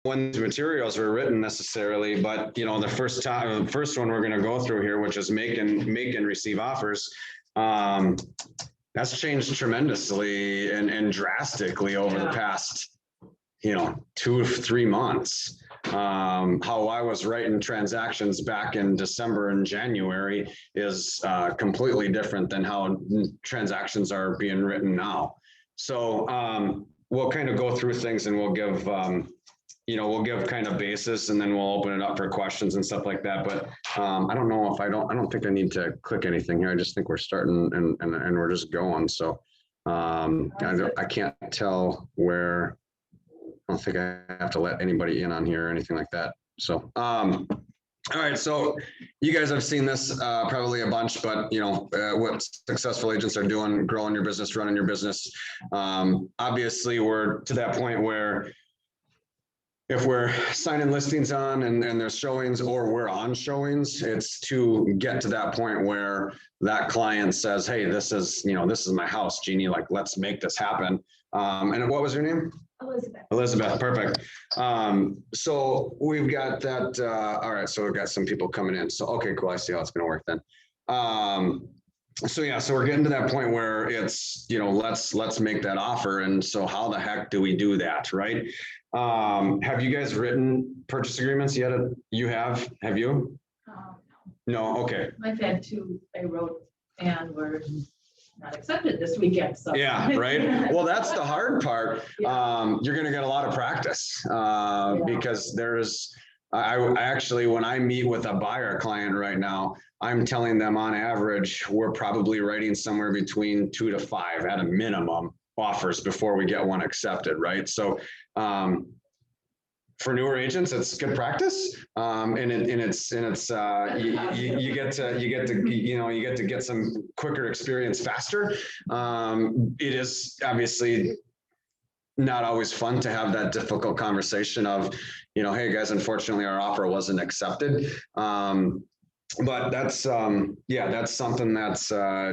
when the materials were written necessarily, but the first one we're going to go through here, which is make and receive offers. That's changed tremendously and drastically over the past, 2 to 3 months. How I was writing transactions back in December and January is completely different than how transactions are being written now. So we'll kind of go through things and we'll give kind of basis, and then we'll open it up for questions and stuff like that. But I don't know if I don't think I need to click anything here. I just think we're starting and we're just going. So I can't tell where. I don't think I have to let anybody in on here or anything like that. So all right, so you guys have seen this probably a bunch, but what successful agents are doing, growing your business, running your business. Obviously, we're to that point where if we're signing listings on and there's showings, or we're on showings, it's to get to that point where that client says, hey, this is my house, Jeannie, like, let's make this happen. And what was your name? Elizabeth, perfect. So we've got that. All right, so we've got some people coming in. So, okay, cool. I see how it's going to work then. So we're getting to that point where it's, let's make that offer. And so how the heck do we do that, right? Have you guys written purchase agreements yet? Have you? No, okay. I've had 2 I wrote and were not accepted this weekend. So yeah, right. Well, that's the hard part. Yeah. You're going to get a lot of practice because I actually, when I meet with a buyer client right now, I'm telling them on average, we're probably writing somewhere between 2 to 5 at a minimum offers before we get one accepted, right? So for newer agents, it's good practice, and it's you get to get some quicker experience faster. It is obviously not always fun to have that difficult conversation of, hey guys, unfortunately our offer wasn't accepted. But that's something that's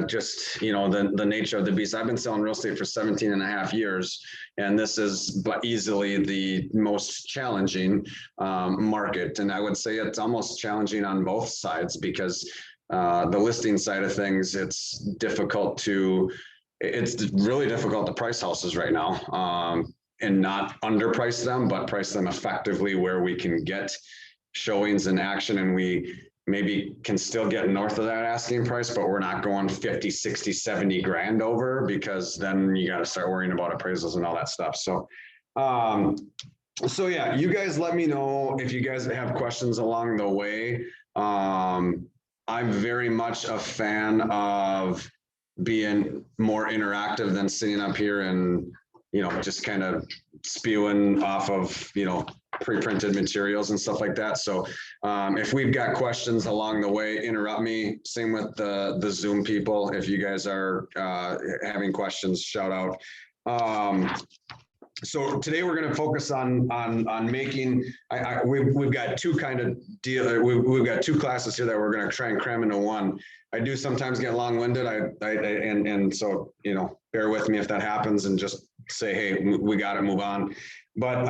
just the nature of the beast. I've been selling real estate for 17 and a half years, and this is easily the most challenging market. And I would say it's almost challenging on both sides, because the listing side of things, it's really difficult to price houses right now, and not underprice them, but price them effectively where we can get showings in action, and we maybe can still get north of that asking price, but we're not going 50, 60, 70 grand over, because then you got to start worrying about appraisals and all that stuff. So, yeah, you guys let me know if you guys have questions along the way. I'm very much a fan of being more interactive than sitting up here and, just kind of spewing off of, pre-printed materials and stuff like that. So if we've got questions along the way, interrupt me. Same with the Zoom people. If you guys are having questions, shout out. So today we're going to focus on making. We've got 2 kind of deal. We've got 2 classes here that we're going to try and cram into one. I do sometimes get long-winded. And so bear with me if that happens, and just say, hey, we got to move on. But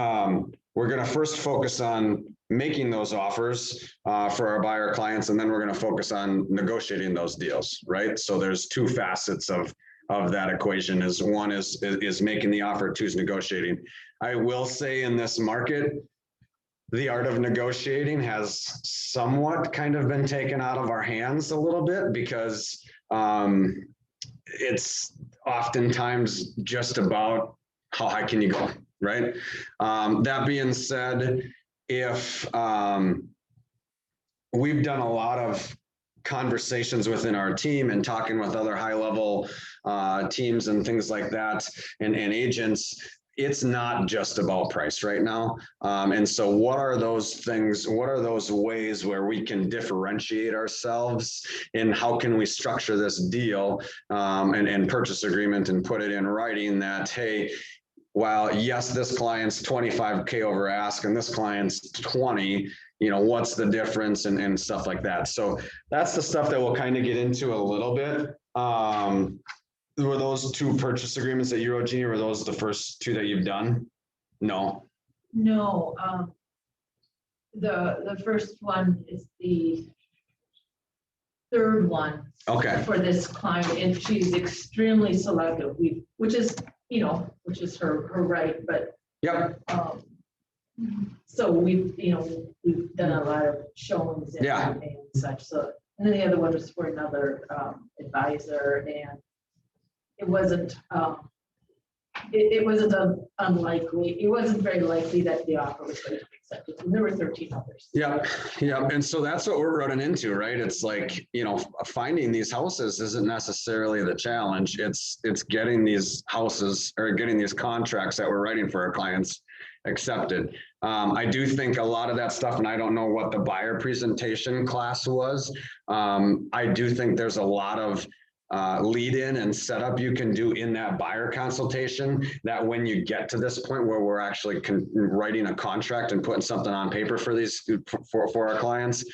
we're going to first focus on making those offers for our buyer clients, and then we're going to focus on negotiating those deals, right? So there's 2 facets of that equation. One is making the offer, 2 is negotiating. I will say in this market, the art of negotiating has somewhat kind of been taken out of our hands a little bit, because it's oftentimes just about how high can you go, right? That being said, if we've done a lot of conversations within our team and talking with other high-level teams and things like that, and agents, it's not just about price right now. And so what are those things? What are those ways where we can differentiate ourselves, and how can we structure this deal and purchase agreement and put it in writing that, hey, while yes, this client's 25K over ask and this client's 20, what's the difference and stuff like that. So that's the stuff that we'll kind of get into a little bit. Were those 2 purchase agreements that you wrote, Jeannie, were those the first 2 that you've done? No. No, the first one is the third one Okay, for this client, and she's extremely selective. Which is, which is her right, but, yep, so we've done a lot of showings and Yeah. and such, so, and then the other one was for another, advisor, and it wasn't, it wasn't unlikely, it wasn't very likely that the offer was going to be accepted, and there were 13 others. yep, yep. And so that's what we're running into, right? It's like, finding these houses isn't necessarily the challenge. It's getting these houses or getting these contracts that we're writing for our clients accepted. I do think a lot of that stuff, and I don't know what the buyer presentation class was. I do think there's a lot of lead in and setup you can do in that buyer consultation, that when you get to this point where we're actually writing a contract and putting something on paper for these for our clients,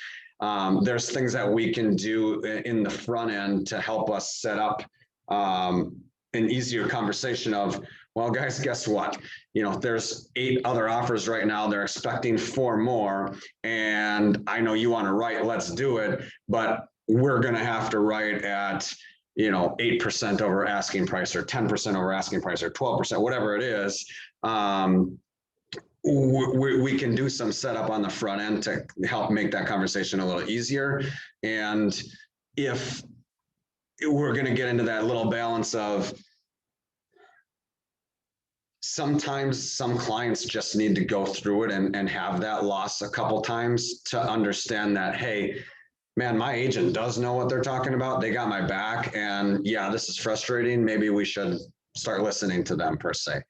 there's things that we can do in the front end to help us set up an easier conversation of, well, guys, guess what? There's 8 other offers right now. They're expecting 4 more. And I know you want to write, let's do it. But we're going to have to write at, 8% over asking price, or 10% over asking price, or 12%, whatever it is. We can do some setup on the front end to help make that conversation a little easier. And if we're going to get into that little balance of, sometimes some clients just need to go through it and have that loss a couple times to understand that, hey, man, my agent does know what they're talking about. They got my back. And yeah, this is frustrating. Maybe we should start listening to them, per se.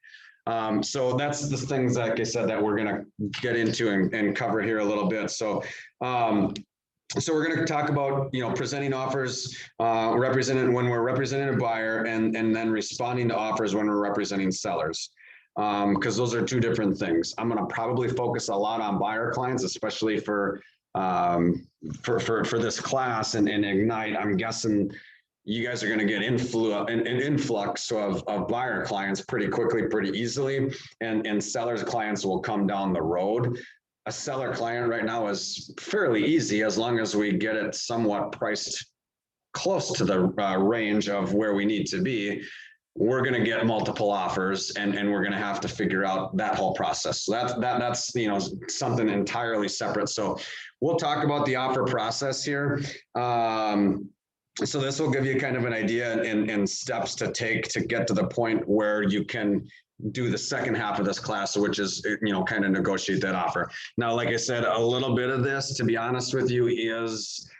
So that's the things, like I said, that we're going to get into and cover here a little bit. So we're going to talk about, presenting offers, representing when we're representing a buyer, and then responding to offers when we're representing sellers. Because those are 2 different things. I'm going to probably focus a lot on buyer clients, especially for this class and Ignite. I'm guessing you guys are going to get an influx of buyer clients pretty quickly, pretty easily, and sellers clients will come down the road. A seller client right now is fairly easy as long as we get it somewhat priced close to the range of where we need to be. We're going to get multiple offers, and we're going to have to figure out that whole process. So that's something entirely separate. So we'll talk about the offer process here. So this will give you kind of an idea and steps to take to get to the point where you can do the second half of this class, which is, kind of negotiate that offer. Now, like I said, a little bit of this, to be honest with you, is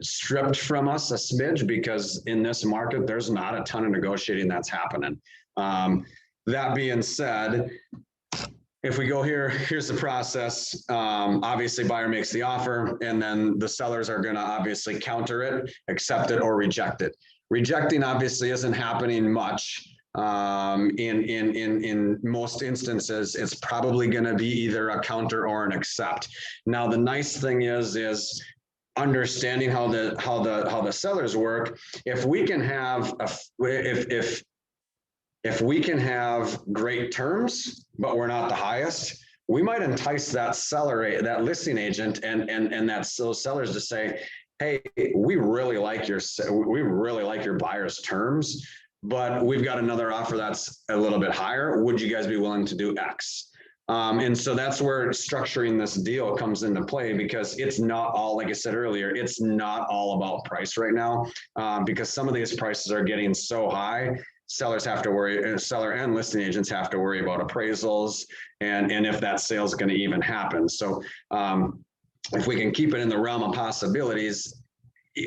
stripped from us a smidge, because in this market, there's not a ton of negotiating that's happening. That being said, if we go here, here's the process. Obviously, buyer makes the offer, and then the sellers are going to obviously counter it, accept it, or reject it. Rejecting obviously isn't happening much. In most instances, it's probably going to be either a counter or an accept. Now, the nice thing is understanding how the sellers work. If we can have if we can have great terms, but we're not the highest, we might entice that seller, that listing agent, and those sellers to say, hey, we really like your buyer's terms, but we've got another offer that's a little bit higher. Would you guys be willing to do X? And so that's where structuring this deal comes into play, because it's not all, like I said earlier, it's not all about price right now, because some of these prices are getting so high. Sellers have to worry, seller and listing agents have to worry about appraisals and if that sale is going to even happen. So if we can keep it in the realm of possibilities,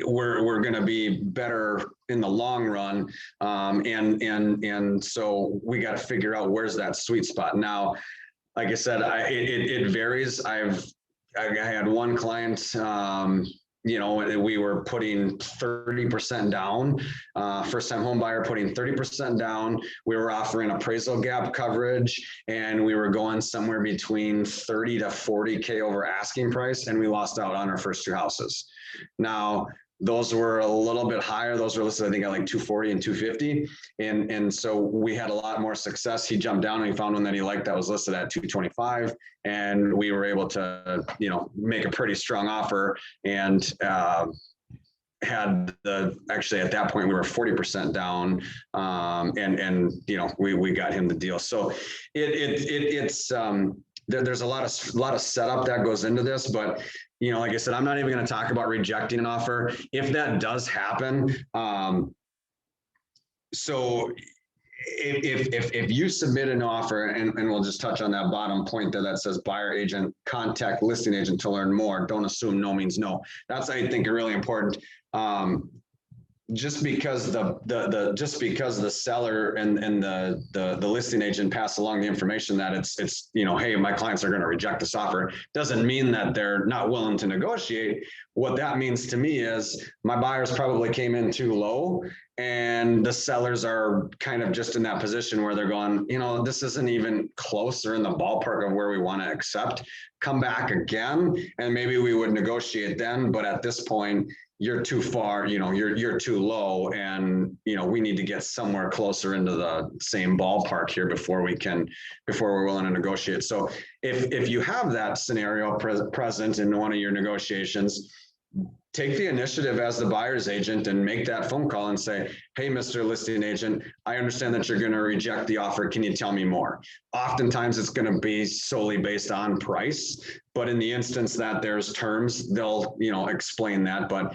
we're going to be better in the long run. And so we got to figure out where's that sweet spot. Now, like I said, it varies. I had one client, we were putting 30% down, first time home buyer putting 30% down. We were offering appraisal gap coverage, and we were going somewhere between 30 to 40K over asking price, and we lost out on our first 2 houses. Now, those were a little bit higher. Those were listed, I think, at like 240 and 250. And so we had a lot more success. He jumped down and he found one that he liked that was listed at 225. And we were able to, make a pretty strong offer, and had actually at that point we were 40% down, and we got him the deal. So it's there's a lot of setup that goes into this, but like I said, I'm not even going to talk about rejecting an offer if that does happen. So if you submit an offer, and we'll just touch on that bottom point there that says buyer agent, contact listing agent to learn more. Don't assume no means no. That's, I think, really important. Just because the seller and the listing agent pass along the information that it's hey, my clients are going to reject this offer, doesn't mean that they're not willing to negotiate. What that means to me is my buyers probably came in too low, and the sellers are kind of just in that position where they're going, this isn't even closer in the ballpark of where we want to accept. Come back again, and maybe we would negotiate then. But at this point, you're too far, you're too low, and we need to get somewhere closer into the same ballpark here before we're willing to negotiate. So if you have that scenario present in one of your negotiations, take the initiative as the buyer's agent and make that phone call and say, hey, Mr. Listing Agent, I understand that you're going to reject the offer. Can you tell me more? Oftentimes it's going to be solely based on price, but in the instance that there's terms, they'll, explain that. But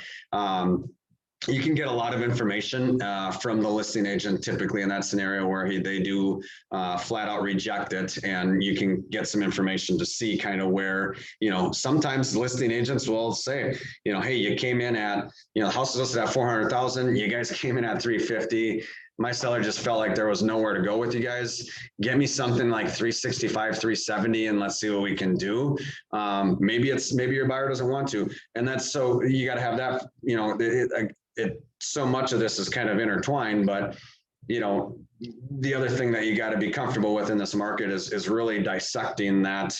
you can get a lot of information from the listing agent, typically in that scenario where they do flat out reject it, and you can get some information to see kind of where, sometimes listing agents will say, hey, you came in at, the house is listed at 400,000. You guys came in at 350. My seller just felt like there was nowhere to go with you guys. Get me something like 365, 370, and let's see what we can do. Maybe your buyer doesn't want to, and that's, so you got to have that, so much of this is kind of intertwined, but the other thing that you got to be comfortable with in this market is really dissecting that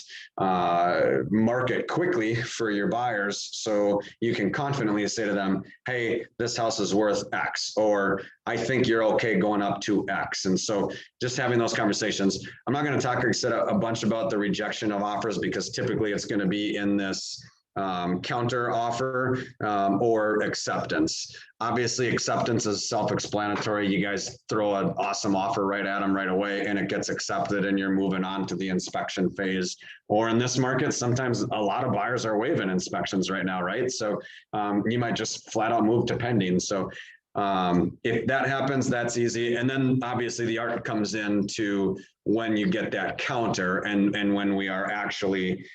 market quickly for your buyers, so you can confidently say to them, hey, this house is worth X, or I think you're okay going up to X. And so just having those conversations. I'm not going to talk, like I said, a bunch about the rejection of offers, because typically it's going to be in this counter offer or acceptance. Obviously, acceptance is self-explanatory. You guys throw an awesome offer right at them right away, and it gets accepted, and you're moving on to the inspection phase. Or in this market, sometimes a lot of buyers are waiving inspections right now, right? So you might just flat out move to pending. So if that happens, that's easy. And then obviously the art comes into when you get that counter, and when we are actually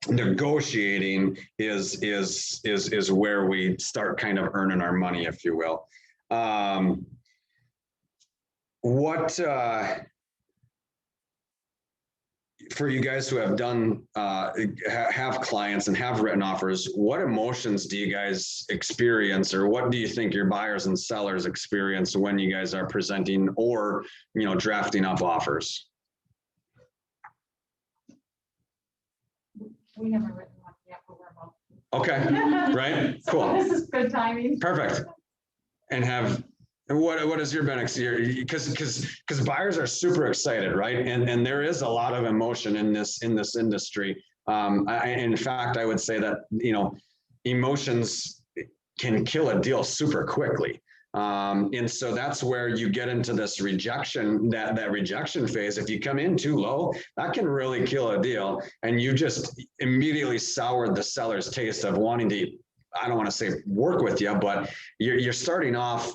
negotiating is where we start kind of earning our money, if you will. For you guys who have done, have clients and have written offers, what emotions do you guys experience, or what do you think your buyers and sellers experience when you guys are presenting or, drafting up offers? We haven't written one yet, but we're about. Okay, right, So cool. this is good timing. Perfect. And what has your been experience? Because buyers are super excited, right? And there is a lot of emotion in this industry. In fact, I would say that emotions can kill a deal super quickly. And so that's where you get into this rejection, that rejection phase. If you come in too low, that can really kill a deal. And you just immediately soured the seller's taste of wanting to, I don't want to say work with you, but you're starting off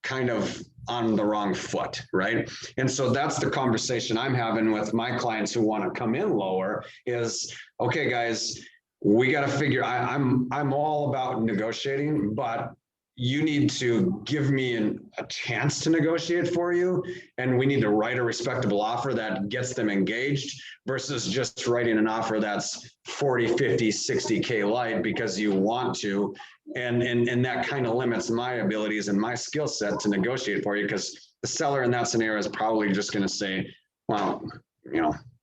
kind of on the wrong foot, right? And so that's the conversation I'm having with my clients who want to come in lower is, okay, guys, we got to figure, I'm all about negotiating, but you need to give me a chance to negotiate for you. And we need to write a respectable offer that gets them engaged versus just writing an offer that's 40, 50, 60K light because you want to. And that kind of limits my abilities and my skill set to negotiate for you, because the seller in that scenario is probably just going to say, well,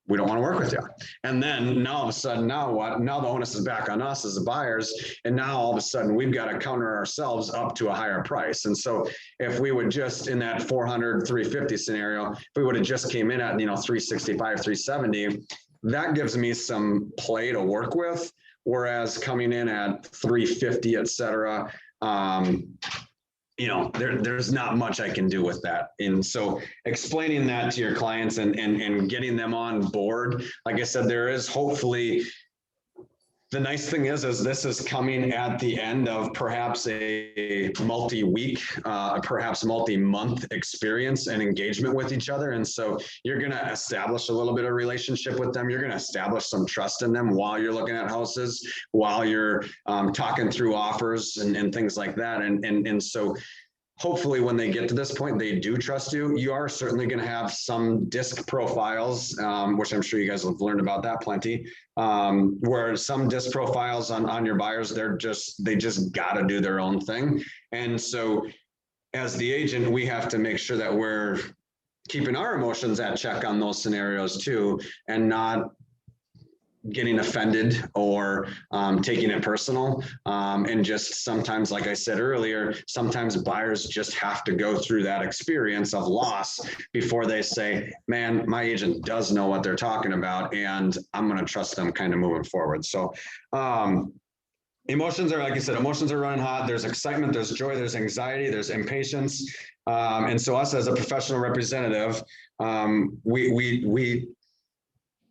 we don't want to work with you. And then now all of a sudden, now what? Now the onus is back on us as the buyers. And now all of a sudden we've got to counter ourselves up to a higher price. And so if we would just in that 400, 350 scenario, if we would have just came in at, 365, 370, that gives me some play to work with. Whereas coming in at 350, et cetera, there's not much I can do with that. And so explaining that to your clients and getting them on board, like I said, there is hopefully, the nice thing is this is coming at the end of perhaps a multi-week, perhaps multi-month experience and engagement with each other. And so you're going to establish a little bit of relationship with them. You're going to establish some trust in them while you're looking at houses, while you're talking through offers and things like that. And so hopefully when they get to this point, they do trust you. You are certainly going to have some disc profiles, which I'm sure you guys have learned about that plenty, where some disc profiles on your buyers, they just got to do their own thing. And so as the agent, we have to make sure that we're keeping our emotions at check on those scenarios too, and not getting offended or taking it personal. And just sometimes, like I said earlier, sometimes buyers just have to go through that experience of loss before they say, man, my agent does know what they're talking about and I'm going to trust them kind of moving forward. So emotions are, like I said, emotions are running hot. There's excitement, there's joy, there's anxiety, there's impatience. And so us as a professional representative,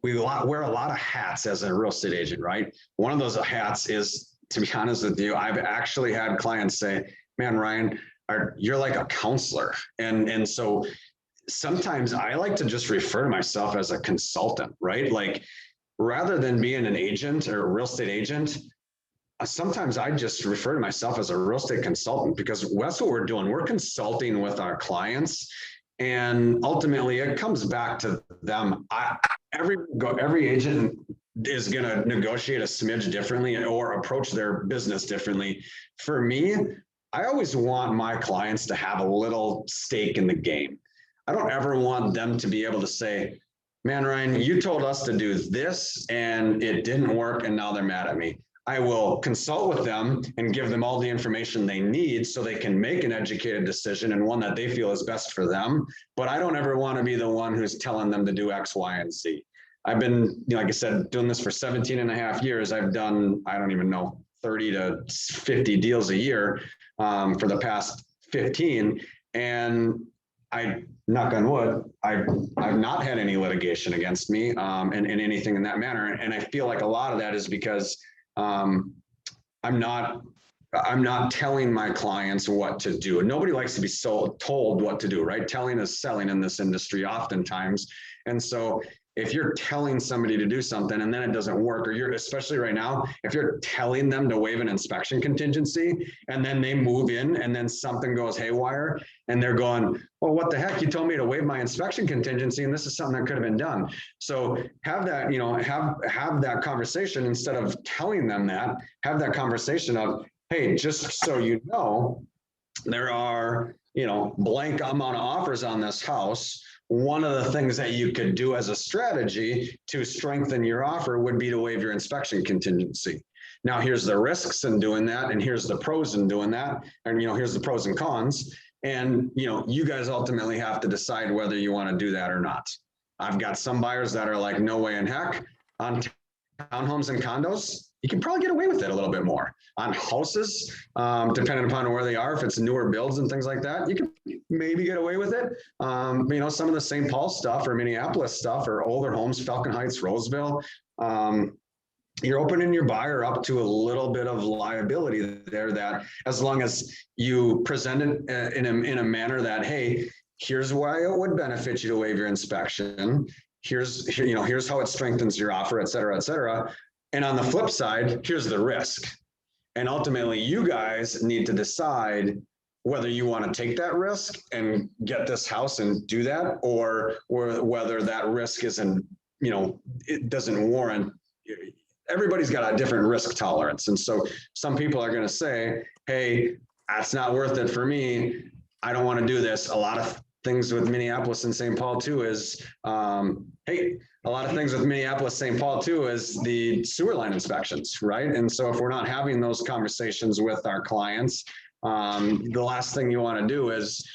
we wear a lot of hats as a real estate agent, right? One of those hats is, to be honest with you, I've actually had clients say, man, Ryan, you're like a counselor. And so sometimes I like to just refer to myself as a consultant, right? Like rather than being an agent or a real estate agent, sometimes I just refer to myself as a real estate consultant because that's what we're doing. We're consulting with our clients. And ultimately, it comes back to them. Every agent is going to negotiate a smidge differently or approach their business differently. For me, I always want my clients to have a little stake in the game. I don't ever want them to be able to say, man, Ryan, you told us to do this and it didn't work and now they're mad at me. I will consult with them and give them all the information they need so they can make an educated decision and one that they feel is best for them. But I don't ever want to be the one who's telling them to do X, Y, and Z. I've been, like I said, doing this for 17 and a half years. I've done, I don't even know, 30 to 50 deals a year for the past 15. And I, knock on wood, I've not had any litigation against me and anything in that manner. And I feel like a lot of that is because I'm not telling my clients what to do. And nobody likes to be told what to do, right? Telling is selling in this industry oftentimes. And so if you're telling somebody to do something and then it doesn't work, or you're, especially right now, if you're telling them to waive an inspection contingency and then they move in and then something goes haywire and they're going, well, what the heck? You told me to waive my inspection contingency and this is something that could have been done. So have that, have that conversation instead of telling them that, have that conversation of, hey, just so you know, there are, blank amount of offers on this house. One of the things that you could do as a strategy to strengthen your offer would be to waive your inspection contingency. Now, here's the risks in doing that, and here's the pros in doing that, and here's the pros and cons. And you guys ultimately have to decide whether you want to do that or not. I've got some buyers that are like, no way in heck. On townhomes and condos, you can probably get away with it a little bit more. On houses, depending upon where they are, if it's newer builds and things like that, you can maybe get away with it. Some of the St. Paul stuff or Minneapolis stuff or older homes, Falcon Heights, Roseville, you're opening your buyer up to a little bit of liability there, that as long as you present it in a manner that, hey, here's why it would benefit you to waive your inspection. Here's how it strengthens your offer, et cetera, et cetera. And on the flip side, here's the risk. And ultimately, you guys need to decide whether you want to take that risk and get this house and do that, or whether that risk isn't, it doesn't warrant. Everybody's got a different risk tolerance. And so some people are going to say, hey, that's not worth it for me. I don't want to do this. A lot of things with Minneapolis and St. Paul too is, hey, a lot of things with Minneapolis, St. Paul too, is the sewer line inspections, right? And so if we're not having those conversations with our clients, the last thing you want to do is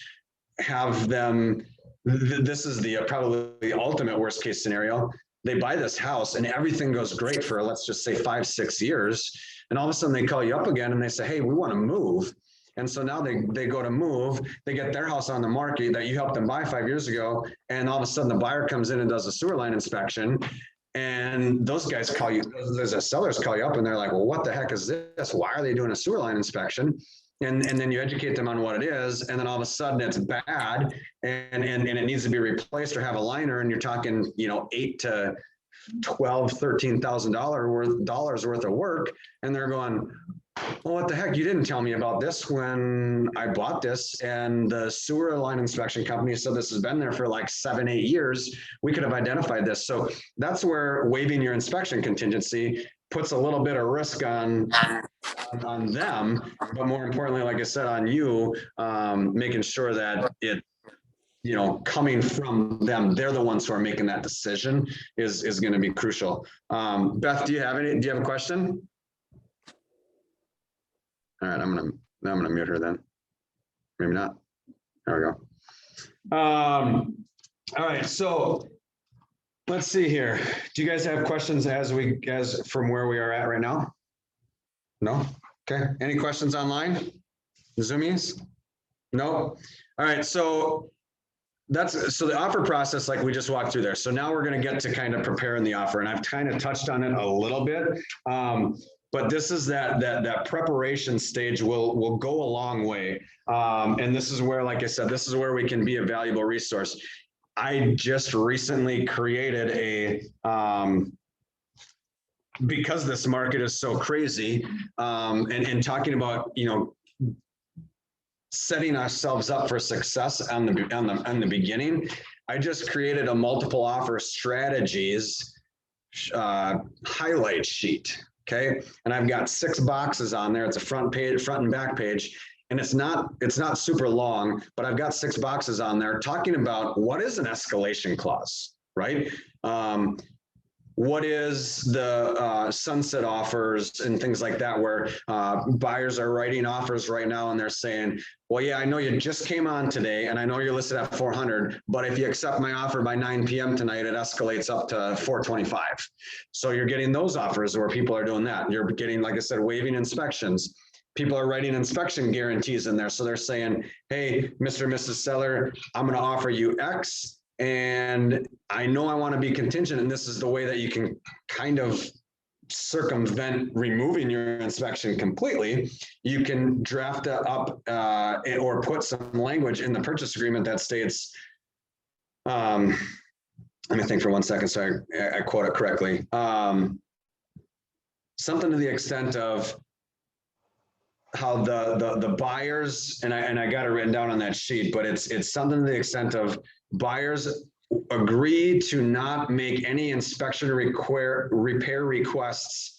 have them, this is the probably the ultimate worst case scenario. They buy this house and everything goes great for, let's just say 5-6 years. And all of a sudden they call you up again and they say, hey, we want to move. And so now they go to move, they get their house on the market that you helped them buy 5 years ago. And all of a sudden the buyer comes in and does a sewer line inspection. And those guys call you, the sellers call you up and they're like, well, what the heck is this? Why are they doing a sewer line inspection? And then you educate them on what it is. And then all of a sudden it's bad and it needs to be replaced or have a liner. And you're talking, $8,000 to $12,000, $13,000 worth of work. And they're going, well, what the heck? You didn't tell me about this when I bought this. And the sewer line inspection company said this has been there for like 7-8 years. We could have identified this. So that's where waiving your inspection contingency puts a little bit of risk on them, but more importantly, like I said, on you, making sure that it, coming from them, they're the ones who are making that decision is going to be crucial. Beth, do you have a question? All right, I'm gonna mute her then. Maybe not. There we go. All right, so let's see here. Do you guys have questions as from where we are at right now? No? Okay. Any questions online? Zoomies? No? All right, so the offer process, like we just walked through there. So now we're going to get to kind of preparing the offer, and I've kind of touched on it a little bit. But this is that preparation stage will go a long way. And this is where, like I said, this is where we can be a valuable resource. I just recently created because this market is so crazy, and talking about, setting ourselves up for success on the beginning, I just created a multiple offer strategies highlight sheet. Okay. And I've got 6 boxes on there. It's a front and back page. And it's not super long, but I've got 6 boxes on there talking about what is an escalation clause, right? What is the sunset offers and things like that, where buyers are writing offers right now and they're saying, well, yeah, I know you just came on today and I know you're listed at 400, but if you accept my offer by 9 p.m. tonight, it escalates up to 425. So you're getting those offers where people are doing that. You're getting, like I said, waiving inspections. People are writing inspection guarantees in there. So they're saying, hey, Mr. and Mrs. Seller, I'm going to offer you X. And I know I want to be contingent, and this is the way that you can kind of circumvent removing your inspection completely. You can draft up or put some language in the purchase agreement that states, let me think for 1 second so I quote it correctly. Something to the extent of how the buyers, and I got it written down on that sheet, but it's something to the extent of buyers agree to not make any inspection repair requests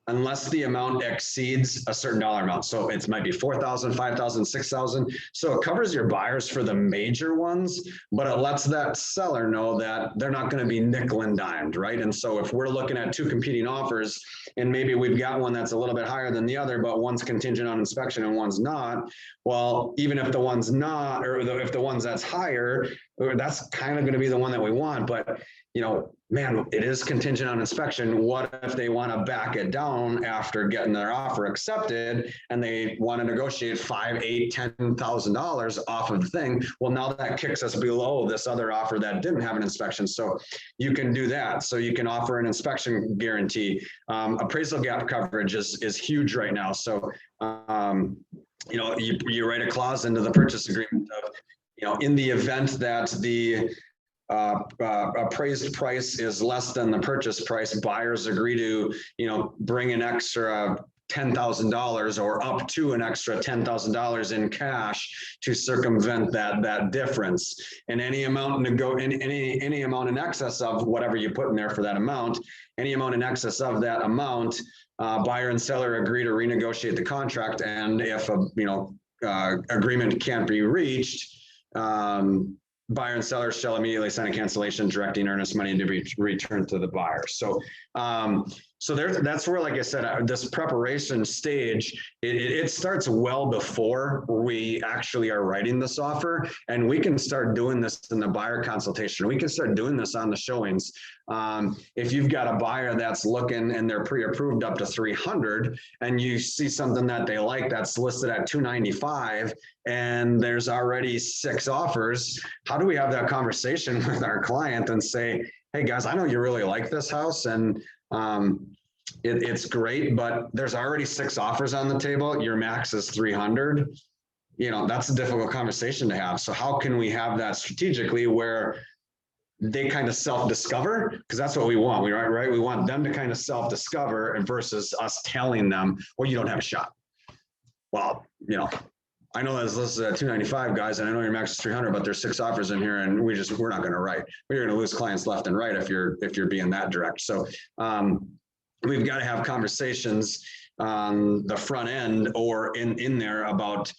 unless the amount exceeds a certain dollar amount. So it might be 4,000, 5,000, 6,000. So it covers your buyers for the major ones, but it lets that seller know that they're not going to be nickel and dimed, right? And so if we're looking at 2 competing offers and maybe we've got one that's a little bit higher than the other, but one's contingent on inspection and one's not, well, even if the one's not, or if the one's that's higher, that's kind of going to be the one that we want. But man, it is contingent on inspection. What if they want to back it down after getting their offer accepted and they want to negotiate $5,000, $8,000, $10,000 off of the thing? Well, now that kicks us below this other offer that didn't have an inspection. So you can do that. So you can offer an inspection guarantee. Appraisal gap coverage is huge right now. So, you write a clause into the purchase agreement of, in the event that the appraised price is less than the purchase price, buyers agree to, bring an extra $10,000 or up to an extra $10,000 in cash to circumvent that difference. And any amount any amount in excess of whatever you put in there for that amount, any amount in excess of that amount, buyer and seller agree to renegotiate the contract. And if a agreement can't be reached, buyer and seller shall immediately sign a cancellation directing earnest money to be returned to the buyer. So, that's where, like I said, this preparation stage, it starts well before we actually are writing this offer, and we can start doing this in the buyer consultation. We can start doing this on the showings. If you've got a buyer that's looking and they're pre-approved up to 300, and you see something that they like that's listed at 295, and there's already 6 offers, how do we have that conversation with our client and say, hey guys, I know you really like this house, and it's great, but there's already 6 offers on the table. Your max is 300. That's a difficult conversation to have. So how can we have that strategically where they kind of self-discover? Because that's what we want. We want them to kind of self-discover and versus us telling them, well, you don't have a shot. Well, I know that's listed at 295, guys, and I know your max is 300, but there's 6 offers in here, and we're not going to write. We're going to lose clients left and right if you're being that direct. So we've got to have conversations on the front end or in there about,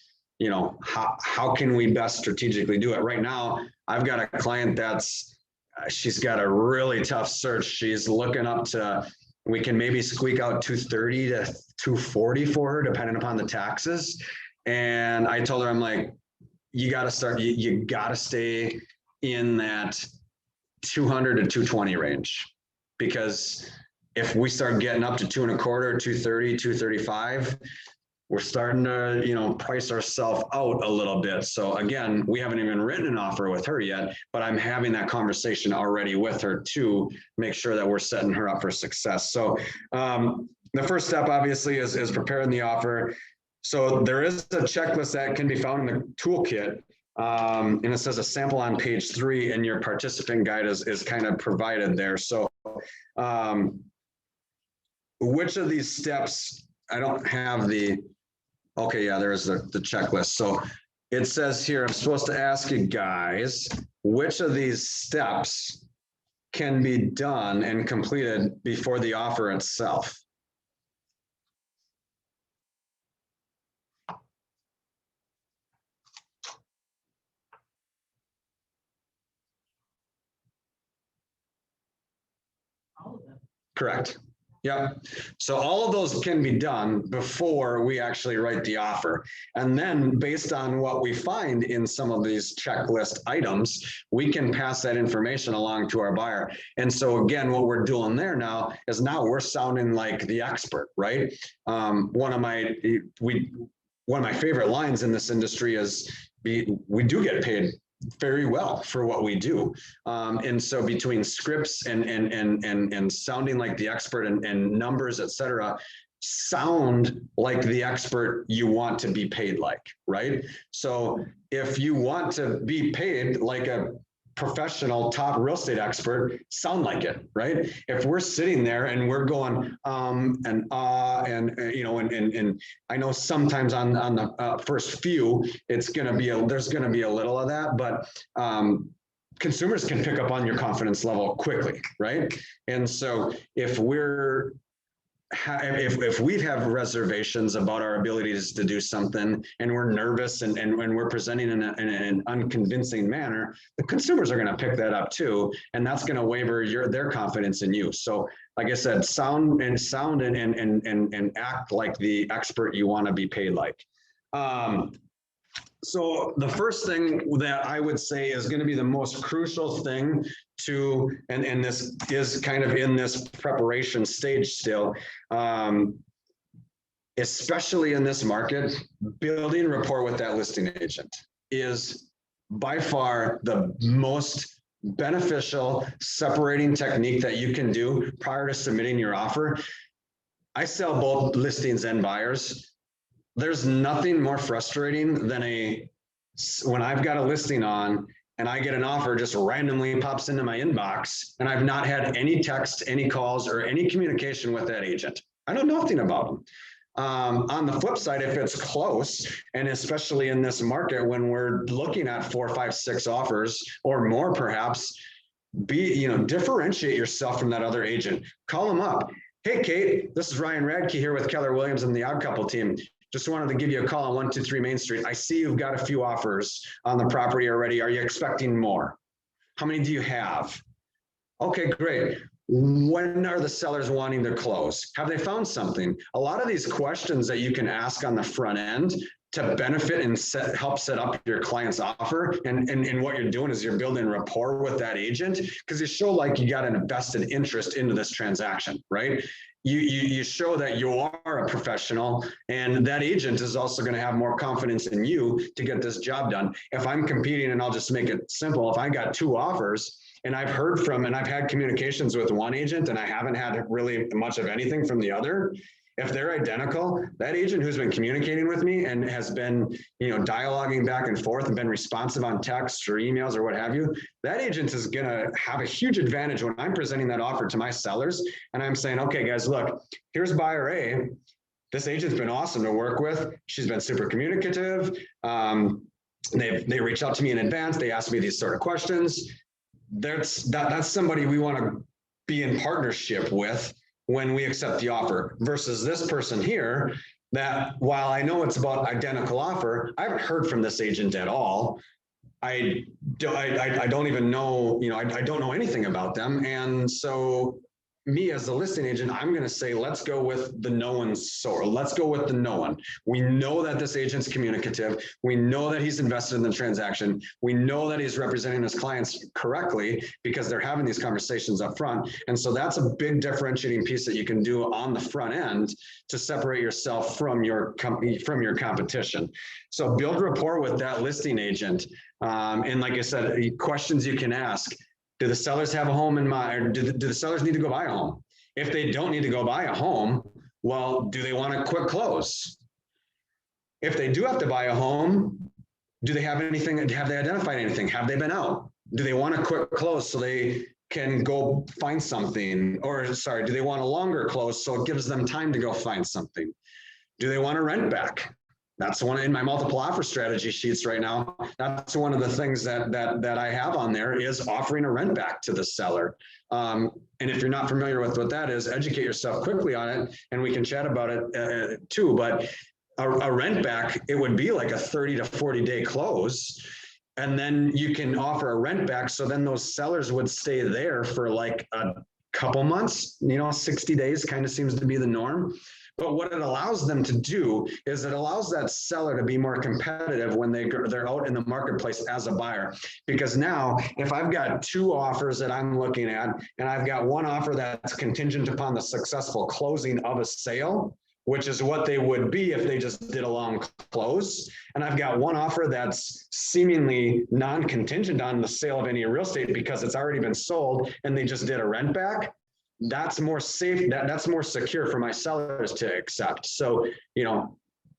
how can we best strategically do it? Right now, I've got a client she's got a really tough search. She's looking up to, we can maybe squeak out 230 to 240 for her, depending upon the taxes. And I told her, I'm like, you got to stay in that 200 to 220 range, because if we start getting up to 225, 230, 235, we're starting to, price ourselves out a little bit. So again, we haven't even written an offer with her yet, but I'm having that conversation already with her to make sure that we're setting her up for success. So the first step obviously is preparing the offer. So there is a checklist that can be found in the toolkit, and it says a sample on page 3, and your participant guide is kind of provided there. So which of these steps, I don't have okay, yeah, there's the checklist. So it says here, I'm supposed to ask you guys, which of these steps can be done and completed before the offer itself? All of them. Correct. Yep. So all of those can be done before we actually write the offer. And then based on what we find in some of these checklist items, we can pass that information along to our buyer. And so again, what we're doing there now is we're sounding like the expert, right? One of my favorite lines in this industry is we do get paid very well for what we do. And so between scripts and sounding like the expert and numbers, et cetera, sound like the expert you want to be paid like, right? So if you want to be paid like a professional top real estate expert, sound like it, right? If we're sitting there and we're going and I know sometimes on the first few, there's gonna be a little of that, but consumers can pick up on your confidence level quickly, right? And so if we have reservations about our abilities to do something, and we're nervous and we're presenting in an unconvincing manner, the consumers are going to pick that up too, and that's going to waver their confidence in you. So, like I said, sound and act like the expert you want to be paid like. So the first thing that I would say is going to be the most crucial thing and this is kind of in this preparation stage still, especially in this market, building rapport with that listing agent is by far the most beneficial separating technique that you can do prior to submitting your offer. I sell both listings and buyers. There's nothing more frustrating than when I've got a listing on and I get an offer just randomly pops into my inbox and I've not had any text, any calls, or any communication with that agent. I know nothing about them. On the flip side, if it's close, and especially in this market when we're looking at 4, 5, 6 offers or more, perhaps, differentiate yourself from that other agent. Call them up. Hey, Kate, this is Ryan Radke here with Keller Williams and the Odd Couple team. just wanted to give you a call on 123 Main Street. I see you've got a few offers on the property already. Are you expecting more? How many do you have? Okay, great. When are the sellers wanting to close? Have they found something? A lot of these questions that you can ask on the front end to benefit and help set up your client's offer. And what you're doing is you're building rapport with that agent because you show like you got an vested interest into this transaction, right? You show that you are a professional, and that agent is also going to have more confidence in you to get this job done. If I'm competing, and I'll just make it simple, if I got 2 offers and I've heard from, and I've had communications with one agent and I haven't had really much of anything from the other, if they're identical, that agent who's been communicating with me and has been, dialoguing back and forth and been responsive on texts or emails or what have you, that agent is going to have a huge advantage when I'm presenting that offer to my sellers. And I'm saying, okay, guys, look, here's buyer A. This agent's been awesome to work with. She's been super communicative. They reach out to me in advance. They ask me these sort of questions. That's somebody we want to be in partnership with when we accept the offer, versus this person here that, while I know it's about identical offer, I haven't heard from this agent at all. I don't even know, I don't know anything about them. And so me as the listing agent, I'm going to say, let's go with the no one. So let's go with the no one. We know that this agent's communicative. We know that he's invested in the transaction. We know that he's representing his clients correctly because they're having these conversations up front. And so that's a big differentiating piece that you can do on the front end to separate yourself from your company, from your competition. So build rapport with that listing agent. And like I said, questions you can ask. Do the sellers have a home in mind, or do the sellers need to go buy a home? If they don't need to go buy a home, well, do they want a quick close? If they do have to buy a home, do they have anything? Have they identified anything? Have they been out? Do they want a quick close so they can go find something? Or sorry, do they want a longer close so it gives them time to go find something? Do they want to rent back? That's one in my multiple offer strategy sheets right now. That's one of the things that I have on there is offering a rent back to the seller. And if you're not familiar with what that is, educate yourself quickly on it, and we can chat about it too. But a rent back, it would be like a 30 to 40 day close. And then you can offer a rent back. So then those sellers would stay there for like a couple months, 60 days kind of seems to be the norm. But what it allows them to do is it allows that seller to be more competitive when they're out in the marketplace as a buyer. Because now, if I've got 2 offers that I'm looking at, and I've got one offer that's contingent upon the successful closing of a sale, which is what they would be if they just did a long close, and I've got one offer that's seemingly non-contingent on the sale of any real estate because it's already been sold and they just did a rent back, that's more safe, that's more secure for my sellers to accept. So,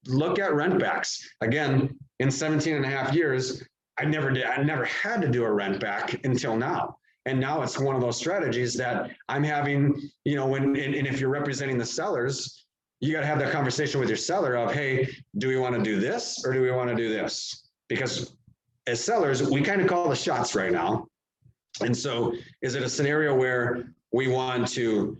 look at rent backs. Again, in 17 and a half years, I never had to do a rent back until now. And now it's one of those strategies that I'm having, and if you're representing the sellers, you got to have that conversation with your seller of, hey, do we want to do this or do we want to do this? Because as sellers, we kind of call the shots right now. And so is it a scenario where we want to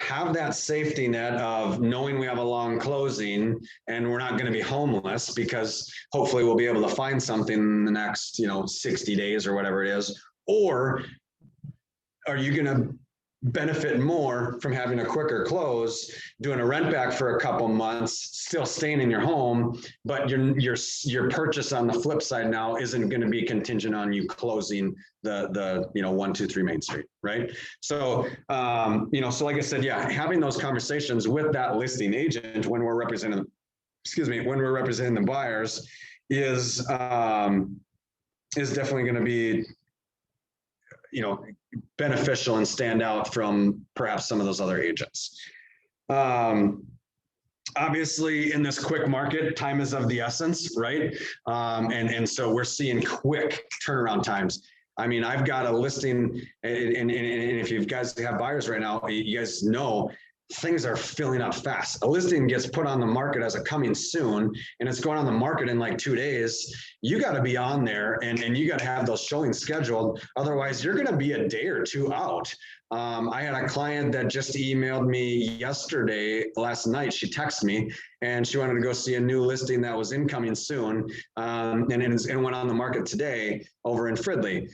have that safety net of knowing we have a long closing and we're not going to be homeless because hopefully we'll be able to find something in the next, 60 days or whatever it is? Or are you going to benefit more from having a quicker close, doing a rent back for a couple months, still staying in your home, but your purchase on the flip side now isn't going to be contingent on you closing the 123 Main Street, right? So so like I said, yeah, having those conversations with that listing agent when we're representing the buyers is definitely going to be beneficial and stand out from perhaps some of those other agents. Obviously, in this quick market, time is of the essence, right? And so we're seeing quick turnaround times. I mean, I've got a listing, and if you guys have buyers right now, you guys know things are filling up fast. A listing gets put on the market as a coming soon, and it's going on the market in like 2 days. You got to be on there and you got to have those showings scheduled. Otherwise, you're going to be a day or two out. I had a client that just emailed me last night. She texted me and she wanted to go see a new listing that was incoming soon. And went on the market today over in Fridley.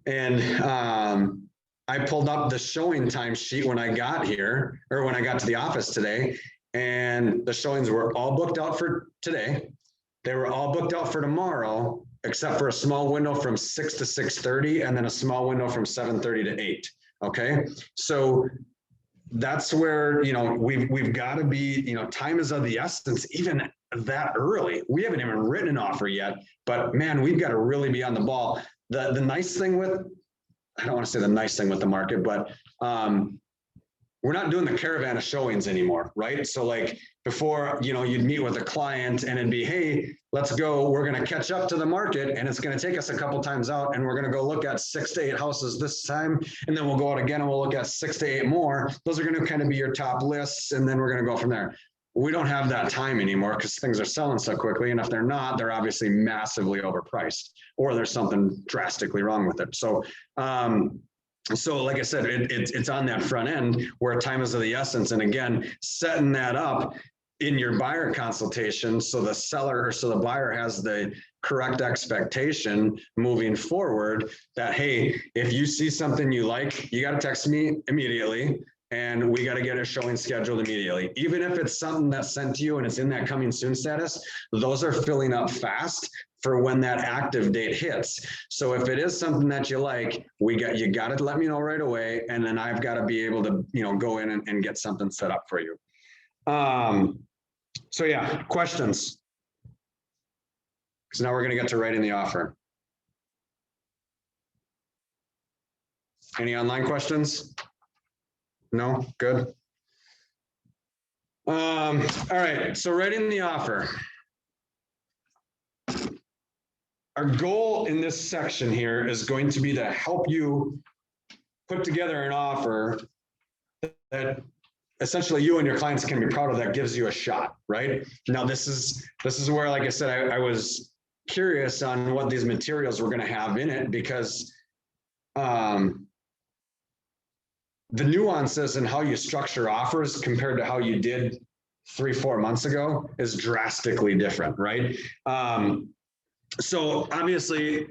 And I pulled up the showing time sheet when I got here, or when I got to the office today, and the showings were all booked out for today. They were all booked out for tomorrow, except for a small window from 6 to 6:30, and then a small window from 7:30 to 8. Okay, so that's where, you know, we've got to be, you know, time is of the essence, even that early. We haven't even written an offer yet, but man, we've got to really be on the ball. The nice thing with, I don't want to say the nice thing with the market, but we're not doing the caravan of showings anymore, right? So like before, you know, you'd meet with a client and it'd be, hey, let's go. We're going to catch up to the market, and it's going to take us a couple times out, and we're going to go look at 6 to 8 houses this time, and then we'll go out again and we'll look at 6 to 8 more. Those are going to kind of be your top lists, and then we're going to go from there. We don't have that time anymore because things are selling so quickly. And if they're not, they're obviously massively overpriced, or there's something drastically wrong with it. So, so like I said, it's on that front end where time is of the essence. And again, setting that up in your buyer consultation so the seller or so the buyer has the correct expectation moving forward that, hey, if you see something you like, you got to text me immediately. And we got to get a showing scheduled immediately. Even if it's something that's sent to you and it's in that coming soon status, those are filling up fast for when that active date hits. So if it is something that you like, you got to let me know right away. And then I've got to be able to, you know, go in and get something set up for you. So yeah, questions. So now we're going to get to writing the offer. Any online questions? No, good. All right, so writing the offer. Our goal in this section here is going to be to help you put together an offer that essentially you and your clients can be proud of, that gives you a shot, right? Now, this is where, like I said, I was curious on what these materials were going to have in it, because the nuances in how you structure offers compared to how you did 3-4 months ago is drastically different, right? So obviously,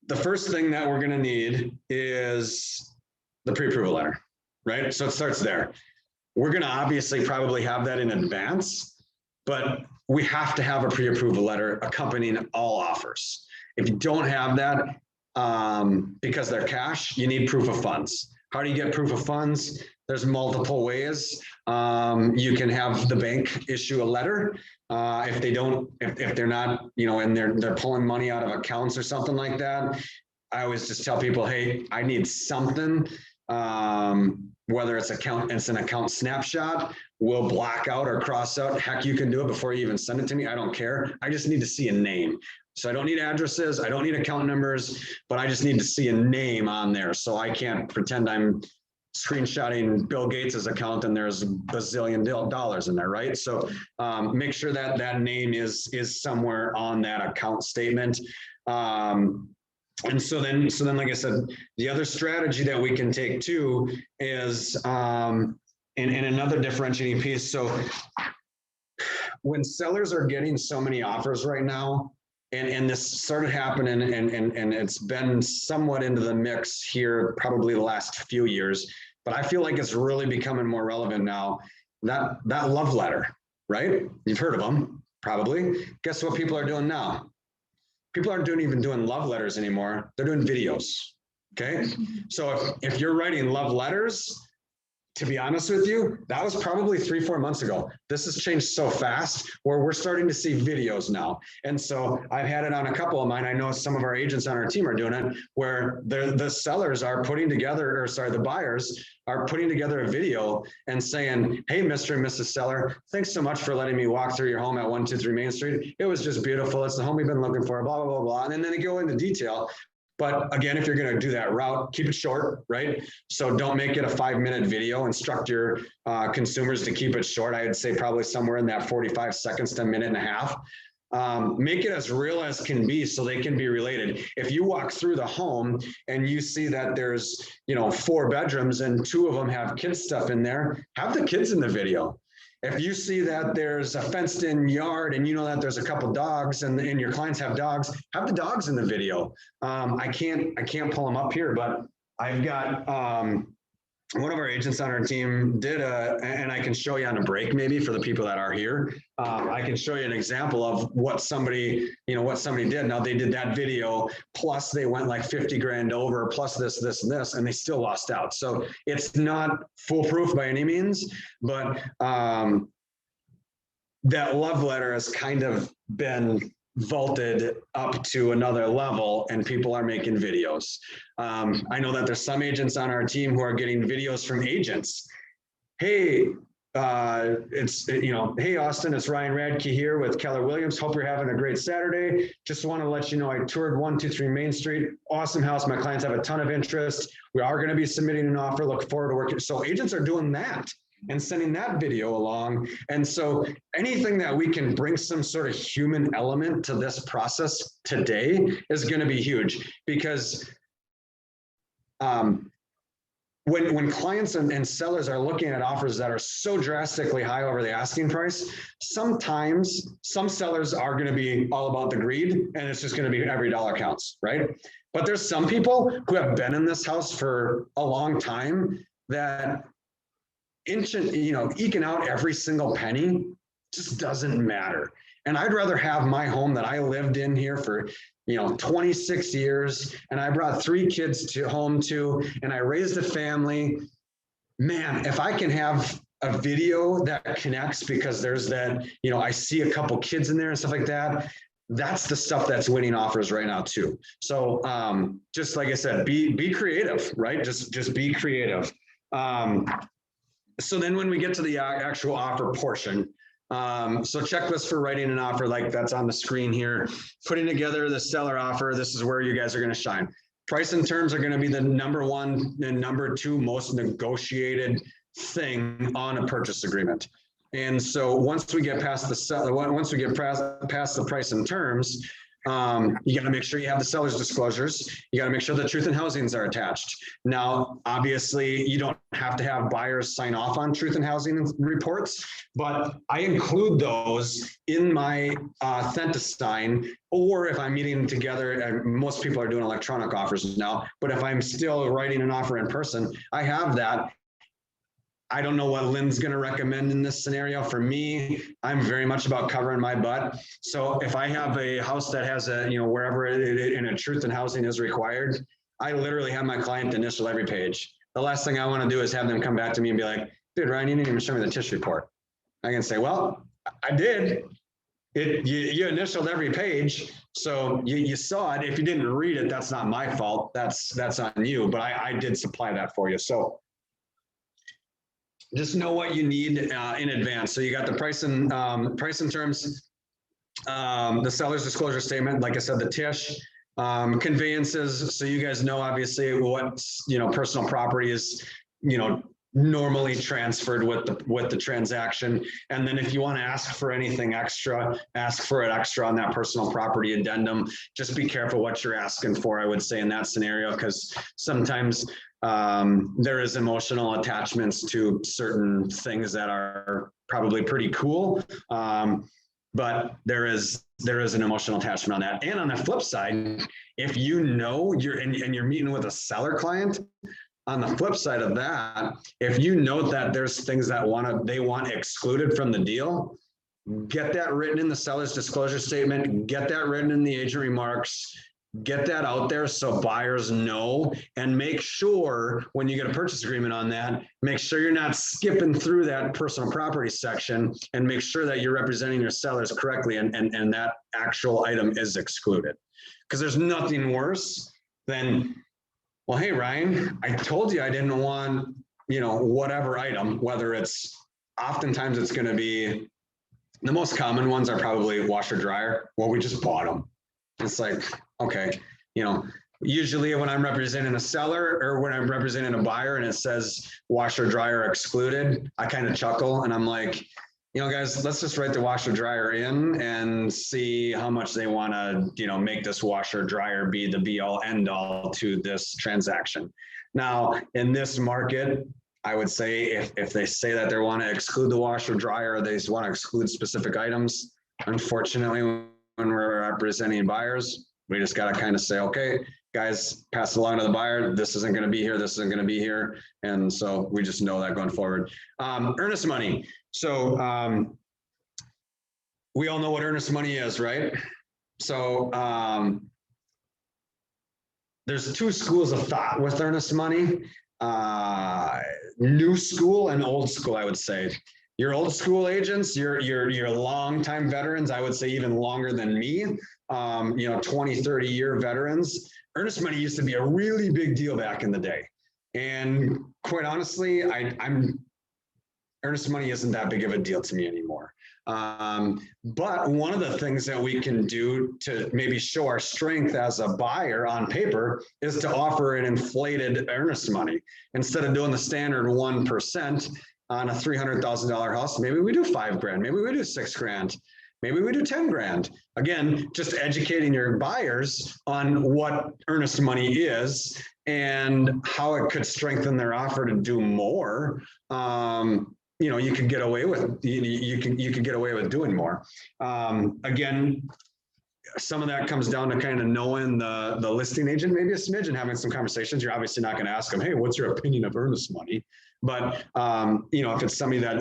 the first thing that we're going to need is the pre-approval letter, right? So it starts there. We're going to obviously probably have that in advance, but we have to have a pre-approval letter accompanying all offers. If you don't have that, because they're cash, you need proof of funds. How do you get proof of funds? There's multiple ways. You can have the bank issue a letter. If they're not, you know, and they're pulling money out of accounts or something like that, I always just tell people, hey, I need something. Whether it's an account snapshot, we'll black out or cross out. Heck, you can do it before you even send it to me. I don't care. I just need to see a name. So I don't need addresses. I don't need account numbers, but I just need to see a name on there. So I can't pretend I'm screenshotting Bill Gates's account and there's a bazillion dollars in there, right? So make sure that that name is somewhere on that account statement. And so then, like I said, the other strategy that we can take too is, and another differentiating piece. So when sellers are getting so many offers right now, and this started happening and it's been somewhat into the mix here probably the last few years, but I feel like it's really becoming more relevant now. That love letter, right? You've heard of them, probably. Guess what people are doing now? People aren't even doing love letters anymore. They're doing videos, okay? So if you're writing love letters, to be honest with you, that was probably 3-4 months ago. This has changed so fast where we're starting to see videos now. And so I've had it on a couple of mine. I know some of our agents on our team are doing it where the sellers are putting together, the buyers are putting together a video and saying, hey, Mr. and Mrs. Seller, thanks so much for letting me walk through your home at 123 Main Street. It was just beautiful. It's the home we've been looking for, blah, blah, blah, blah. And then they go into detail. But again, if you're going to do that route, keep it short, right? So don't make it a 5-minute video. Instruct your consumers to keep it short. I would say probably somewhere in that 45 seconds to a minute and a half. Make it as real as can be so they can be related. If you walk through the home and you see that there's, 4 bedrooms and 2 of them have kids stuff in there, have the kids in the video. If you see that there's a fenced in yard and you know that there's a couple dogs and your clients have dogs, have the dogs in the video. I can't pull them up here, but I've got one of our agents on our team did and I can show you on a break maybe for the people that are here. I can show you an example of what somebody did. Now they did that video, plus they went like 50 grand over, plus this, and this, and they still lost out. So it's not foolproof by any means, but that love letter has kind of been vaulted up to another level and people are making videos. I know that there's some agents on our team who are getting videos from agents. Hey, hey Austin, it's Ryan Radke here with Keller Williams. Hope you're having a great Saturday. Just want to let you know I toured 123 Main Street. Awesome house. My clients have a ton of interest. We are going to be submitting an offer. Look forward to working. So agents are doing that and sending that video along. And so anything that we can bring some sort of human element to this process today is going to be huge, because when clients and sellers are looking at offers that are so drastically high over the asking price, sometimes some sellers are going to be all about the greed and it's just going to be every dollar counts, right? But there's some people who have been in this house for a long time that eking out every single penny just doesn't matter. And I'd rather have my home that I lived in here for 26 years, and I brought 3 kids home to, and I raised a family. Man, if I can have a video that connects because there's that, I see a couple kids in there and stuff like that, that's the stuff that's winning offers right now too. So just like I said, be creative, right? Just be creative. So then when we get to the actual offer portion, so checklist for writing an offer, like that's on the screen here, putting together the seller offer. This is where you guys are going to shine. Price and terms are going to be the number 1 and number 2 most negotiated thing on a purchase agreement. And so once we get past past the price and terms, you got to make sure you have the seller's disclosures. You got to make sure the truth in housings are attached. Now, obviously, you don't have to have buyers sign off on truth in housing reports, but I include those in my Authentisign, or if I'm meeting together, most people are doing electronic offers now, but if I'm still writing an offer in person, I have that. I don't know what Lynn's going to recommend in this scenario. For me, I'm very much about covering my butt. So if I have a house that has wherever in a truth in housing is required, I literally have my client initial every page. The last thing I want to do is have them come back to me and be like, dude, Ryan, you didn't even show me the TISH report. I can say, well, I did. You initialed every page. So you saw it. If you didn't read it, that's not my fault. That's on you, but I did supply that for you. So just know what you need in advance. So you got the price and terms, the seller's disclosure statement, like I said, the TISH, conveyances. So you guys know obviously what personal property is normally transferred with the transaction. And then if you want to ask for anything extra, ask for it extra on that personal property addendum. Just be careful what you're asking for, I would say, in that scenario, because sometimes there is emotional attachments to certain things that are probably pretty cool, but there is an emotional attachment on that. And on the flip side, if you're meeting with a seller client, on the flip side of that, if you know that there's things that they want excluded from the deal, get that written in the seller's disclosure statement, get that written in the agent remarks, get that out there so buyers know, and make sure when you get a purchase agreement on that, make sure you're not skipping through that personal property section, and make sure that you're representing your sellers correctly and that actual item is excluded. Because there's nothing worse than, well, hey, Ryan, I told you I didn't want, whatever item, whether oftentimes it's going to be, the most common ones are probably washer dryer. Well, we just bought them. It's like, okay, usually when I'm representing a seller or when I'm representing a buyer and it says washer dryer excluded, I kind of chuckle and I'm like, you know, guys, let's just write the washer dryer in and see how much they want to, you know, make this washer dryer be the be all end all to this transaction. Now, in this market, I would say if they say that they want to exclude the washer dryer, or they just want to exclude specific items, unfortunately, when we're representing buyers, we just got to kind of say, okay, guys, pass it along to the buyer. This isn't going to be here. This isn't going to be here. And so we just know that going forward. Earnest money. So we all know what earnest money is, right? So there's two schools of thought with earnest money. New school and old school, I would say. Your old school agents, your longtime veterans, I would say even longer than me, you know, 20, 30-year veterans. Earnest money used to be a really big deal back in the day. And quite honestly, earnest money isn't that big of a deal to me anymore. But one of the things that we can do to maybe show our strength as a buyer on paper is to offer an inflated earnest money. Instead of doing the standard 1% on a $300,000 house, maybe we do $5,000, maybe we do $6,000, maybe we do 10 grand. Again, just educating your buyers on what earnest money is and how it could strengthen their offer to do more. You know, you could get away with, you can get away with doing more. Again, some of that comes down to kind of knowing the listing agent, maybe a smidge, and having some conversations. You're obviously not going to ask them, hey, what's your opinion of earnest money? But, you know, if it's somebody that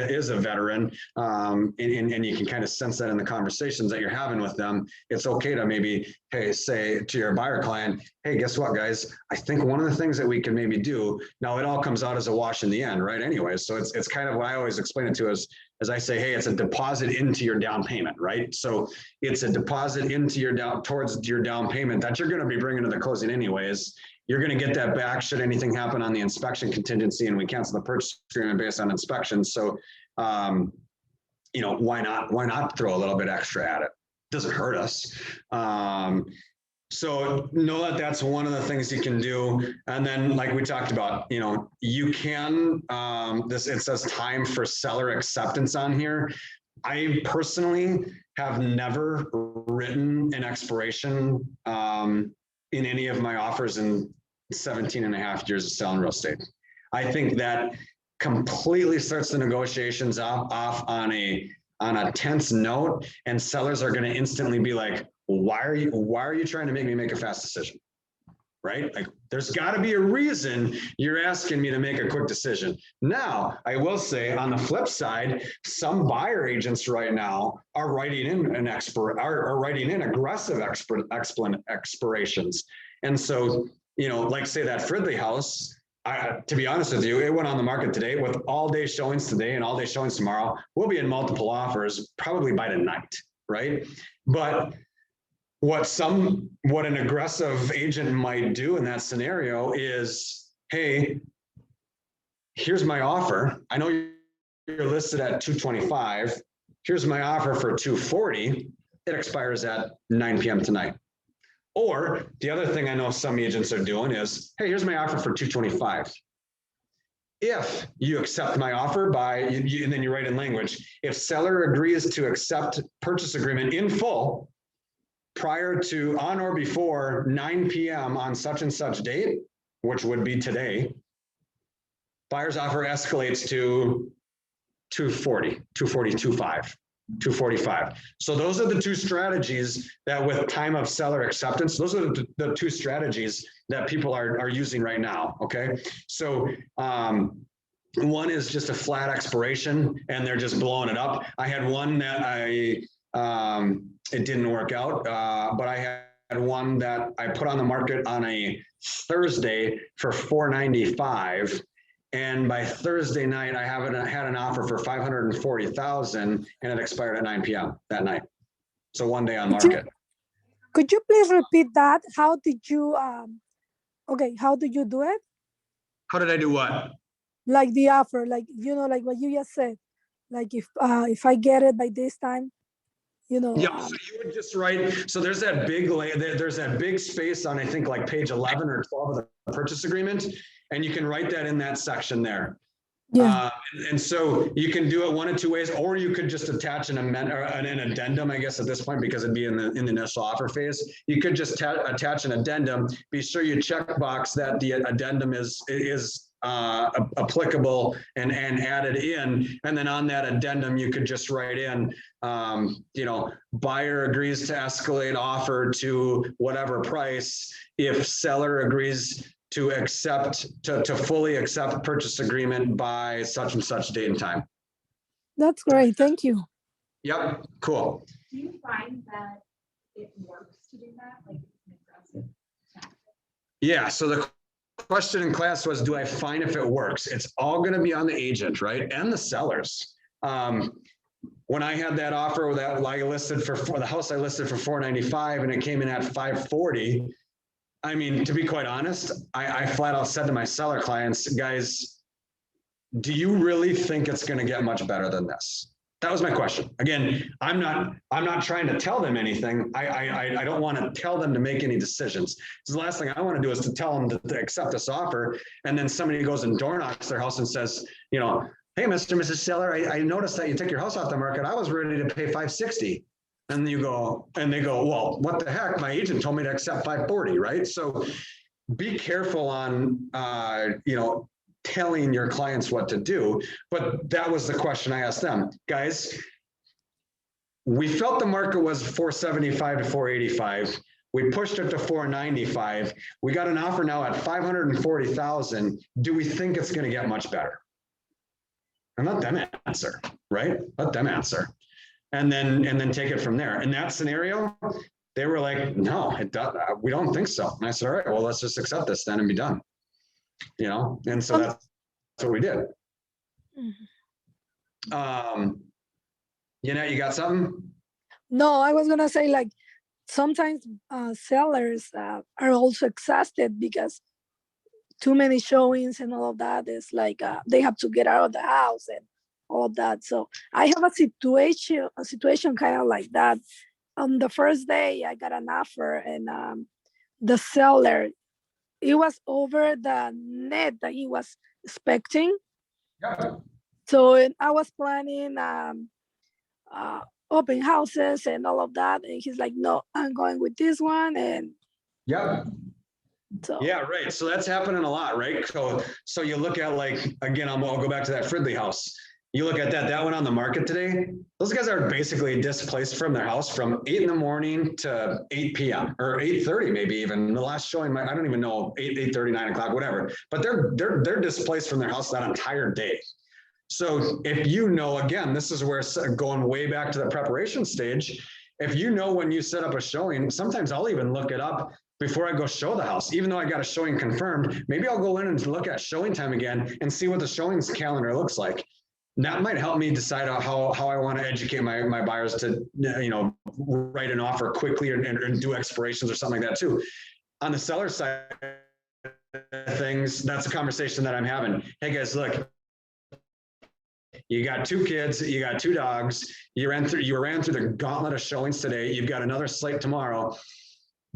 is a veteran and you can kind of sense that in the conversations that you're having with them, it's okay to maybe, hey, say to your buyer client, hey, guess what, guys? I think one of the things that we can maybe do, now it all comes out as a wash in the end, right? Anyway, so it's kind of what I always explain it to as I say, hey, it's a deposit into your down payment, right? So it's a deposit into your towards your down payment that you're going to be bringing to the closing anyways. You're going to get that back should anything happen on the inspection contingency and we cancel the purchase agreement based on inspection. So, you know, why not throw a little bit extra at it? Doesn't hurt us. So know that that's one of the things you can do. And then like we talked about, you know, you can, it says time for seller acceptance on here. I personally have never written an expiration in any of my offers in 17 and a half years of selling real estate. I think that completely starts the negotiations off on a tense note, and sellers are going to instantly be like, why are you trying to make me make a fast decision? Right? Like there's got to be a reason you're asking me to make a quick decision. Now, I will say on the flip side, some buyer agents right now are writing in writing in aggressive expirations. And so, you know, like say that Fridley house, to be honest with you, it went on the market today with all day showings today and all day showings tomorrow. We'll be in multiple offers probably by tonight, right? But what an aggressive agent might do in that scenario is, hey, here's my offer. I know you're listed at 225. Here's my offer for 240. It expires at 9 p.m. tonight. Or the other thing I know some agents are doing is, hey, here's my offer for 225. If you accept my offer and then you write in language, if seller agrees to accept purchase agreement in full, prior to on or before 9 p.m. on such and such date, which would be today, buyer's offer escalates to 240, 245. 245. So those are the two strategies that with time of seller acceptance, those are the two strategies that people are using right now. Okay. So one is just a flat expiration and they're just blowing it up. I had one that it didn't work out, but I had one that I put on the market on a Thursday for $495. And by Thursday night, I had an offer for $540,000 and it expired at 9 p.m. that night. So one day on market. Could you please repeat that? How did you, how do you do it? How did I do what? Like the offer, like, you know, like what you just said, like if I get it by this time, Yeah, so you would just write, so there's that there's that big space on, I think, like page 11 or 12 of the purchase agreement, and you can write that in that section there. yeah, And so you can do it one of two ways, or you could just attach an amendment or an addendum, I guess, at this point, because it'd be in the initial offer phase. You could just attach an addendum. Be sure you check box that the addendum is applicable and added in. And then on that addendum, you could just write in, buyer agrees to escalate offer to whatever price if seller agrees to fully accept purchase agreement by such and such date and time. that's great. Thank you. Yep, cool. Do you find that it works to do that? Like it's an aggressive tactic? Yeah, so the question in class was, do I find if it works? It's all gonna be on the agent, right? And the sellers. When I had that offer that I listed for the house I listed for $495 and it came in at $540, I mean, to be quite honest, I flat out said to my seller clients, guys, do you really think it's going to get much better than this? That was my question. Again, I'm not trying to tell them anything. I don't want to tell them to make any decisions. So the last thing I want to do is to tell them to accept this offer. And then somebody goes and door knocks their house and says, hey, Mr. and Mrs. Seller, I noticed that you took your house off the market. I was ready to pay $560. And they go, well, what the heck? My agent told me to accept $540, right? So be careful on, telling your clients what to do. But that was the question I asked them. Guys, we felt the market was $475 to $485. We pushed it to $495. We got an offer now at $540,000. Do we think it's going to get much better? And let them answer, right? Let them answer. And then take it from there. In that scenario, they were like, no, we don't think so. And I said, all right, well, let's just accept this then and be done. And so that's what we did. You got something? No, I was gonna say, like, sometimes sellers are also exhausted because too many showings and all of that is like they have to get out of the house and all of that. So I have a situation kind of like that. On the first day, I got an offer, and the seller, it was over the net that he was expecting. Yeah. So I was planning open houses and all of that, and he's like, "No, I'm going with this one." And yeah. So yeah, right. So that's happening a lot, right? So you look at, like, again, I'll go back to that Fridley house. You look at that went on the market today. Those guys are basically displaced from their house from 8 a.m. to 8 p.m. or 8:30, maybe even. The last showing, I don't even know, 8:30, 9 o'clock, whatever. But they're displaced from their house that entire day. So if again, this is where going way back to the preparation stage, if when you set up a showing, sometimes I'll even look it up before I go show the house. Even though I got a showing confirmed, maybe I'll go in and look at showing time again and see what the showings calendar looks like. That might help me decide how I want to educate my buyers to, write an offer quickly and do expirations or something like that too. On the seller side of things, that's a conversation that I'm having. Hey guys, look, you got 2 kids, you got 2 dogs, you ran through the gauntlet of showings today. You've got another slate tomorrow.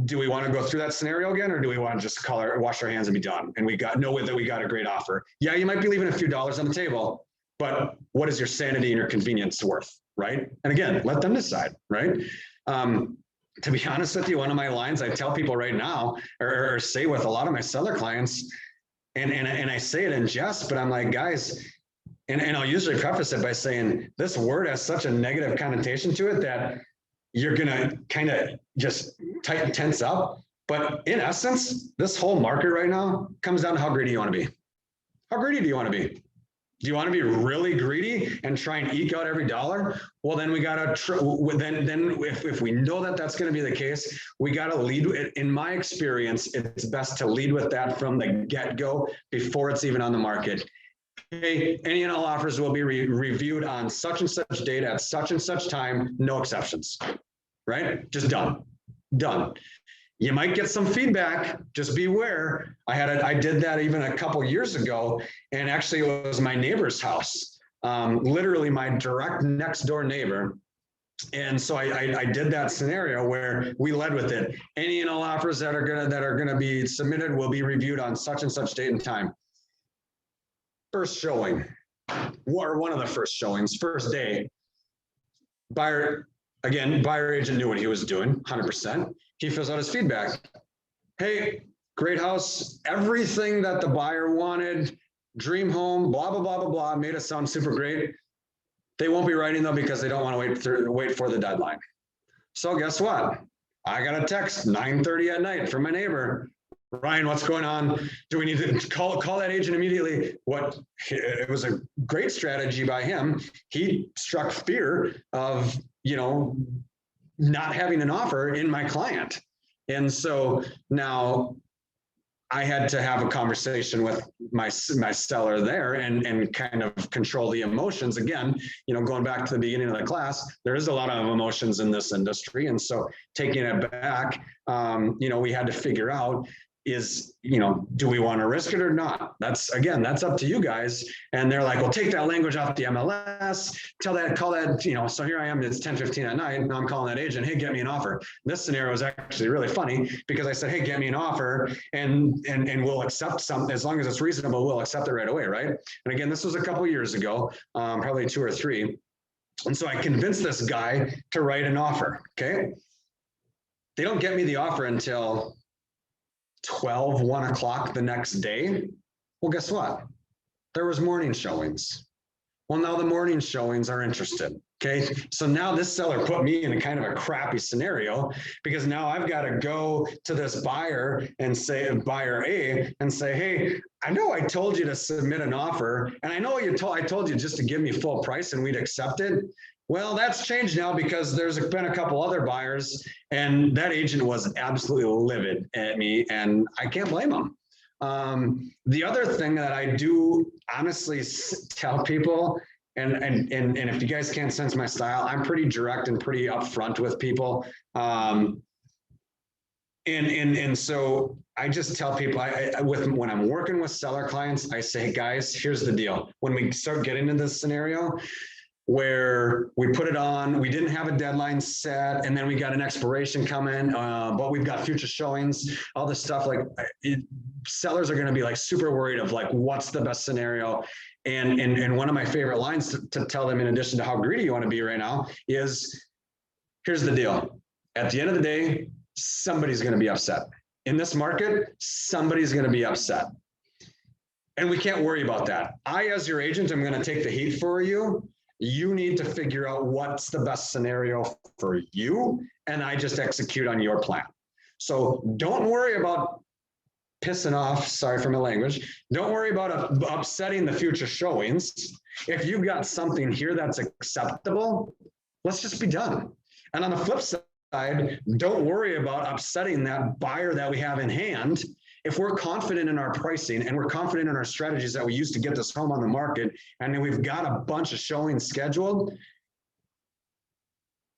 Do we want to go through that scenario again, or do we want to just wash our hands and be done? And we got a great offer. Yeah, you might be leaving a few dollars on the table, but what is your sanity and your convenience worth, right? And again, let them decide, right? To be honest with you, one of my lines I tell people right now, or say with a lot of my seller clients, and I say it in jest, but I'm like, guys, and I'll usually preface it by saying this word has such a negative connotation to it that you're gonna kind of just tense up. But in essence, this whole market right now comes down to how greedy you want to be. How greedy do you want to be? Do you want to be really greedy and try and eke out every dollar? Well, then we got to, then if we know that that's going to be the case, we got to lead. In my experience, it's best to lead with that from the get-go before it's even on the market. Hey, any and all offers will be reviewed on such and such date at such and such time, no exceptions, right? Just done. You might get some feedback, just beware. I did that even a couple years ago, and actually it was my neighbor's house. Literally my direct next door neighbor And so I did that scenario where we led with it. Any and all offers that are gonna be submitted will be reviewed on such and such date and time. First showing, or one of the first showings, first day. Buyer agent knew what he was doing, 100%. He fills out his feedback. Hey, great house, everything that the buyer wanted, dream home, blah, blah, blah, blah, blah, made it sound super great. They won't be writing though because they don't want to wait for the deadline. So guess what? I got a text 9:30 at night from my neighbor. Ryan, what's going on? Do we need to call that agent immediately? It was a great strategy by him. He struck fear of, not having an offer in my client. And so now I had to have a conversation with my seller there and kind of control the emotions. Again, going back to the beginning of the class, there is a lot of emotions in this industry. And so taking it back, we had to figure out do we want to risk it or not? That's up to you guys. And they're like, well, take that language off the MLS, call that, so here I am, it's 10:15 at night. Now I'm calling that agent, hey, get me an offer. This scenario is actually really funny because I said, hey, get me an offer and we'll accept something as long as it's reasonable, we'll accept it right away, right? And again, this was a couple years ago, probably 2 or 3. And so I convinced this guy to write an offer, okay? They don't get me the offer until 1 o'clock the next day. Well, guess what? There was morning showings. Well, now the morning showings are interested. Okay. So now this seller put me in a kind of a crappy scenario because now I've got to go to this buyer and say, buyer A, and say, hey, I know I told you to submit an offer. And I know I told you just to give me full price and we'd accept it. Well, that's changed now because there's been a couple other buyers and that agent was absolutely livid at me and I can't blame him. The other thing that I do honestly tell people, and if you guys can't sense my style, I'm pretty direct and pretty upfront with people. And so I just tell people when I'm working with seller clients, I say, guys, here's the deal. When we start getting into this scenario, where we put it on, we didn't have a deadline set, and then we got an expiration coming, but we've got future showings, all this stuff. Sellers are going to be like super worried of like, what's the best scenario? And one of my favorite lines to tell them, in addition to how greedy you want to be right now, is here's the deal. At the end of the day, somebody's going to be upset. In this market, somebody's going to be upset. And we can't worry about that. I, as your agent, am going to take the heat for you. You need to figure out what's the best scenario for you, and I just execute on your plan. So don't worry about pissing off, sorry for my language, don't worry about upsetting the future showings. If you've got something here that's acceptable, let's just be done. And on the flip side, don't worry about upsetting that buyer that we have in hand. If we're confident in our pricing and we're confident in our strategies that we use to get this home on the market, and then we've got a bunch of showings scheduled,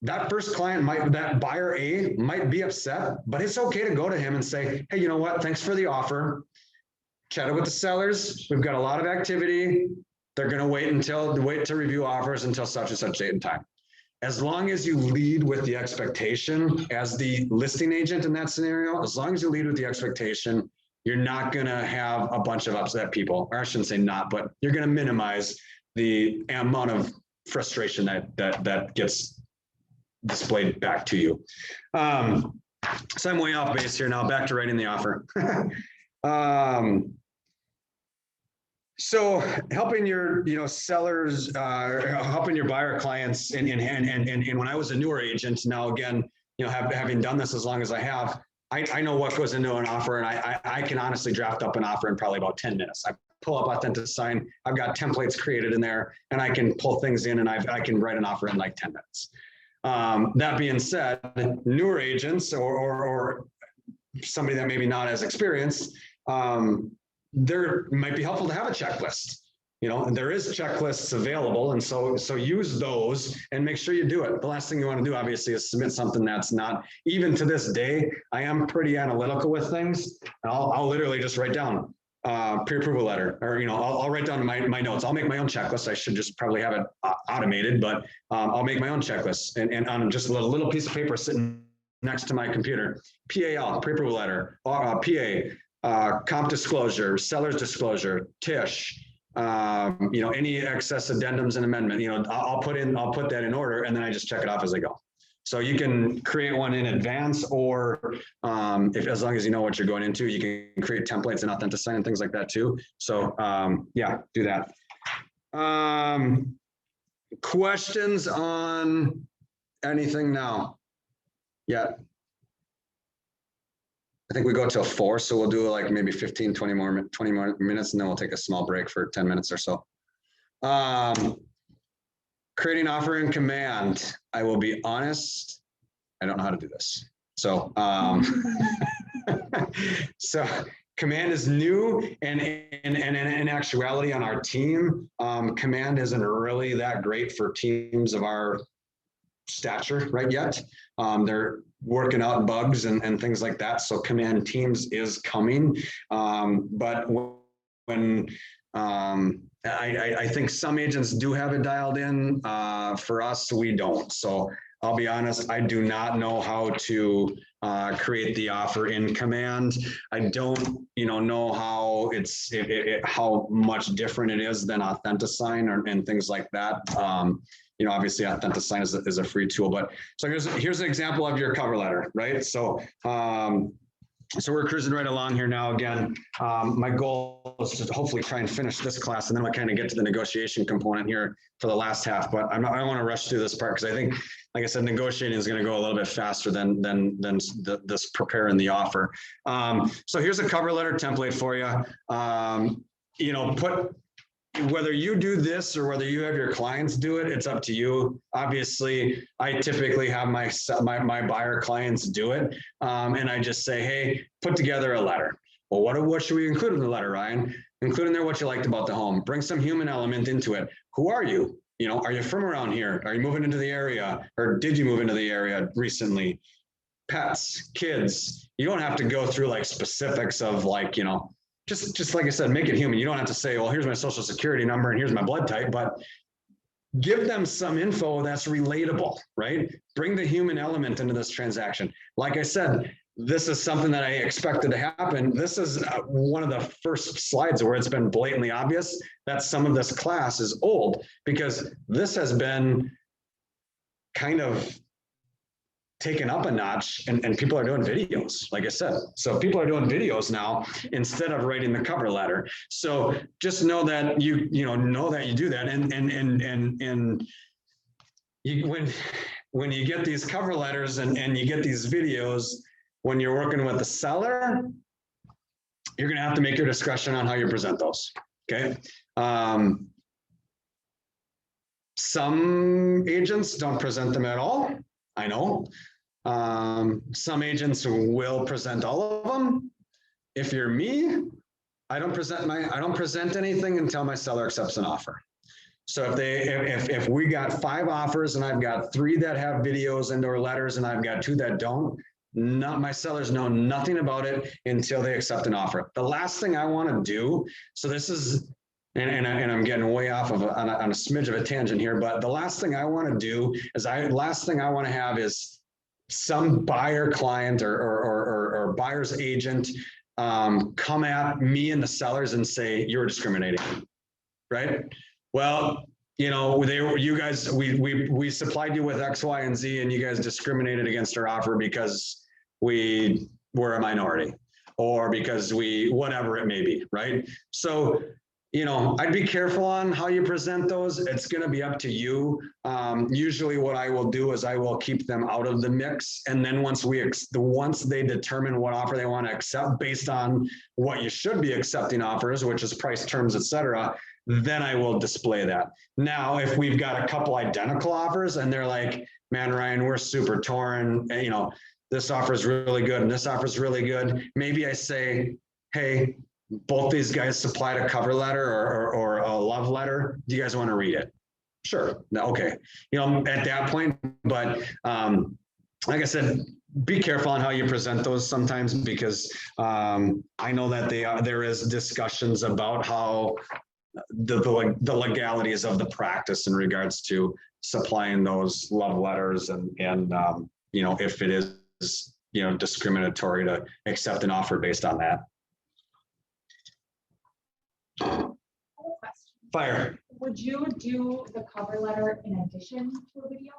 that first client that buyer A might be upset, but it's okay to go to him and say, hey, you know what? Thanks for the offer. Chatted with the sellers. We've got a lot of activity. They're going to wait to review offers until such and such date and time. As long as you lead with the expectation as the listing agent in that scenario, as long as you lead with the expectation, you're not going to have a bunch of upset people, or I shouldn't say not, but you're going to minimize the amount of frustration that gets displayed back to you. So I'm way off base here now, back to writing the offer. So helping your sellers, helping your buyer clients, and when I was a newer agent, now again, having done this as long as I have, I know what goes into an offer, and I can honestly draft up an offer in probably about 10 minutes. I pull up AuthentiSign, I've got templates created in there, and I can pull things in, and I can write an offer in like 10 minutes. That being said, newer agents or somebody that maybe not as experienced, there might be helpful to have a checklist. And there is checklists available, and so use those and make sure you do it. The last thing you want to do, obviously, is submit something that's not. Even to this day, I am pretty analytical with things. I'll literally just write down, pre-approval letter, or, I'll write down my notes. I'll make my own checklist. I should just probably have it automated, but I'll make my own checklist and on just a little piece of paper sitting next to my computer. PAL, pre-approval letter, PA, comp disclosure, seller's disclosure, TISH, any excess addendums and amendment, I'll put that in order, and then I just check it off as I go. So you can create one in advance, or as long as you know what you're going into, you can create templates and Authentisign and things like that too. So yeah, do that. Questions on anything now? Yeah. I think we go till 4, so we'll do like maybe 15, 20 more minutes, and then we'll take a small break for 10 minutes or so. Creating offer in Command. I will be honest, I don't know how to do this. So, so Command is new, and in actuality on our team, Command isn't really that great for teams of our stature right yet. They're working out bugs and things like that. So Command Teams is coming. But when I think some agents do have it dialed in. For us, we don't. So I'll be honest, I do not know how to create the offer in Command. I don't, know how how much different it is than Authentisign and things like that. Obviously Authentisign is a free tool, but so here's an example of your cover letter, right? So, so we're cruising right along here now. Again, my goal is to hopefully try and finish this class, and then we'll kind of get to the negotiation component here for the last half. But I don't want to rush through this part, because I think, like I said, negotiating is going to go a little bit faster than this preparing the offer. So here's a cover letter template for you. Whether you do this or whether you have your clients do it, it's up to you. Obviously, I typically have my buyer clients do it. And I just say, hey, put together a letter. Well, what should we include in the letter, Ryan? Include in there what you liked about the home. Bring some human element into it. Who are you? Are you from around here? Are you moving into the area? Or did you move into the area recently? Pets, kids. You don't have to go through like specifics of like, just like I said, make it human. You don't have to say, well, here's my social security number and here's my blood type, but give them some info that's relatable, right? Bring the human element into this transaction. Like I said, this is something that I expected to happen. This is one of the first slides where it's been blatantly obvious that some of this class is old, because this has been kind of taken up a notch, and people are doing videos, like I said. So people are doing videos now instead of writing the cover letter. So just know that you know that you do that, and when you get these cover letters and you get these videos, when you're working with the seller, you're going to have to make your discretion on how you present those. Okay. Some agents don't present them at all. I know. Some agents will present all of them. If you're me, I don't present anything until my seller accepts an offer. So if we got 5 offers and I've got 3 that have videos and or letters and I've got 2 that don't, my sellers know nothing about it until they accept an offer. The last thing I want to do, so this is, and I'm getting way off of on a smidge of a tangent here, but the last thing I want to do is last thing I want to have is some buyer client or buyer's agent come at me and the sellers and say, you're discriminating, right? Well, we supplied you with X, Y, and Z, and you guys discriminated against our offer because we were a minority or because whatever it may be, right? So, I'd be careful on how you present those. It's going to be up to you. Usually what I will do is I will keep them out of the mix. And then once they determine what offer they want to accept based on what you should be accepting offers, which is price, terms, et cetera, then I will display that. Now, if we've got a couple identical offers and they're like, man, Ryan, we're super torn, and, this offer is really good and this offer is really good. Maybe I say, hey, both these guys supplied a cover letter or a love letter. Do you guys want to read it? Sure. Okay. At that point, but like I said, be careful on how you present those sometimes because I know that there is discussions about how the legalities of the practice in regards to supplying those love letters and you know, if it is, you know, discriminatory to accept an offer based on that. I have a question. Fire. Would you do the cover letter in addition to a video?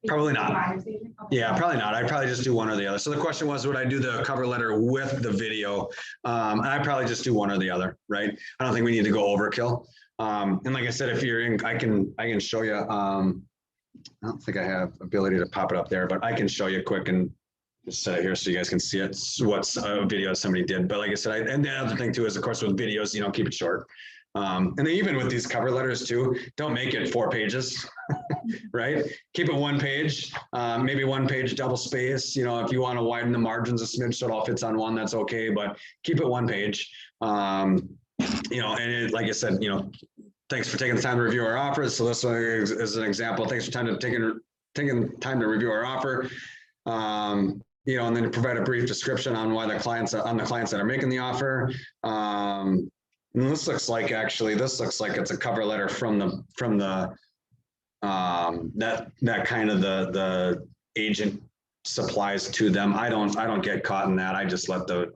Probably not. The buyer's agent? Okay. Yeah, probably not. I'd probably just do one or the other. So the question was, would I do the cover letter with the video? And I'd probably just do one or the other, right? I don't think we need to go overkill. And like I said, if you're in, I can show you. I don't think I have ability to pop it up there, but I can show you quick and just set it here so you guys can see it. What's a video somebody did. But like I said, and the other thing too is, of course, with videos, you know, keep it short. And then even with these cover letters too, don't make it 4 pages, right? Keep it 1 page, maybe 1 page double space. You know, if you want to widen the margins a smidge so it all fits on one, that's okay. But keep it 1 page. You know, and it, like I said, you know, thanks for taking the time to review our offers. So this one is an example. Thanks for taking time to review our offer. You know, and then provide a brief description on why the clients that are making the offer. And this looks like it's a cover letter from the that kind of the agent supplies to them. I don't get caught in that. I just let the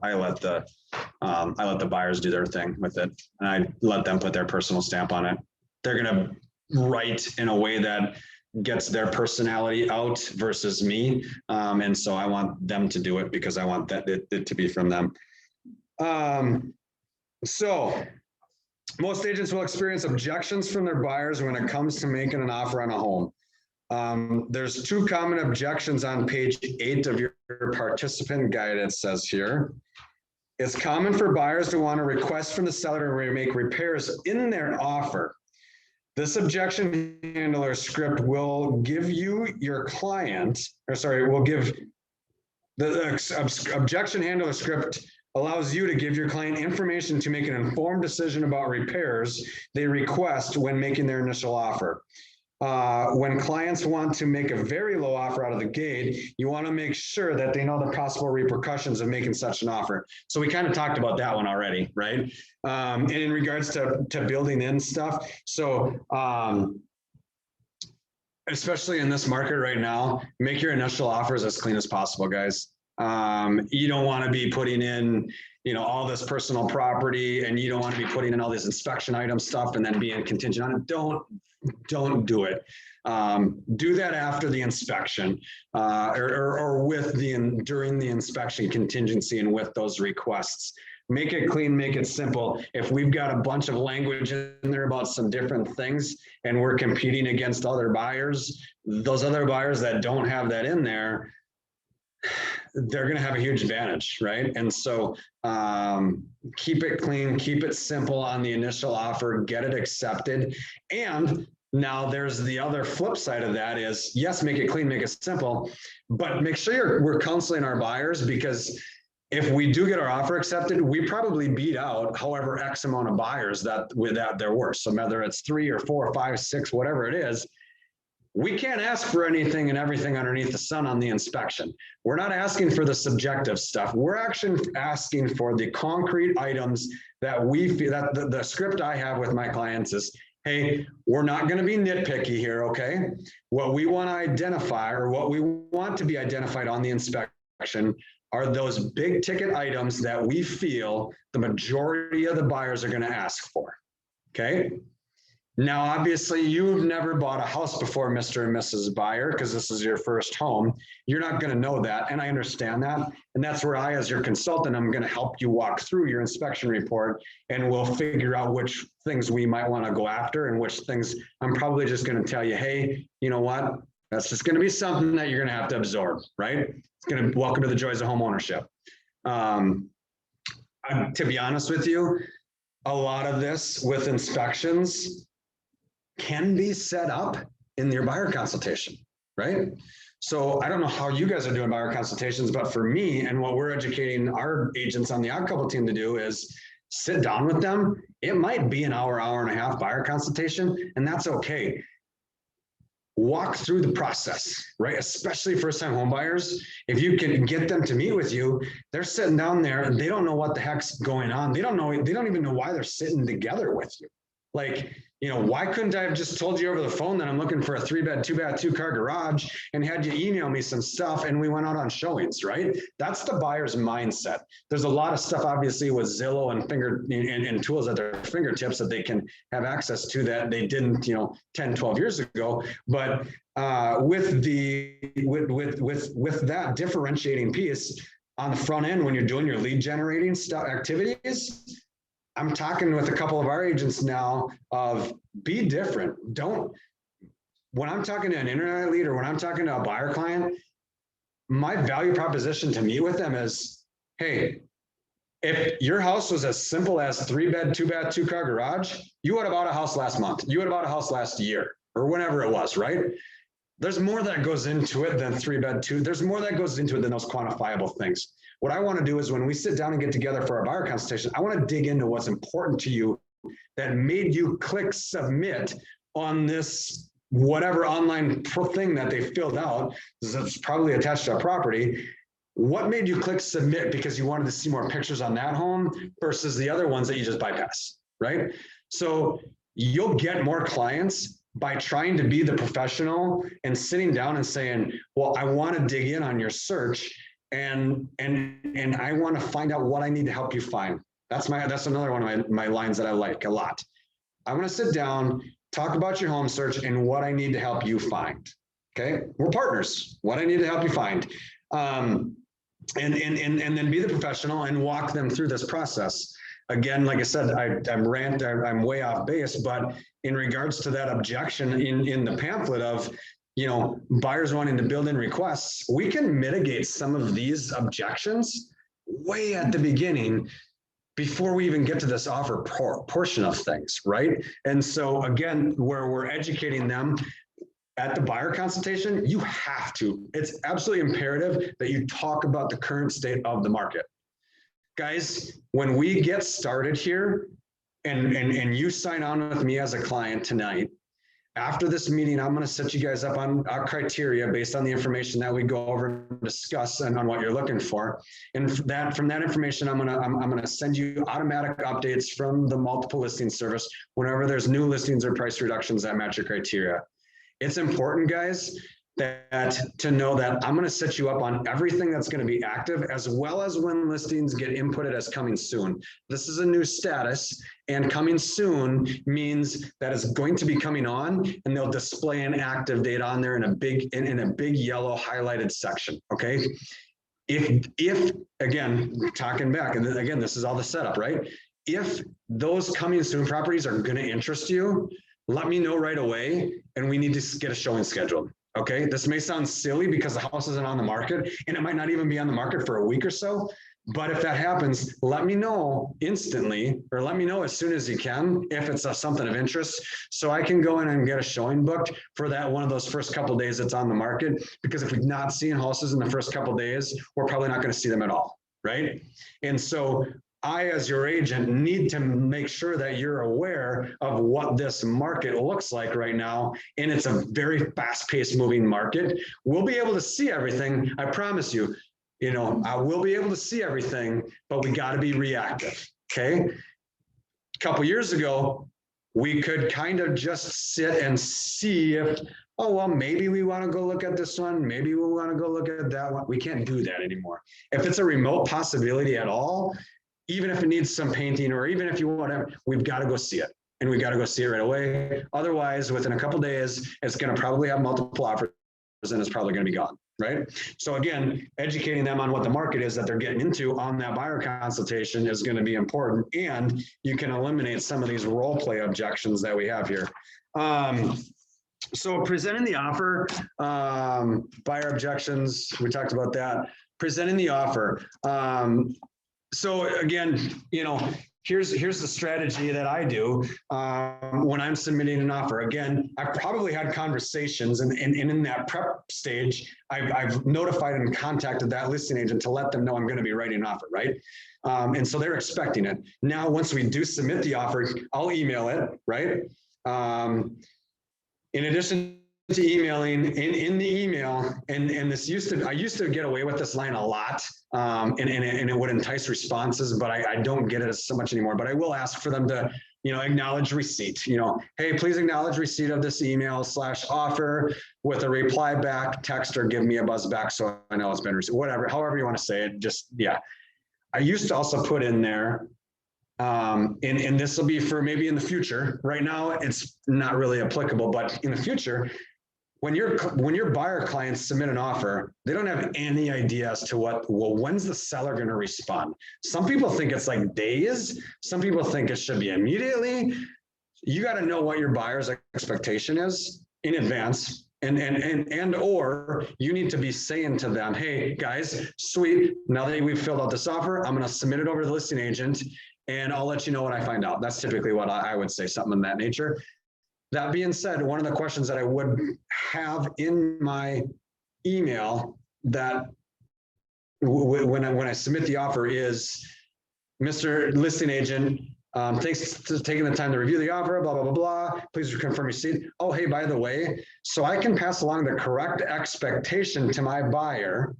buyers do their thing with it, and I let them put their personal stamp on it. They're gonna write in a way that gets their personality out versus me, and so I want them to do it because I want that it to be from them. So most agents will experience objections from their buyers when it comes to making an offer on a home. There's 2 common objections on page 8 of your participant guide. It says here, it's common for buyers to want to request from the seller to make repairs in their offer. This objection handler script will give you your client, will give the objection handler script allows you to give your client information to make an informed decision about repairs they request when making their initial offer. When clients want to make a very low offer out of the gate, you want to make sure that they know the possible repercussions of making such an offer. So we kind of talked about that one already, right? And in regards to building in stuff. So especially in this market right now, make your initial offers as clean as possible, guys. You don't want to be putting in, you know, all this personal property, and you don't want to be putting in all this inspection item stuff and then being contingent on it. Don't do it. Do that after the inspection, or during the inspection contingency and with those requests. Make it clean, make it simple. If we've got a bunch of language in there about some different things and we're competing against other buyers, those other buyers that don't have that in there, they're going to have a huge advantage, right? And so keep it clean, keep it simple on the initial offer, get it accepted. And now there's the other flip side of that is, yes, make it clean, make it simple, but make sure we're counseling our buyers, because if we do get our offer accepted, we probably beat out however X amount of buyers that there were. So whether it's 3 or 4 or 5, 6, whatever it is, we can't ask for anything and everything underneath the sun on the inspection. We're not asking for the subjective stuff. We're actually asking for the concrete items that we feel that the script I have with my clients is, hey, we're not going to be nitpicky here, okay? What we want to identify, or what we want to be identified on the inspection, are those big ticket items that we feel the majority of the buyers are going to ask for, okay? Now, obviously, you've never bought a house before, Mr. and Mrs. Buyer, because this is your first home. You're not going to know that, and I understand that. And that's where I, as your consultant, I'm going to help you walk through your inspection report, and we'll figure out which things we might want to go after and which things I'm probably just going to tell you, hey, you know what? That's just going to be something that you're going to have to absorb, right? It's going to welcome to the joys of home ownership. To be honest with you, a lot of this with inspections can be set up in your buyer consultation, right? So I don't know how you guys are doing buyer consultations, but for me, and what we're educating our agents on the Odd Couple team to do is sit down with them. It might be an hour, hour and a half buyer consultation, and that's okay. walk through the process, right? Especially first-time home buyers. If you can get them to meet with you, they're sitting down there and they don't know what the heck's going on. They don't even know why they're sitting together with you. Like, why couldn't I have just told you over the phone that I'm looking for a 3-bed, 2-bath, 2-car garage and had you email me some stuff and we went out on showings, right? That's the buyer's mindset. There's a lot of stuff obviously with Zillow and tools at their fingertips that they can have access to that they didn't, 10, 12 years ago. But with that differentiating piece on the front end, when you're doing your lead generating stuff activities, I'm talking with a couple of our agents now of be different. When I'm talking to an internet lead or when I'm talking to a buyer client, my value proposition to meet with them is, hey, if your house was as simple as 3-bed, 2-bath, 2-car garage, you would have bought a house last month. You would have bought a house last year or whenever it was, right? There's more that goes into it than 3-bed, 2. There's more that goes into it than those quantifiable things. What I want to do is when we sit down and get together for our buyer consultation, I want to dig into what's important to you that made you click submit on this whatever online thing that they filled out. It's probably attached to a property. What made you click submit because you wanted to see more pictures on that home versus the other ones that you just bypass, right? So you'll get more clients by trying to be the professional and sitting down and saying, well, I want to dig in on your search and I want to find out what I need to help you find. That's another one of my lines that I like a lot. I want to sit down, talk about your home search and what I need to help you find. Okay, we're partners. What I need to help you find, and then be the professional and walk them through this process. Again, like I said, I'm way off base, but in regards to that objection in the pamphlet of, buyers wanting to build in requests, we can mitigate some of these objections way at the beginning before we even get to this offer portion of things, right? And so again, where we're educating them at the buyer consultation, you have to, it's absolutely imperative that you talk about the current state of the market. Guys, when we get started here and you sign on with me as a client tonight, after this meeting, I'm going to set you guys up on our criteria based on the information that we go over and discuss and on what you're looking for. And from that information, I'm going to send you automatic updates from the multiple listing service whenever there's new listings or price reductions that match your criteria. It's important, guys, to know that I'm going to set you up on everything that's going to be active, as well as when listings get inputted as coming soon. This is a new status, and coming soon means that it's going to be coming on, and they'll display an active date on there in a big yellow highlighted section. Okay. If again, talking back, and then again, this is all the setup, right? If those coming soon properties are going to interest you, let me know right away, and we need to get a showing scheduled. Okay, this may sound silly because the house isn't on the market and it might not even be on the market for a week or so. But if that happens, let me know instantly, or let me know as soon as you can if it's something of interest, so I can go in and get a showing booked for that one of those first couple of days it's on the market. Because if we're not seeing houses in the first couple of days, we're probably not going to see them at all, right? And so I, as your agent, need to make sure that you're aware of what this market looks like right now. And it's a very fast-paced moving market. We'll be able to see everything. I promise you, I will be able to see everything, but we got to be reactive. Okay. A couple years ago, we could kind of just sit and see if, oh, well, maybe we want to go look at this one. Maybe we want to go look at that one. We can't do that anymore. If it's a remote possibility at all, even if it needs some painting, or even if you want to, we've got to go see it, and we got to go see it right away. Otherwise, within a couple of days, it's going to probably have multiple offers and it's probably going to be gone, right? So again, educating them on what the market is that they're getting into on that buyer consultation is going to be important, and you can eliminate some of these role play objections that we have here. So presenting the offer, buyer objections, we talked about that. Presenting the offer. So again, here's the strategy that I do when I'm submitting an offer. Again, I've probably had conversations, and in that prep stage, I've notified and contacted that listing agent to let them know I'm going to be writing an offer, right? And so they're expecting it. Now, once we do submit the offer, I'll email it, right? In addition to emailing in the email, and I used to get away with this line a lot, and it would entice responses, but I don't get it so much anymore. But I will ask for them to, acknowledge receipt. Hey, please acknowledge receipt of this email/offer with a reply back, text, or give me a buzz back so I know it's been received. Whatever, however you want to say it. Just I used to also put in there. And this will be for maybe in the future. Right now, it's not really applicable, but in the future, when your buyer clients submit an offer, they don't have any idea as to when's the seller going to respond. Some people think it's like days. Some people think it should be immediately. You got to know what your buyer's expectation is in advance. Or you need to be saying to them, hey guys, sweet. Now that we've filled out this offer, I'm going to submit it over to the listing agent. And I'll let you know when I find out. That's typically what I would say, something in that nature. That being said, one of the questions that I would have in my email that when I submit the offer is, Mr. Listing Agent, thanks for taking the time to review the offer, blah, blah, blah, blah. Please confirm receipt. Oh, hey, by the way, so I can pass along the correct expectation to my buyer.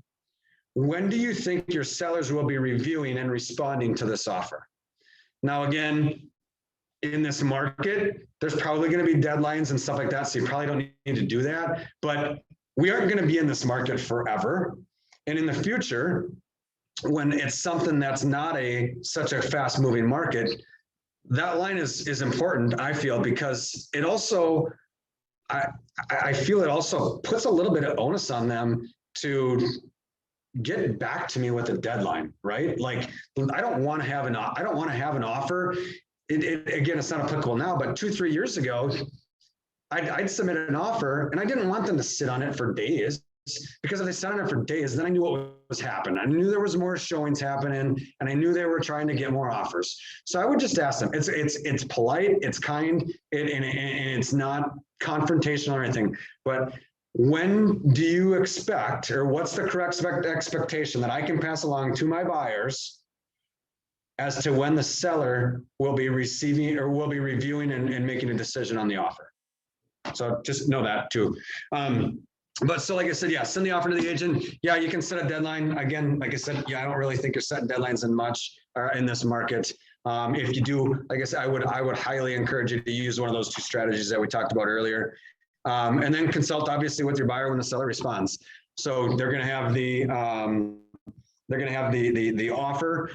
When do you think your sellers will be reviewing and responding to this offer? Now, again, in this market, there's probably going to be deadlines and stuff like that. So you probably don't need to do that, but we aren't going to be in this market forever. And in the future, when it's something that's not such a fast moving market, that line is important, I feel, because it also, I feel it also puts a little bit of onus on them to get back to me with a deadline, right? Like, I don't want to have an offer. Again, it's not applicable now, but 2-3 years ago, I'd submit an offer and I didn't want them to sit on it for days, because if they sat on it for days, then I knew what was happening. I knew there was more showings happening, and I knew they were trying to get more offers. So I would just ask them. It's polite, it's kind, and it's not confrontational or anything, but when do you expect, or what's the correct expectation that I can pass along to my buyers as to when the seller will be receiving or will be reviewing and making a decision on the offer? So just know that too. But so like I said, send the offer to the agent. Yeah, you can set a deadline. Again, like I said, I don't really think you're setting deadlines in this market. If you do, like I said, I would highly encourage you to use one of those two strategies that we talked about earlier. And then consult obviously with your buyer when the seller responds. So they're going to have the offer,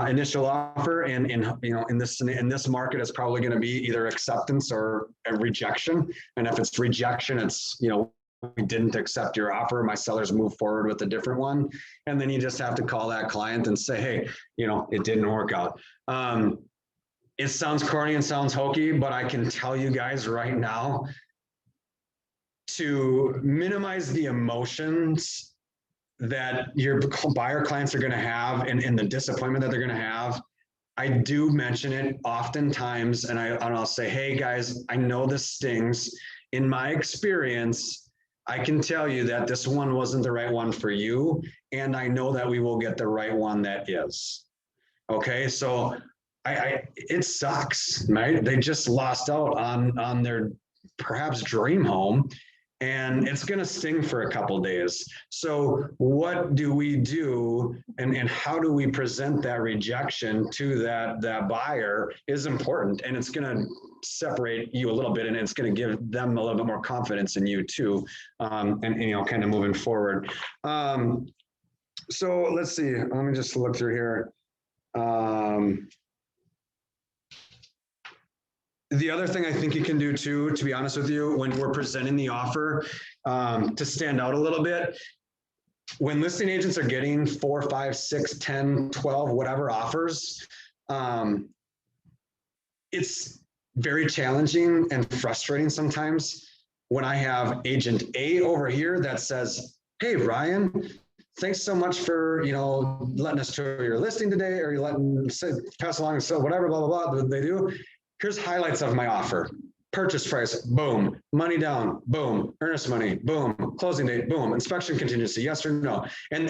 initial offer, and in this market, it's probably going to be either acceptance or a rejection. And if it's rejection, it's we didn't accept your offer, my sellers move forward with a different one, and then you just have to call that client and say, hey, it didn't work out. It sounds corny and sounds hokey, but I can tell you guys right now, to minimize the emotions that your buyer clients are going to have and the disappointment that they're going to have, I do mention it oftentimes, and I'll say, hey guys, I know this stings. In my experience, I can tell you that this one wasn't the right one for you, and I know that we will get the right one that is. Okay, so it sucks, right? They just lost out on their perhaps dream home, and it's going to sting for a couple days. So what do we do, and how do we present that rejection to that buyer is important, and it's going to separate you a little bit, and it's going to give them a little bit more confidence in you too, and kind of moving forward. So let's see, let me just look through here. The other thing I think you can do too, to be honest with you, when we're presenting the offer, to stand out a little bit, when listing agents are getting 4, 5, 6, 10, 12, whatever offers, it's very challenging and frustrating sometimes when I have agent A over here that says, hey, Ryan, thanks so much for, letting us tour your listing today, or you letting pass along, so whatever, blah, blah, blah, they do. Here's highlights of my offer. Purchase price, boom. Money down, boom. Earnest money, boom. Closing date, boom. Inspection contingency, yes or no. And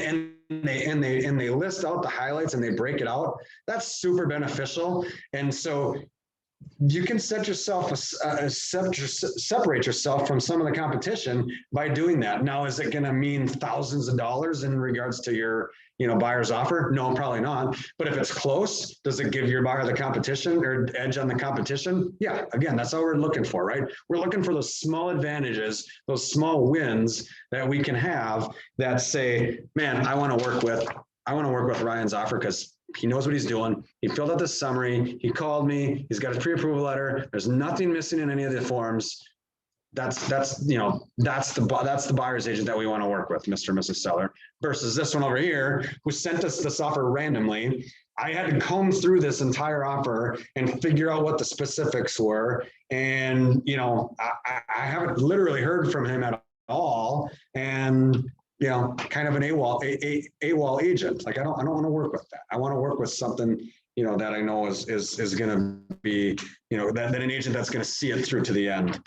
they list out the highlights and they break it out. That's super beneficial. And so you can set yourself, separate yourself from some of the competition by doing that. Now, is it going to mean thousands of dollars in regards to your, buyer's offer? No, probably not. But if it's close, does it give your buyer the competition or edge on the competition? Yeah, again, that's all we're looking for, right? We're looking for those small advantages, those small wins that we can have that say, man, I want to work with Ryan's offer because he knows what he's doing. He filled out the summary. He called me. He's got his pre-approval letter. There's nothing missing in any of the forms. That's the buyer's agent that we want to work with, Mr. and Mrs. Seller, versus this one over here who sent us this offer randomly. I had to comb through this entire offer and figure out what the specifics were. And, I haven't literally heard from him at all. And kind of an AWOL agent. Like I don't want to work with that. I want to work with something, that I know is going to be, that an agent that's going to see it through to the end.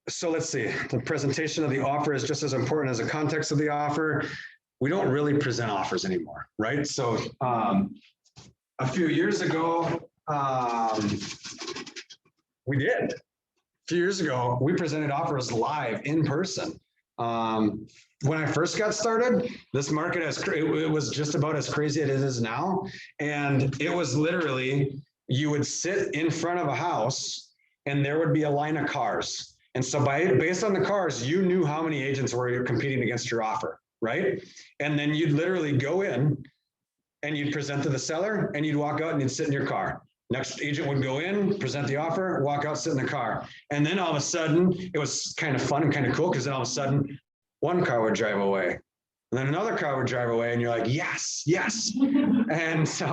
So let's see. The presentation of the offer is just as important as the context of the offer. We don't really present offers anymore, right? So a few years ago, we did. A few years ago, we presented offers live in person. When I first got started, this market it was just about as crazy as it is now. And it was literally, you would sit in front of a house and there would be a line of cars. And so based on the cars, you knew how many agents were competing against your offer, right? And then you'd literally go in and you'd present to the seller and you'd walk out and you'd sit in your car. Next agent would go in, present the offer, walk out, sit in the car. And then all of a sudden, it was kind of fun and kind of cool because then all of a sudden, one car would drive away. And then another car would drive away and you're like, yes, yes. And so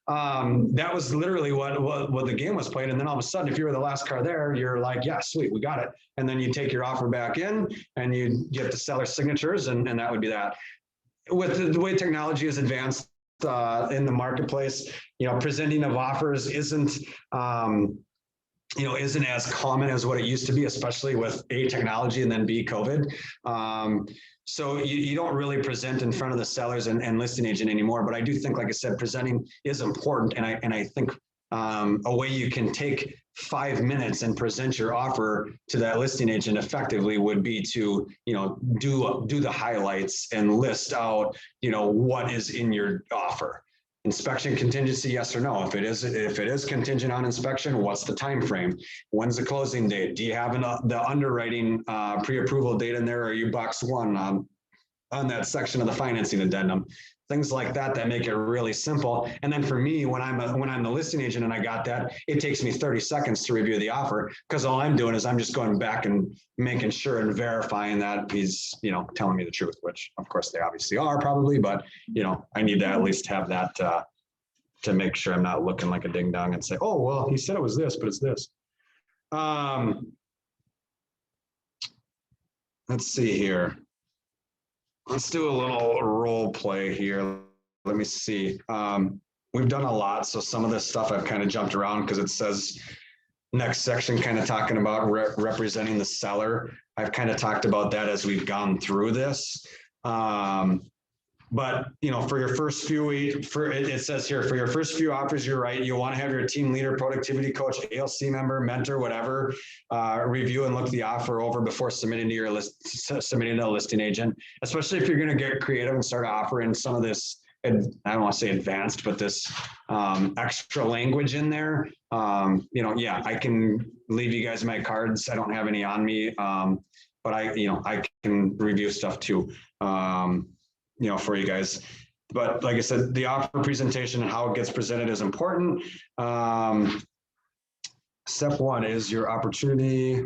that was literally what the game was played. And then all of a sudden, if you were the last car there, you're like, yeah, sweet, we got it. And then you take your offer back in and you get the seller's signatures and that would be that. With the way technology is advanced, in the marketplace, presenting of offers isn't as common as what it used to be, especially with A, technology, and then B, COVID. So you don't really present in front of the sellers and listing agent anymore. But I do think, like I said, presenting is important. And I think a way you can take 5 minutes and present your offer to that listing agent effectively would be to, do the highlights and list out, what is in your offer. Inspection contingency, yes or no? If it is contingent on inspection, what's the time frame? When's the closing date? Do you have the underwriting pre-approval date in there, or are you box one on that section of the financing addendum? Things like that make it really simple. And then for me, when I'm the listing agent and I got that, it takes me 30 seconds to review the offer because all I'm doing is I'm just going back and making sure and verifying that he's, telling me the truth, which of course they obviously are probably, but I need to at least have that to make sure I'm not looking like a ding dong and say, oh, well, he said it was this, but it's this. Let's see here. Let's do a little role play here. Let me see. We've done a lot. So some of this stuff I've kind of jumped around because it says next section kind of talking about representing the seller. I've kind of talked about that as we've gone through this. But, for your first few, it says here, for your first few offers, you're right. You want to have your team leader, productivity coach, ALC member, mentor, whatever, review and look the offer over before submitting to your submitting to a listing agent, especially if you're going to get creative and start offering some of this, I don't want to say advanced, but this extra language in there. Yeah, I can leave you guys my cards. I don't have any on me, but I can review stuff too. For you guys. But like I said, the offer presentation and how it gets presented is important. Step one is your opportunity.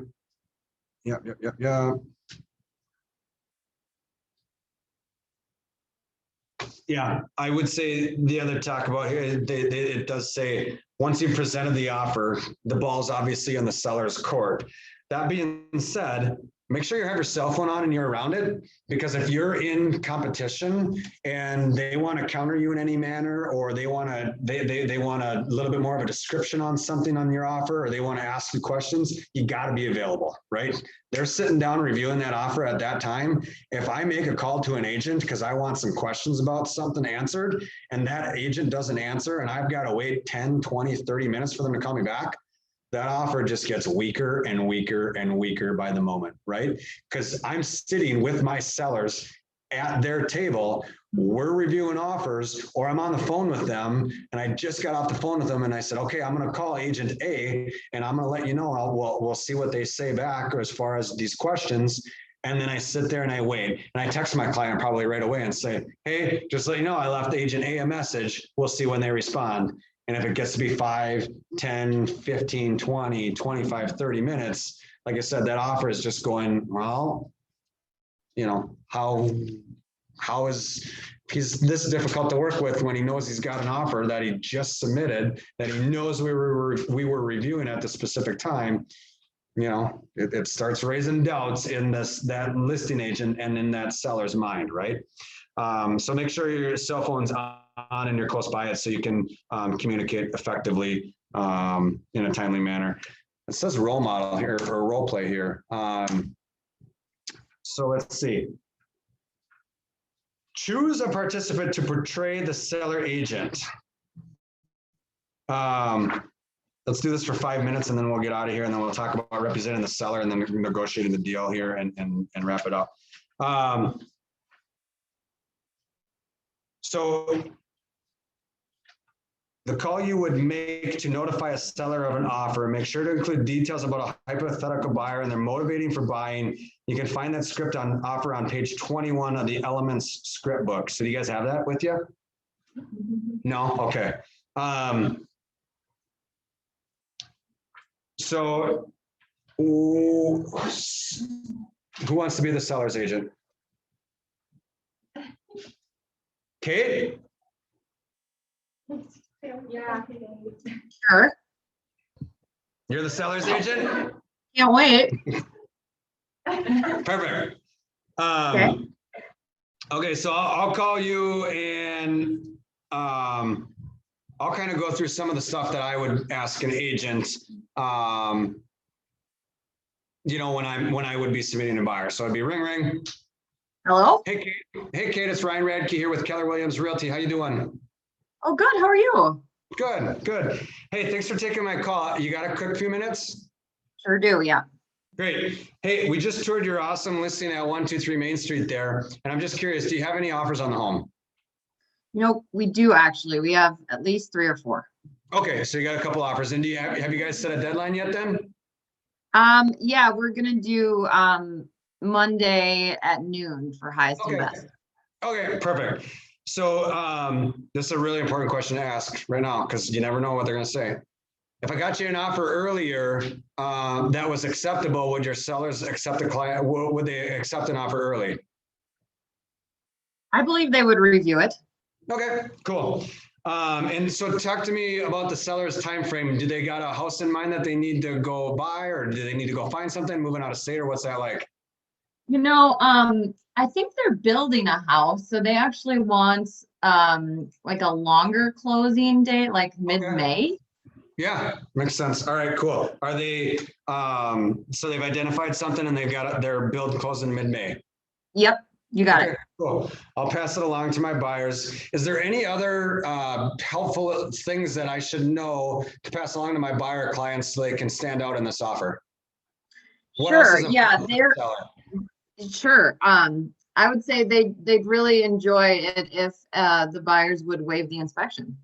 Yep. Yeah, I would say the other talk about here, it does say, once you've presented the offer, the ball's obviously in the seller's court. That being said, make sure you have your cell phone on and you're around it. Because if you're in competition and they want to counter you in any manner, or they want a little bit more of a description on something on your offer, or they want to ask you questions, you got to be available, right? They're sitting down reviewing that offer at that time. If I make a call to an agent because I want some questions about something answered, and that agent doesn't answer, and I've got to wait 10, 20, 30 minutes for them to call me back, that offer just gets weaker and weaker and weaker by the moment, right? Because I'm sitting with my sellers at their table, we're reviewing offers, or I'm on the phone with them, and I just got off the phone with them, and I said, okay, I'm going to call agent A, and I'm going to let you know, we'll see what they say back as far as these questions. And then I sit there and I wait, and I text my client probably right away and say, hey, just let you know, I left agent A a message. We'll see when they respond. And if it gets to be 5, 10, 15, 20, 25, 30 minutes, like I said, that offer is just going, well, you know, how is he's this difficult to work with when he knows he's got an offer that he just submitted, that he knows we were reviewing at the specific time. You know, it starts raising doubts in that listing agent and in that seller's mind, right? So make sure your cell phone's on and you're close by it so you can communicate effectively in a timely manner. It says role model here, or role play here. So let's see. Choose a participant to portray the seller agent. Let's do this for 5 minutes and then we'll get out of here, and then we'll talk about representing the seller and then negotiating the deal here and wrap it up. So the call you would make to notify a seller of an offer, make sure to include details about a hypothetical buyer and their motivating for buying. You can find that script on offer on page 21 of the Elements script book. So do you guys have that with you? No? Okay. So who wants to be the seller's agent? Kate? Yeah. Sure. You're the seller's agent? Can't wait. Perfect. Okay, so I'll call you and I'll kind of go through some of the stuff that I would ask an agent, you know, when I would be submitting a buyer. So it'd be ring, ring. Hello? Hey, Kate, it's Ryan Radke here with Keller Williams Realty. How you doing? Oh, good. How are you? Good, good. Hey, thanks for taking my call. You got a quick few minutes? Sure do. Yeah. Great. Hey, we just toured your awesome listing at 123 Main Street there. And I'm just curious, do you have any offers on the home? You know, we do actually. We have at least 3 or 4. Okay, so you got a couple offers. And do you have you guys set a deadline yet then? Yeah, we're gonna do Monday at noon for highest and best. Okay, perfect. So this is a really important question to ask right now because you never know what they're going to say. If I got you an offer earlier that was acceptable, would your sellers accept a client? Would they accept an offer early? I believe they would review it. Okay, cool. And so talk to me about the seller's time frame. Do they got a house in mind that they need to go buy, or do they need to go find something, moving out of state, or what's that like? You know, I think they're building a house, so they actually want like a longer closing date, like mid-May. Yeah, makes sense. All right, cool. Are they so they've identified something and they've got their build closing mid-May? Yep, you got it. Cool. I'll pass it along to my buyers. Is there any other helpful things that I should know to pass along to my buyer clients so they can stand out in this offer? Sure. Yeah, they're sure. I would say they'd really enjoy it if the buyers would waive the inspection.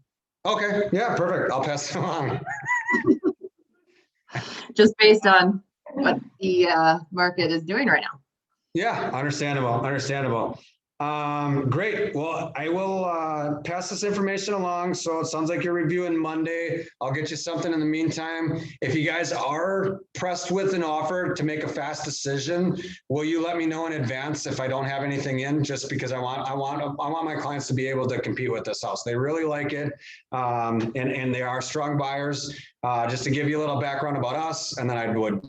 Okay. Yeah, perfect. I'll pass it along. Just based on what the market is doing right now. Yeah, understandable. Great. Well, I will pass this information along. So it sounds like you're reviewing Monday. I'll get you something in the meantime. If you guys are pressed with an offer to make a fast decision, will you let me know in advance if I don't have anything in? Just because I want my clients to be able to compete with this house. They really like it, and they are strong buyers. Just to give you a little background about us, and then I would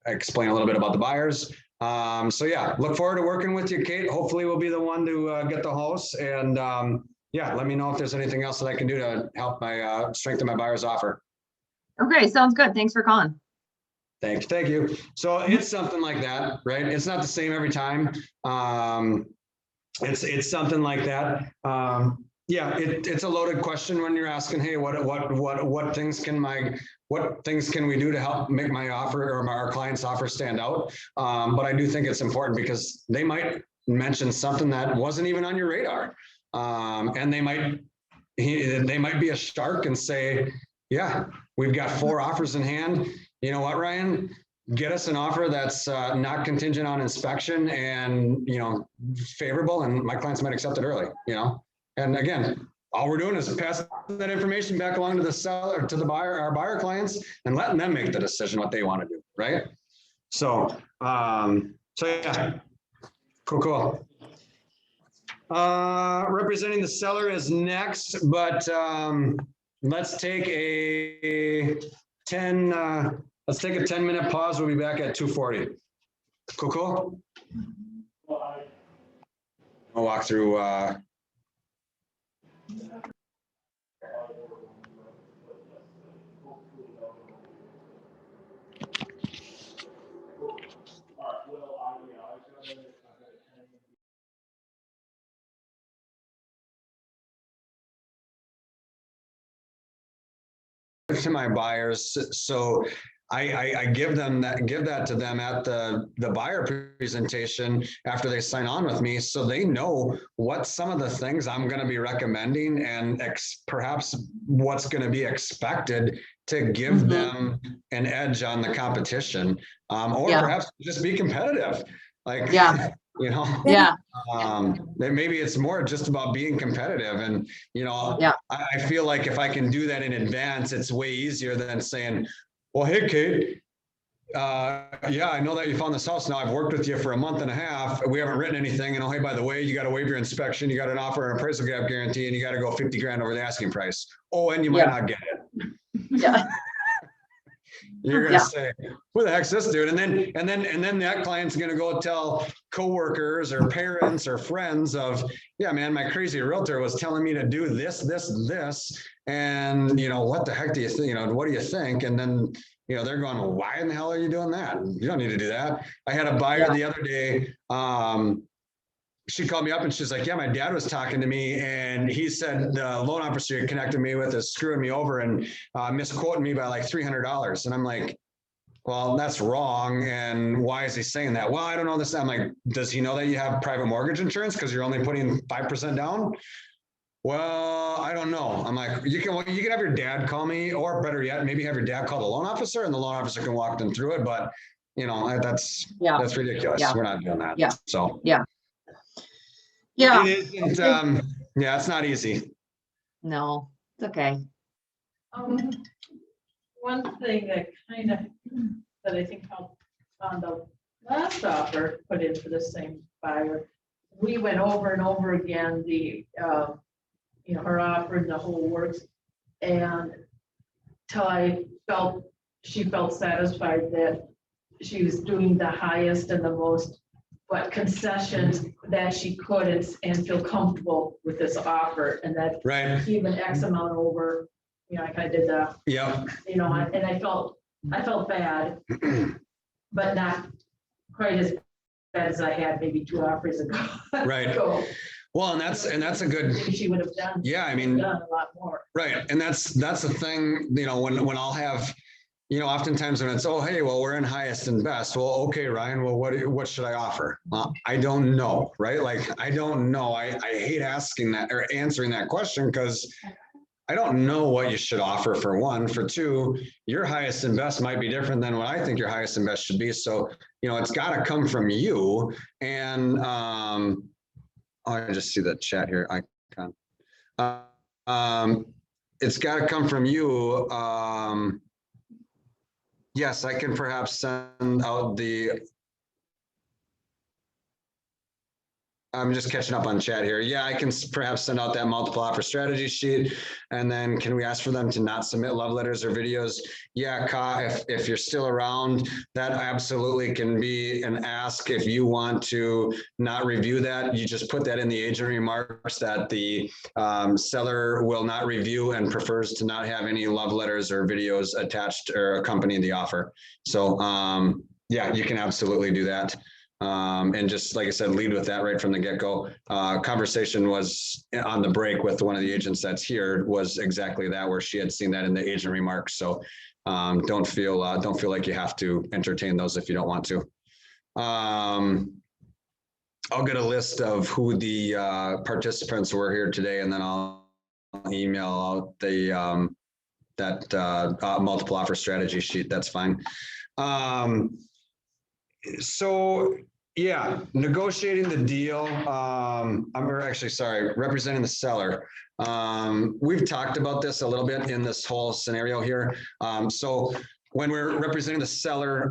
explain a little bit about the buyers. So yeah, look forward to working with you, Kate. Hopefully we'll be the one to get the house. And yeah, let me know if there's anything else that I can do to help my strengthen my buyer's offer. Okay, sounds good. Thanks for calling. Thank you. So it's something like that, right? It's not the same every time. It's something like that. Yeah, it's a loaded question when you're asking, hey, what things can we do to help make my offer or our client's offer stand out? But I do think it's important because they might mention something that wasn't even on your radar, and they might be a shark and say, yeah, we've got 4 offers in hand. You know what, Ryan? Get us an offer that's not contingent on inspection and, favorable, and my clients might accept it early, And again, all we're doing is passing that information back along to the seller, to the buyer, our buyer clients, and letting them make the decision what they want to do, right? So, yeah, cool. Representing the seller is next, but let's take a 10-minute pause. We'll be back at 2:40. Cool. I'll walk through. To my buyers, so I give that to them at the buyer presentation after they sign on with me, so they know what some of the things I'm going to be recommending and perhaps what's going to be expected to give them an edge on the competition, or perhaps just be competitive. Like, maybe it's more just about being competitive, and I feel like if I can do that in advance, it's way easier than saying, well, hey, Kate, I know that you found this house now. I've worked with you for a month and a half. We haven't written anything. And hey, by the way, you got to waive your inspection. You got an offer and appraisal gap guarantee, and you got to go 50 grand over the asking price. Oh, and you might not get it. Yeah. You're going to say, who the heck's this dude? And then that client's going to go tell coworkers or parents or friends of, yeah, man, my crazy realtor was telling me to do this. And, what the heck do you think? What do you think? And then, they're going, well, why in the hell are you doing that? You don't need to do that. I had a buyer the other day. She called me up and she's like, yeah, my dad was talking to me and he said the loan officer you connected me with is screwing me over and misquoting me by like $300. And I'm like, well, that's wrong. And why is he saying that? Well, I don't know this. I'm like, does he know that you have private mortgage insurance because you're only putting 5% down? Well, I don't know. I'm like, you can have your dad call me, or better yet, maybe have your dad call the loan officer and the loan officer can walk them through it. But that's ridiculous. We're not doing that. So it isn't, it's not easy. No, it's okay. One thing that I think helped on the last offer put in for the same buyer, we went over and over again her offer and the whole works, and till she felt satisfied that she was doing the highest and the most concessions that she could and feel comfortable with this offer, and that even X amount over, I kind of did the, and I felt bad, but not quite as bad as I had maybe 2 offers ago. Right. Well, and that's a good. Maybe she would have done. Yeah, I mean, done a lot more. Right, and that's the thing. When I'll have, oftentimes when it's, oh, hey, well, we're in highest and best. Well, okay, Ryan. Well, what should I offer? Well, I don't know, right? Like, I don't know. I hate asking that or answering that question because I don't know what you should offer, for one. For two, your highest and best might be different than what I think your highest and best should be. So, it's got to come from you. And I just see the chat here icon. It's got to come from you. Yes, I can perhaps send out the I'm just catching up on chat here. Yeah, I can perhaps send out that multiple offer strategy sheet. And then can we ask for them to not submit love letters or videos? Yeah, Ka, if you're still around, that absolutely can be an ask. If you want to not review that, you just put that in the agent remarks that the seller will not review and prefers to not have any love letters or videos attached or accompany the offer. So yeah, you can absolutely do that. And just like I said, lead with that right from the get-go. Conversation was on the break with one of the agents that's here was exactly that, where she had seen that in the agent remarks. So don't feel like you have to entertain those if you don't want to. I'll get a list of who the participants were here today, and then I'll email out the multiple offer strategy sheet. That's fine. So yeah, negotiating the deal. Representing the seller. We've talked about this a little bit in this whole scenario here. So when we're representing the seller,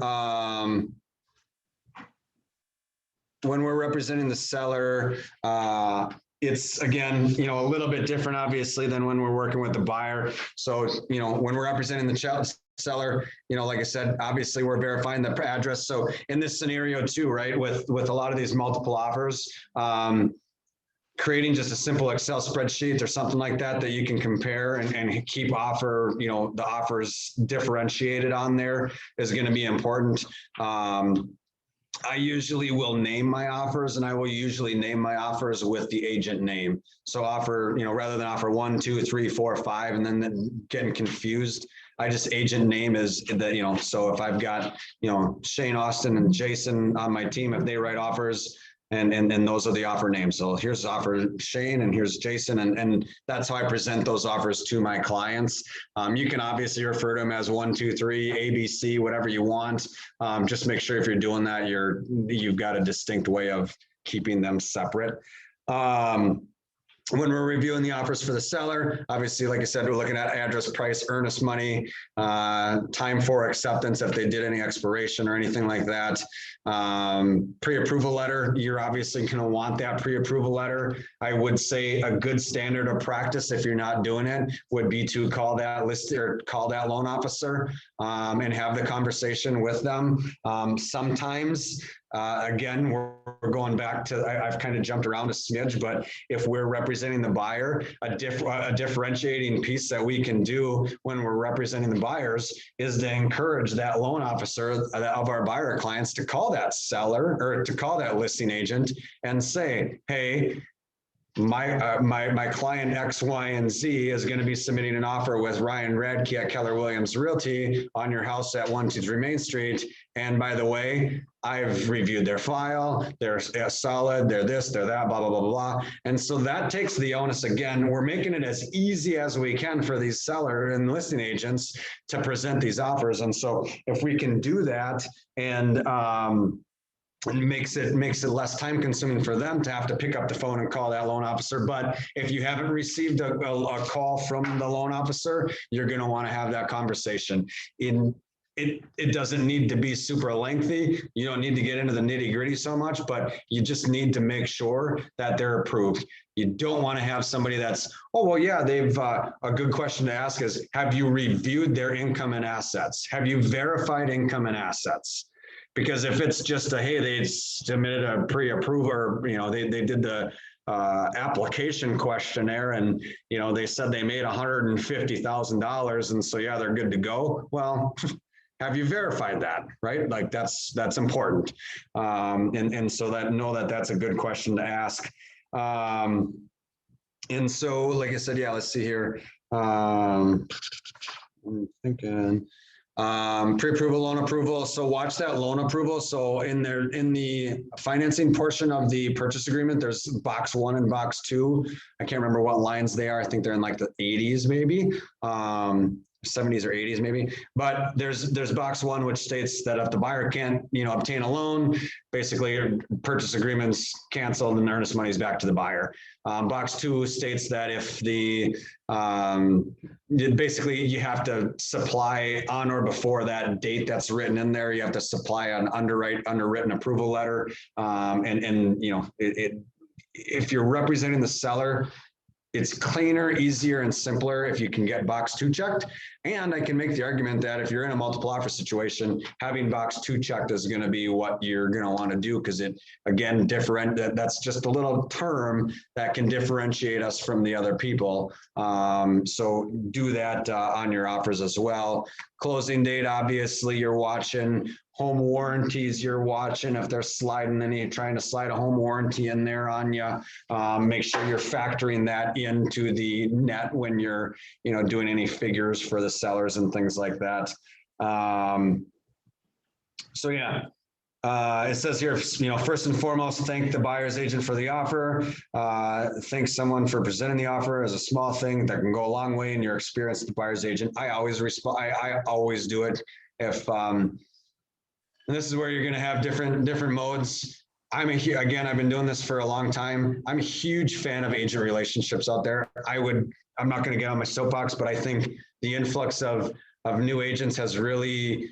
it's again, a little bit different, obviously, than when we're working with the buyer. So, when we're representing the seller, like I said, obviously we're verifying the address. So in this scenario too, right, with a lot of these multiple offers, creating just a simple Excel spreadsheet or something like that you can compare and keep offer, the offers differentiated on there is going to be important. I usually will name my offers, and I will usually name my offers with the agent name. So offer, rather than offer 1, 2, 3, 4, 5, and then getting confused, I just agent name is that, so if I've got, Shane, Austin, and Jason on my team, if they write offers, and those are the offer names. So here's offer Shane and here's Jason. And that's how I present those offers to my clients. You can obviously refer to them as 1, 2, 3, ABC, whatever you want. Just make sure if you're doing that, you've got a distinct way of keeping them separate. When we're reviewing the offers for the seller, obviously, like I said, we're looking at address, price, earnest money, time for acceptance if they did any expiration or anything like that. Pre-approval letter, you're obviously going to want that pre-approval letter. I would say a good standard of practice, if you're not doing it, would be to call that call that loan officer and have the conversation with them. Sometimes, again, we're going back to, I've kind of jumped around a smidge, but if we're representing the buyer, a differentiating piece that we can do when we're representing the buyers is to encourage that loan officer of our buyer clients to call that seller or to call that listing agent and say, hey, my client X, Y, and Z is going to be submitting an offer with Ryan Radke at Keller Williams Realty on your house at 123 Main Street. And by the way, I've reviewed their file. They're solid. They're this, they're that, blah, blah, blah, blah. And so that takes the onus again. We're making it as easy as we can for these seller and listing agents to present these offers. And so if we can do that and makes it less time consuming for them to have to pick up the phone and call that loan officer. But if you haven't received a call from the loan officer, you're going to want to have that conversation. It doesn't need to be super lengthy. You don't need to get into the nitty gritty so much, but you just need to make sure that they're approved. You don't want to have somebody that's, oh, well, yeah, they've, a good question to ask is, have you reviewed their income and assets? Have you verified income and assets? Because if it's just hey, they submitted a pre-approval, or, they did the application questionnaire and, they said they made $150,000. And so, yeah, they're good to go. Well, have you verified that, right? Like that's important. And so that's a good question to ask. And so, like I said, yeah, let's see here. I'm thinking. Pre-approval loan approval. So watch that loan approval. So in the financing portion of the purchase agreement, there's box 1 and box 2. I can't remember what lines they are. I think they're in like the 80s, maybe. 70s or 80s maybe, but there's box 1, which states that if the buyer can't, obtain a loan, basically purchase agreements canceled and earnest money is back to the buyer. Box 2 states that if basically you have to supply on or before that date that's written in there, you have to supply an underwritten approval letter. if you're representing the seller, it's cleaner, easier, and simpler if you can get box 2 checked. And I can make the argument that if you're in a multiple offer situation, having box 2 checked is going to be what you're going to want to do, because it, again, that's just a little term that can differentiate us from the other people. So do that on your offers as well. Closing date, obviously, you're watching. Home warranties, you're watching if they're trying to slide a home warranty in there on you. Make sure you're factoring that into the net when you're, doing any figures for the sellers and things like that. So yeah, it says here, first and foremost, thank the buyer's agent for the offer. Thank someone for presenting the offer as a small thing that can go a long way in your experience with the buyer's agent. I always respond. I always do it. If and this is where you're going to have different modes. Again, I've been doing this for a long time. I'm a huge fan of agent relationships out there. I'm not going to get on my soapbox, but I think the influx of new agents has really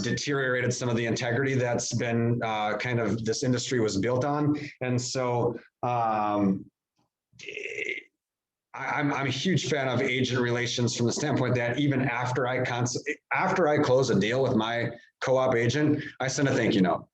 deteriorated some of the integrity that's been kind of this industry was built on. And so I'm a huge fan of agent relations from the standpoint that even after I close a deal with my co-op agent, I send a thank you note.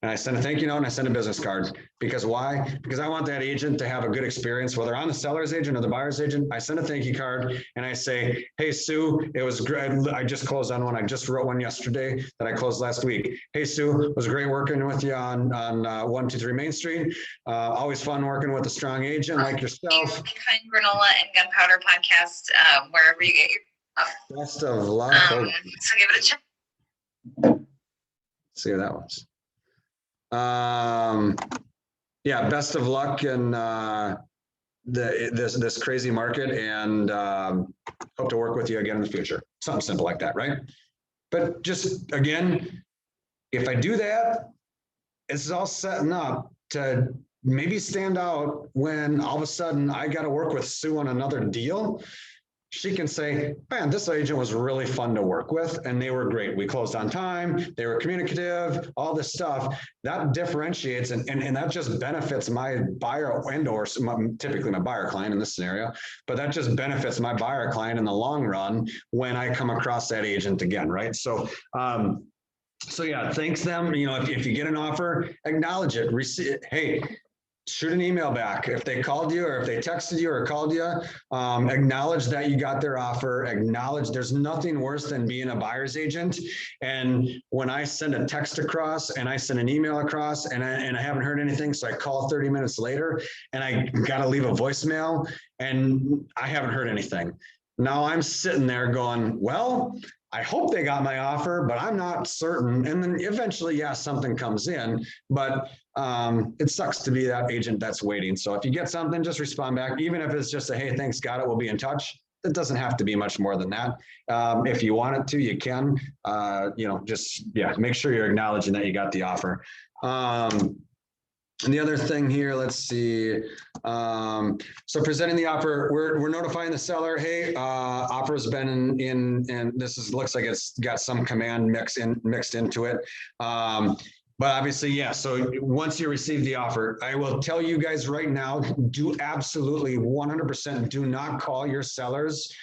And I send a thank you note and I send a business card. Because why? Because I want that agent to have a good experience, whether I'm the seller's agent or the buyer's agent. I send a thank you card and I say, hey, Sue, it was great. I just closed on one. I just wrote one yesterday that I closed last week. Hey, Sue, it was great working with you on 123 Main Street. Always fun working with a strong agent like yourself. You can find Granola and Gunpowder Podcast wherever you get your Best of luck. so give it a check. See how that was. Yeah, best of luck in this crazy market, and hope to work with you again in the future. Something simple like that, right? But just again, if I do that, it's all setting up to maybe stand out when all of a sudden I got to work with Sue on another deal. She can say, man, this agent was really fun to work with and they were great. We closed on time, they were communicative, all this stuff. That differentiates and that just benefits my buyer or typically my buyer client in this scenario, but that just benefits my buyer client in the long run when I come across that agent again, right? So yeah, thanks them. If you get an offer, acknowledge it. Hey, shoot an email back. If they called you or if they texted you or called you, acknowledge that you got their offer. Acknowledge there's nothing worse than being a buyer's agent. And when I send a text across and I send an email across and I haven't heard anything, so I call 30 minutes later and I got to leave a voicemail and I haven't heard anything. Now I'm sitting there going, well, I hope they got my offer, but I'm not certain. And then eventually, yeah, something comes in, but it sucks to be that agent that's waiting. So if you get something, just respond back, even if it's just a, hey, thanks, got it, we'll be in touch. It doesn't have to be much more than that. If you want it to, you can, just, yeah, make sure you're acknowledging that you got the offer. And the other thing here, let's see. So presenting the offer, we're notifying the seller, hey, offer's been in and this looks like it's got some command mixed into it. But obviously, yeah, so once you receive the offer, I will tell you guys right now, do absolutely 100% do not call your sellers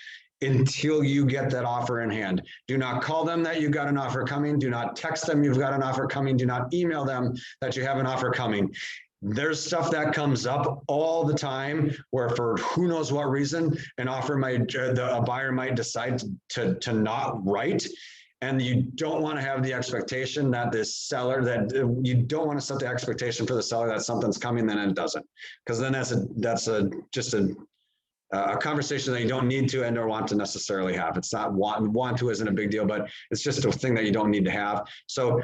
until you get that offer in hand. Do not call them that you got an offer coming. Do not text them you've got an offer coming. Do not email them that you have an offer coming. There's stuff that comes up all the time where for who knows what reason, a buyer might decide to not write. And you don't want to have the expectation that you don't want to set the expectation for the seller that something's coming, then it doesn't. Because then that's just a conversation that you don't need to and or want to necessarily have. It's not want to isn't a big deal, but it's just a thing that you don't need to have. So,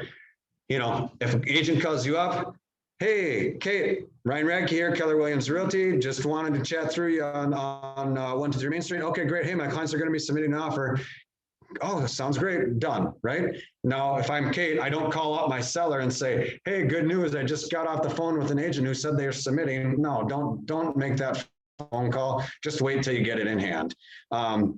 if an agent calls you up, hey, Kate, Ryan Radke here, Keller Williams Realty, just wanted to chat through you on 123 Main Street. Okay, great. Hey, my clients are going to be submitting an offer. Oh, sounds great. Done. Right now, if I'm Kate, I don't call up my seller and say, hey, good news. I just got off the phone with an agent who said they're submitting. No, don't make that phone call. Just wait till you get it in hand. And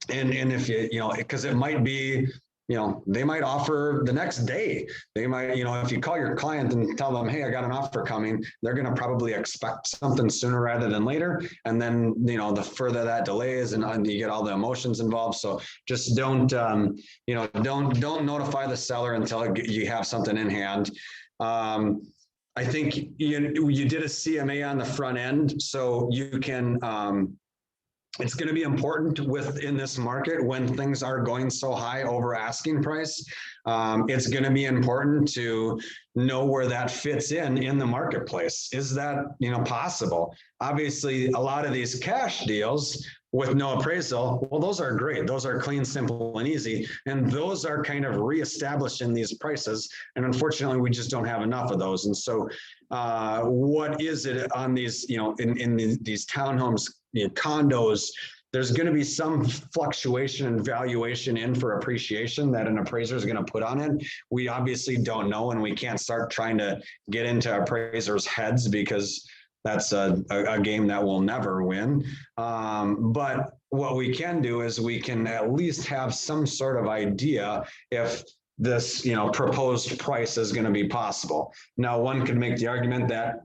if because it might be they might offer the next day. They might, if you call your client and tell them, hey, I got an offer coming, they're going to probably expect something sooner rather than later. And then, the further that delays and you get all the emotions involved. So just don't notify the seller until you have something in hand. I think you did a CMA on the front end, so you can, it's going to be important in this market when things are going so high over asking price. It's going to be important to know where that fits in the marketplace. Is that, possible? Obviously, a lot of these cash deals with no appraisal, well, those are great. Those are clean, simple, and easy. And those are kind of reestablished in these prices. And unfortunately, we just don't have enough of those. And so what is it on these, in these townhomes, condos, there's going to be some fluctuation in valuation in for appreciation that an appraiser is going to put on it. We obviously don't know, and we can't start trying to get into appraisers' heads because that's a game that we'll never win. But what we can do is we can at least have some sort of idea if this, proposed price is going to be possible. Now, one could make the argument that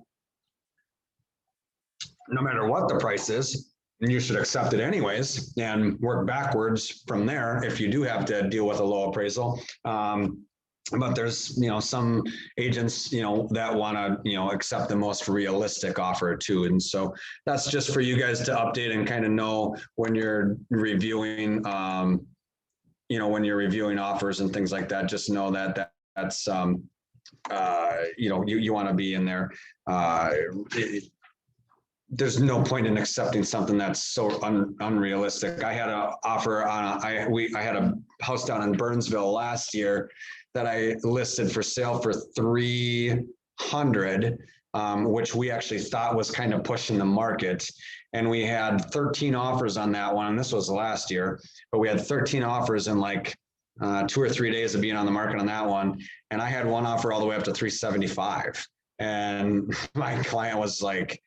no matter what the price is, you should accept it anyways and work backwards from there if you do have to deal with a low appraisal. But there's, some agents, that want to, accept the most realistic offer too. And so that's just for you guys to update and kind of know when you're reviewing, when you're reviewing offers and things like that, just know that's, you want to be in there. There's no point in accepting something that's so unrealistic. I had an offer on I had a house down in Burnsville last year that I listed for sale for $300, which we actually thought was kind of pushing the market. And we had 13 offers on that one. And this was last year, but we had 13 offers in like 2 or 3 days of being on the market on that one. And I had one offer all the way up to 375. And my client was like,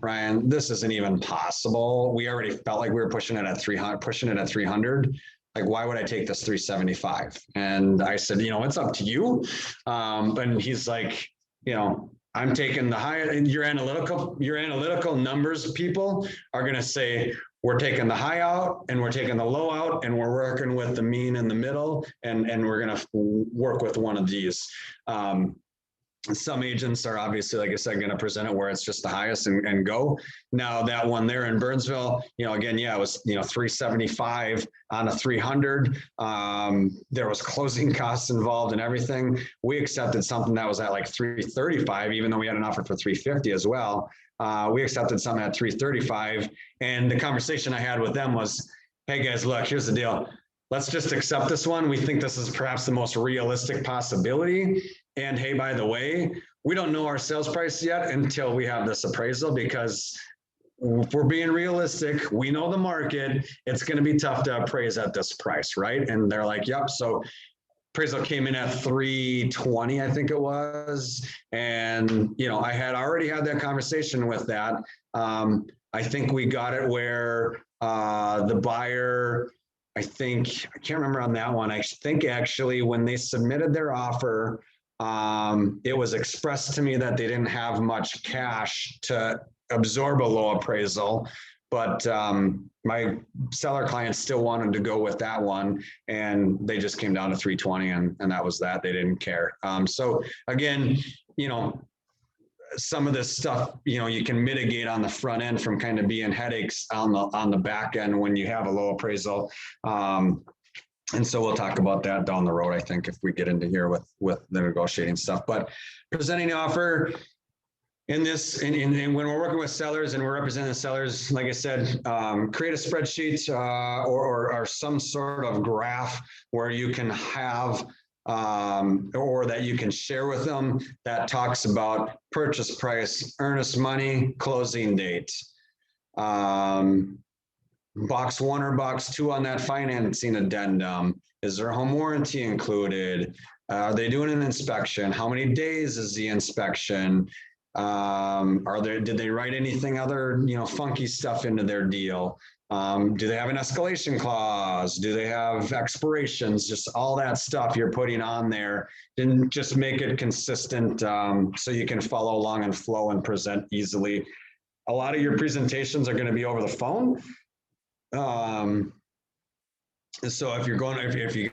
Ryan, this isn't even possible. We already felt like we were pushing it at 300. Like, why would I take this 375? And I said, it's up to you. And he's like, I'm taking the high, and your analytical numbers people are going to say, we're taking the high out and we're taking the low out and we're working with the mean in the middle. And we're going to work with one of these. Some agents are obviously, like I said, going to present it where it's just the highest and go. Now that one there in Burnsville, again, it was, 375 on a 300. There was closing costs involved and everything. We accepted something that was at like 335, even though we had an offer for 350 as well. We accepted something at 335. And the conversation I had with them was, hey guys, look, here's the deal. Let's just accept this one. We think this is perhaps the most realistic possibility. And hey, by the way, we don't know our sales price yet until we have this appraisal, because if we're being realistic, we know the market, it's going to be tough to appraise at this price, right? And they're like, yep. So appraisal came in at 320, I think it was. And, I had already had that conversation with that. I think we got it where the buyer, I can't remember on that one. I think actually when they submitted their offer, it was expressed to me that they didn't have much cash to absorb a low appraisal, but my seller clients still wanted to go with that one, and they just came down to 320, and that was that. They didn't care. So again, some of this stuff, you can mitigate on the front end from kind of being headaches on the back end when you have a low appraisal. And so we'll talk about that down the road, I think, if we get into here with the negotiating stuff. But presenting the offer in this, and when we're working with sellers and we're representing the sellers, like I said, create a spreadsheet or some sort of graph where you can have or that you can share with them that talks about purchase price, earnest money, closing date. Box 1 or box 2 on that financing addendum. Is there a home warranty included? Are they doing an inspection? How many days is the inspection? Did they write anything other, funky stuff into their deal? Do they have an escalation clause? Do they have expirations? Just all that stuff you're putting on there. Then just make it consistent so you can follow along and flow and present easily. A lot of your presentations are going to be over the phone. So if you're going, if you're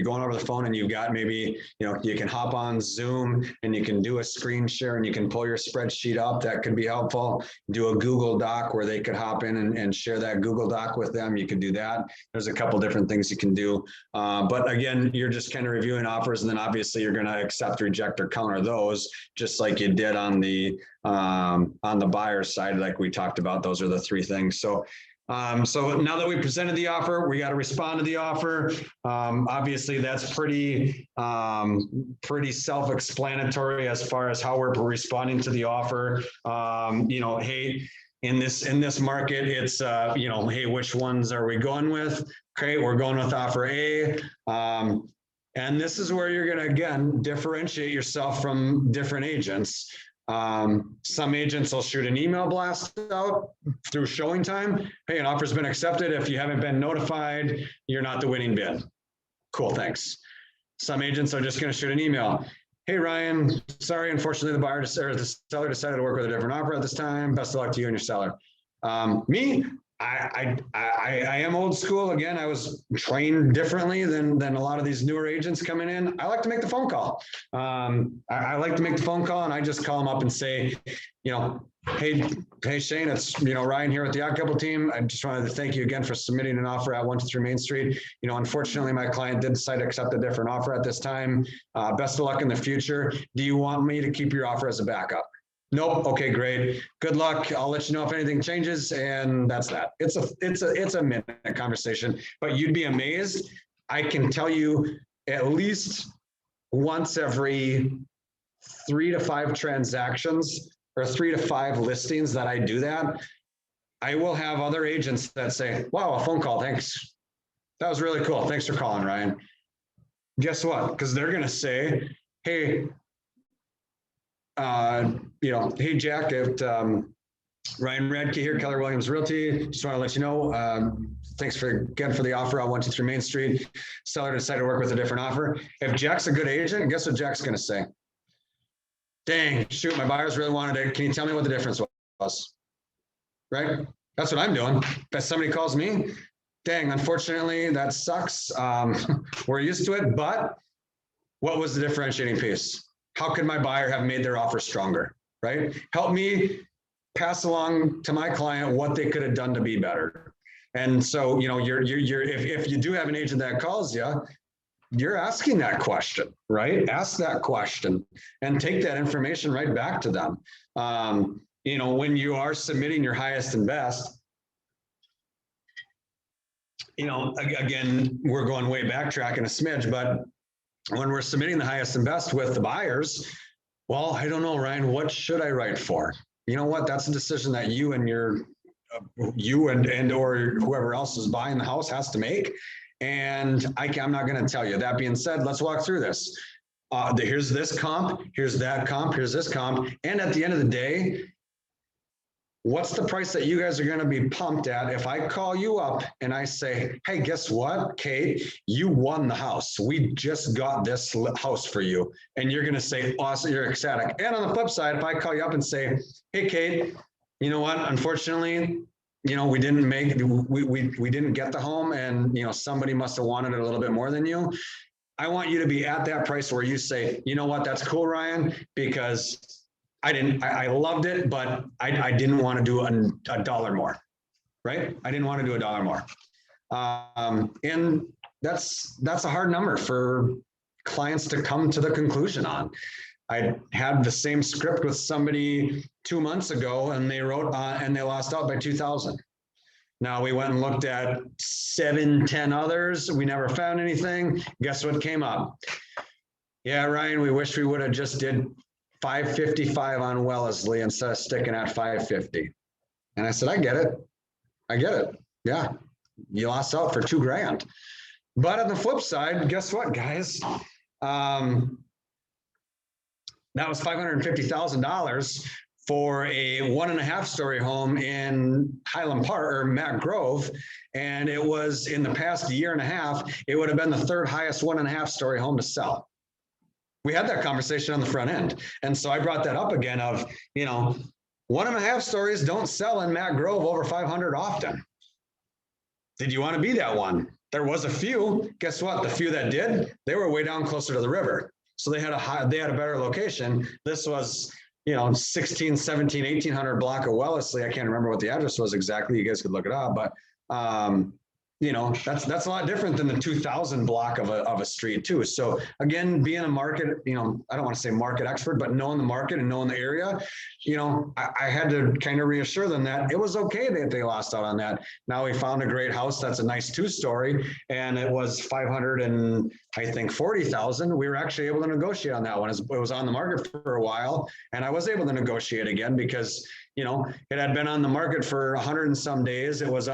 going over the phone and you've got maybe, you can hop on Zoom and you can do a screen share and you can pull your spreadsheet up, that could be helpful. Do a Google Doc where they could hop in and share that Google Doc with them. You could do that. There's a couple different things you can do. But again, you're just kind of reviewing offers, and then obviously you're going to accept, reject, or counter those, just like you did on the buyer's side, like we talked about. Those are the three things. So now that we presented the offer, we got to respond to the offer. Obviously, that's pretty self-explanatory as far as how we're responding to the offer. Hey, in this market, it's hey, which ones are we going with? Okay, we're going with offer A. And this is where you're going to, again, differentiate yourself from different agents. Some agents will shoot an email blast out through showing time. Hey, an offer's been accepted. If you haven't been notified, you're not the winning bid. Cool, thanks. Some agents are just going to shoot an email. Hey, Ryan, sorry, unfortunately, the seller decided to work with a different offer at this time. Best of luck to you and your seller. Me, I am old school. Again, I was trained differently than a lot of these newer agents coming in. I like to make the phone call. I like to make the phone call, and I just call them up and say, hey Shane, it's Ryan here with the Odd Couple team. I just wanted to thank you again for submitting an offer at 123 Main Street. Unfortunately, my client did decide to accept a different offer at this time. Best of luck in the future. Do you want me to keep your offer as a backup? Nope. Okay, great. Good luck. I'll let you know if anything changes, and that's that. It's a minute conversation, but you'd be amazed. I can tell you at least once every 3 to 5 transactions or 3 to 5 listings that I do that, I will have other agents that say, wow, a phone call. Thanks. That was really cool. Thanks for calling, Ryan. Guess what? Because they're going to say, hey, hey, Jack, Ryan Radke here, Keller Williams Realty. Just want to let you know, thanks again for the offer on 123 Main Street. Seller decided to work with a different offer. If Jack's a good agent, guess what Jack's going to say? Dang, shoot, my buyers really wanted it. Can you tell me what the difference was? Right? That's what I'm doing. If somebody calls me, dang, unfortunately, that sucks. We're used to it, but what was the differentiating piece? How could my buyer have made their offer stronger, right? Help me pass along to my client what they could have done to be better. And so, if you do have an agent that calls you, you're asking that question, right? Ask that question and take that information right back to them. When you are submitting your highest and best, again, we're going way backtracking a smidge, but when we're submitting the highest and best with the buyers, well, I don't know, Ryan, what should I write for? You know what? That's a decision that you and or whoever else is buying the house has to make. And I'm not going to tell you. That being said, let's walk through this. Here's this comp, here's that comp, here's this comp. And at the end of the day, what's the price that you guys are going to be pumped at if I call you up and I say, hey, guess what, Kate, you won the house. We just got this house for you. And you're going to say, awesome, you're ecstatic. And on the flip side, if I call you up and say, hey, Kate, you know what, unfortunately, we didn't get the home, and, somebody must've wanted it a little bit more than you. I want you to be at that price where you say, you know what, that's cool, Ryan, because I loved it, but I didn't want to do a dollar more, right? I didn't want to do a dollar more. And that's a hard number for clients to come to the conclusion on. I had the same script with somebody 2 months ago, and they wrote and they lost out by 2,000. Now we went and looked at 7-10 others. We never found anything. Guess what came up? Yeah, Ryan, we wish we would have just did 555 on Wellesley instead of sticking at 550. And I said, I get it. Yeah, you lost out for $2,000. But on the flip side, guess what, guys? That was $550,000 for a 1.5-story home in Highland Park or Matt Grove. And it was in the past year and a half, it would have been the third highest 1.5-story home to sell. We had that conversation on the front end. And so I brought that up again of, 1.5 stories don't sell in Matt Grove over 500 often. Did you want to be that one? There was a few. Guess what? The few that did, they were way down closer to the river. So they had a better location. This was, 16, 17, 1800 block of Wellesley. I can't remember what the address was exactly. You guys could look it up, but that's a lot different than the 2000 block of a street too. So again, being a market, I don't want to say market expert, but knowing the market and knowing the area, I had to kind of reassure them that it was okay that they lost out on that. Now we found a great house that's a nice 2-story, and it was 540,000. We were actually able to negotiate on that one. It was on the market for a while, and I was able to negotiate again because it had been on the market for 100 and some days. It was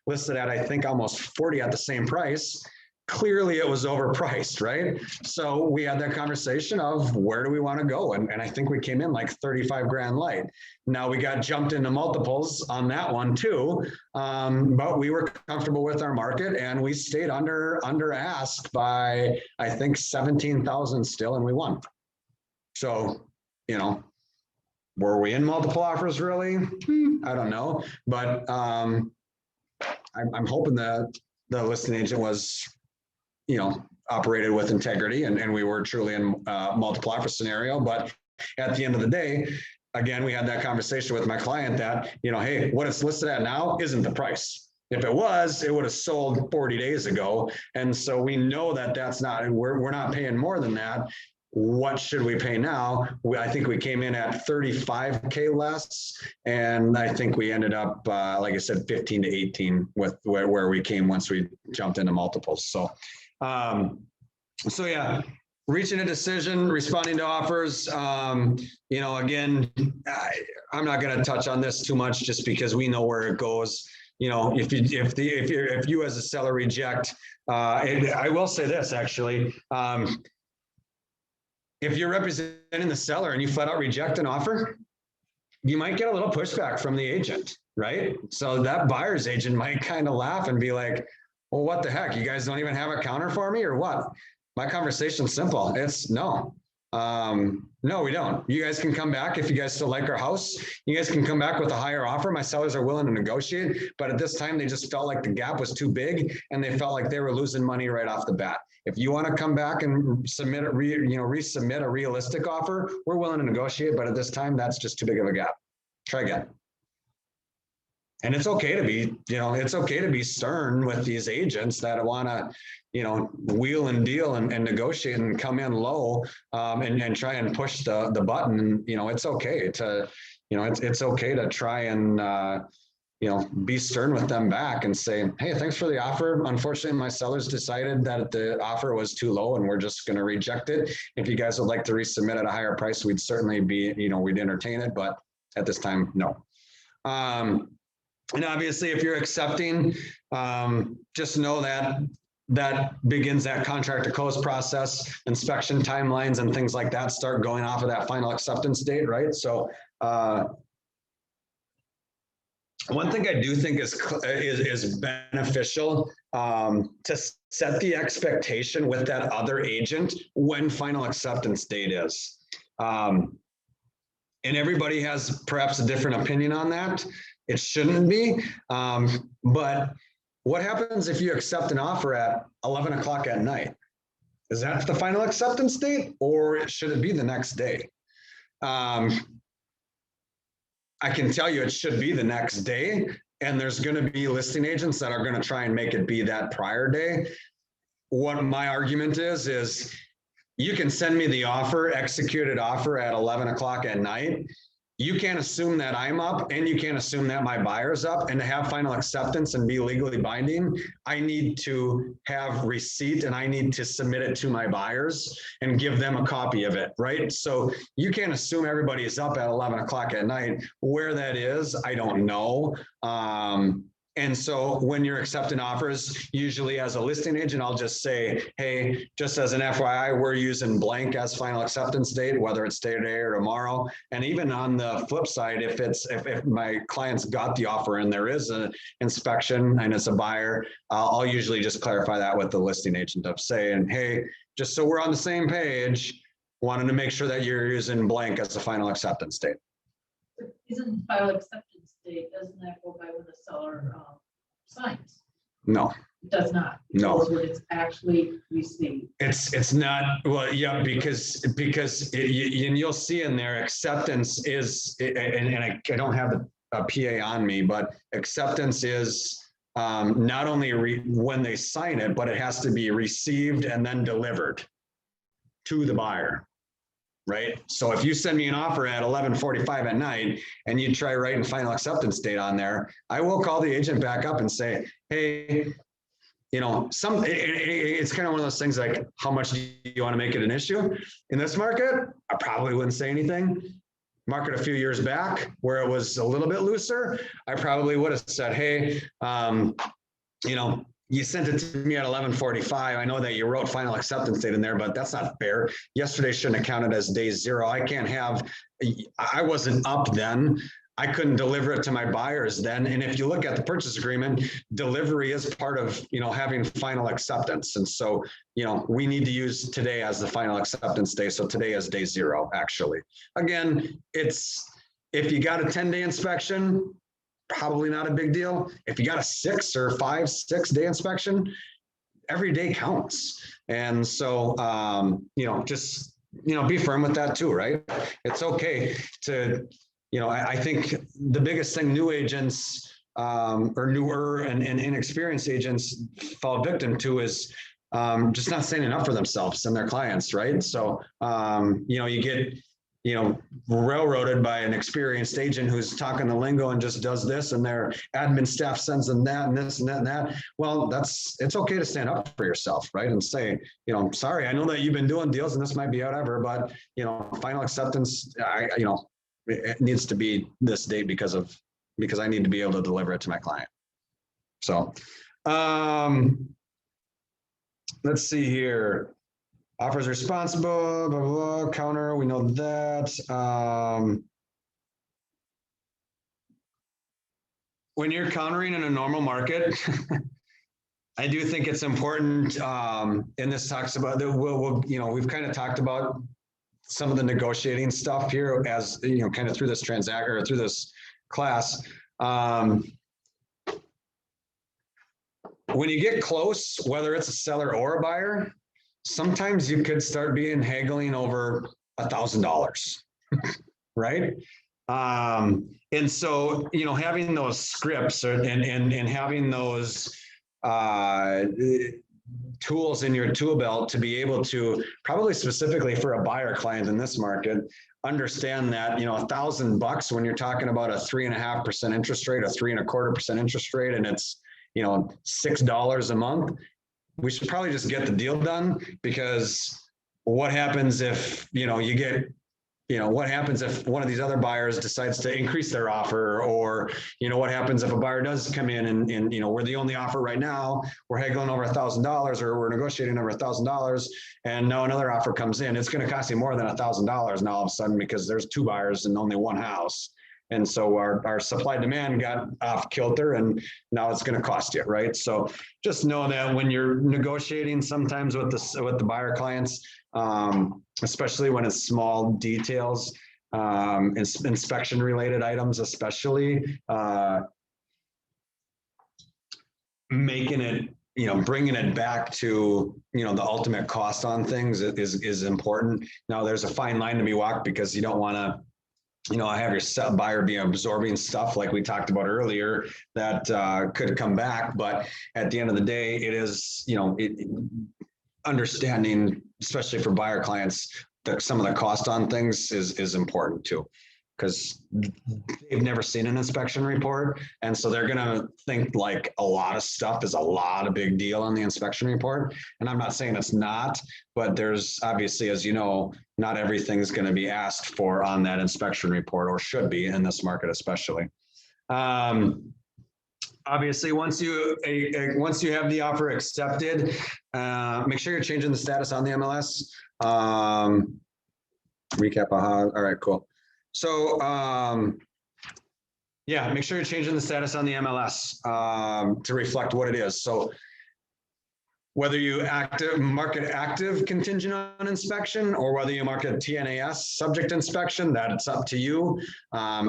listed at, I think, almost 40 at the same price. Clearly it was overpriced, right? So we had that conversation of where do we want to go? And I think we came in like 35 grand light. Now we got jumped into multiples on that one too. But we were comfortable with our market and we stayed under ask by, I think, 17,000 still, and we won. So, were we in multiple offers really? I don't know, but I'm hoping that the listing agent was, operated with integrity and we were truly in multiple offer scenario. But at the end of the day, again, we had that conversation with my client that, hey, what it's listed at now isn't the price. If it was, it would have sold 40 days ago. And so we know that that's not, and we're not paying more than that. What should we pay now? I think we came in at 35K less. And I think we ended up, like I said, 15 to 18 with where we came once we jumped into multiples. So, yeah, reaching a decision, responding to offers. Again, I'm not going to touch on this too much just because we know where it goes. If you as a seller reject, I will say this actually, if you're representing the seller and you flat out reject an offer, you might get a little pushback from the agent, right? So that buyer's agent might kind of laugh and be like, well, what the heck? You guys don't even have a counter for me or what? My conversation's simple. It's no. No, we don't. You guys can come back if you guys still like our house. You guys can come back with a higher offer. My sellers are willing to negotiate, but at this time they just felt like the gap was too big and they felt like they were losing money right off the bat. If you want to come back and resubmit a realistic offer, we're willing to negotiate, but at this time that's just too big of a gap. Try again. And it's okay to be, it's okay to be stern with these agents that want to, wheel and deal and negotiate and come in low and try and push the button. It's okay to, it's okay to try and, be stern with them back and say, hey, thanks for the offer. Unfortunately, my sellers decided that the offer was too low and we're just going to reject it. If you guys would like to resubmit at a higher price, we'd certainly be, we'd entertain it, but at this time, no. And obviously, if you're accepting, just know that begins that contract to close process, inspection timelines and things like that start going off of that final acceptance date, right? So one thing I do think is beneficial to set the expectation with that other agent when final acceptance date is. And everybody has perhaps a different opinion on that. It shouldn't be, but what happens if you accept an offer at 11 o'clock at night? Is that the final acceptance date or should it be the next day? I can tell you it should be the next day, and there's going to be listing agents that are going to try and make it be that prior day. What my argument is you can send me the offer, executed offer at 11 o'clock at night. You can't assume that I'm up and you can't assume that my buyer's up, and to have final acceptance and be legally binding, I need to have receipt and I need to submit it to my buyers and give them a copy of it, right? So you can't assume everybody is up at 11 o'clock at night. Where that is, I don't know. And so when you're accepting offers, usually as a listing agent, I'll just say, hey, just as an FYI, we're using blank as final acceptance date, whether it's today or tomorrow. And even on the flip side, if my client's got the offer and there is an inspection and it's a buyer, I'll usually just clarify that with the listing agent of saying, hey, just so we're on the same page, wanted to make sure that you're using blank as the final acceptance date. Isn't final acceptance date, doesn't that go by when the seller signs? No. It does not. No. It goes when it's actually received. It's not, well, yeah, because and you'll see in there, acceptance is, and I don't have a PA on me, but acceptance is not only when they sign it, but it has to be received and then delivered to the buyer. Right. So if you send me an offer at 11:45 at night and you try writing final acceptance date on there, I will call the agent back up and say, hey, you know, it's kind of one of those things like, how much do you want to make it an issue? In this market, I probably wouldn't say anything. Market a few years back where it was a little bit looser, I probably would have said, hey, you know, you sent it to me at 11:45. I know that you wrote final acceptance date in there, but that's not fair. Yesterday shouldn't have counted as day zero. I can't have, I wasn't up then. I couldn't deliver it to my buyers then. And if you look at the purchase agreement, delivery is part of, you know, having final acceptance. And so, you know, we need to use today as the final acceptance day. So today is day zero, actually. Again, it's, if you got a 10-day inspection, probably not a big deal. If you got a 6 or 5, 6 day inspection, every day counts. And so, you know, just, you know, be firm with that too, right? It's okay to, you know, I think the biggest thing new agents or newer and inexperienced agents fall victim to is just not standing up for themselves and their clients, right? So, you know, you get, you know, railroaded by an experienced agent who's talking the lingo and just does this, and their admin staff sends them that and this and that and that. Well, it's okay to stand up for yourself, right? And say, you know, sorry, I know that you've been doing deals and this might be whatever, but, you know, final acceptance, you know, it needs to be this date because I need to be able to deliver it to my client. So, let's see here. Offers responsible, blah, blah, blah, counter, we know that. When you're countering in a normal market, I do think it's important, and this talks about, you know, we've kind of talked about some of the negotiating stuff here as, you know, kind of through this transaction or through this class. When you get close, whether it's a seller or a buyer, sometimes you could start haggling over $1,000, right? And so, you know, having those scripts and having those tools in your tool belt to be able to, probably specifically for a buyer client in this market, understand that, you know, $1,000 when you're talking about a 3.5% interest rate, a 3.25% interest rate, and it's, you know, $6 a month. We should probably just get the deal done, because what happens if, you know, you get, you know, what happens if one of these other buyers decides to increase their offer, or, you know, what happens if a buyer does come in and you know, we're the only offer right now, we're haggling over $1,000 or we're negotiating over $1,000, and now another offer comes in, it's going to cost you more than $1,000 now all of a sudden, because there's 2 buyers and only 1 house. And so our supply demand got off kilter, and now it's going to cost you, right? So just know that when you're negotiating sometimes with the buyer clients, especially when it's small details, inspection related items, especially, making it, you know, bringing it back to, you know, the ultimate cost on things is important. Now there's a fine line to be walked, because you don't want to, you know, have your buyer be absorbing stuff like we talked about earlier that could come back. But at the end of the day, it is, you know, understanding, especially for buyer clients, that some of the cost on things is important too, because they've never seen an inspection report. And so they're going to think like a lot of stuff is a lot of big deal on the inspection report. And I'm not saying it's not, but there's obviously, as you know, not everything is going to be asked for on that inspection report, or should be in this market, especially. obviously, once you have the offer accepted, make sure you're changing the status on the MLS. Recap, all right, cool. So, yeah, make sure you're changing the status on the MLS to reflect what it is. So whether you market active contingent on inspection, or whether you market TNAS subject inspection, that's up to you.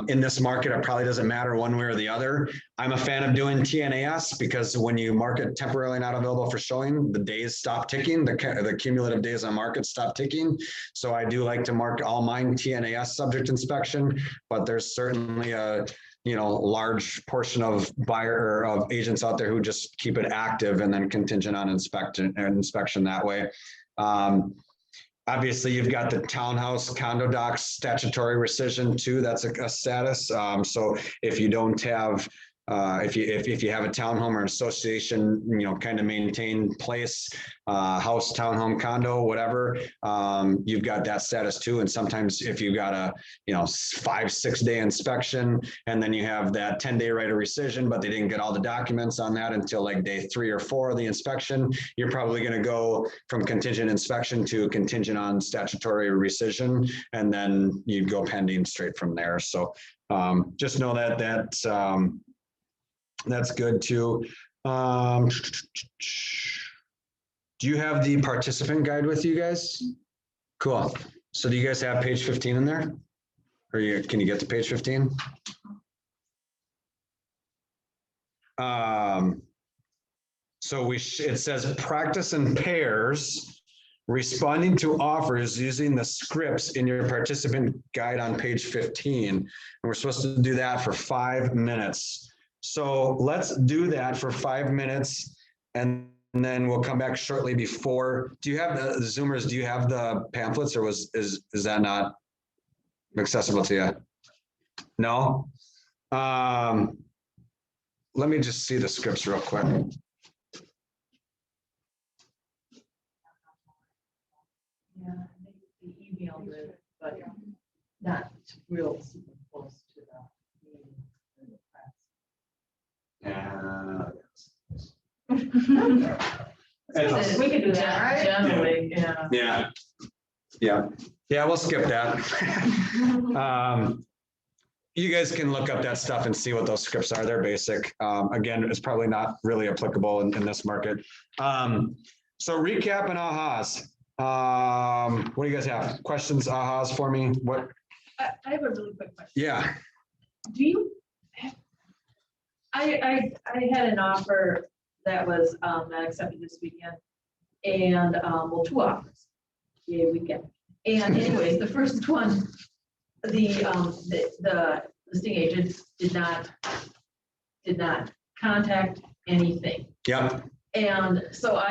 In this market, it probably doesn't matter one way or the other. I'm a fan of doing TNAS because when you market temporarily not available for showing, the days stop ticking, the cumulative days on market stop ticking. So I do like to mark all mine TNAS subject inspection, but there's certainly a large portion of agents out there who just keep it active and then contingent on inspection that way. Obviously, you've got the townhouse condo docs statutory rescission too. That's a status. So if you don't have, if you have a townhome or an association, kind of maintained place, house, townhome, condo, whatever, you've got that status too. And sometimes if you've got a 5-6 day inspection, and then you have that 10-day right of rescission, but they didn't get all the documents on that until like day 3 or 4 of the inspection, you're probably going to go from contingent inspection to contingent on statutory rescission, and then you'd go pending straight from there. So just know that that's good too. Do you have the participant guide with you guys? Cool. So do you guys have page 15 in there? Or can you get to page 15? So it says practice in pairs, responding to offers using the scripts in your participant guide on page 15. And we're supposed to do that for 5 minutes. So let's do that for 5 minutes, and then we'll come back shortly before. Do you have the Zoomers? Do you have the pamphlets, or is that not accessible to you? No. Let me just see the scripts real quick. Yeah, they emailed it, but not real super close to the meeting. We could do that, right? Generally, Yeah, we'll skip that. You guys can look up that stuff and see what those scripts are. They're basic. Again, it's probably not really applicable in this market. So recap and ahas. What do you guys have? Questions, ahas for me? What? I have a really quick question. Yeah. Do you? I had an offer that was not accepted this weekend, and 2 offers. Yeah, weekend. And anyways, the first one, the listing agent did not contact anything. Yep. And so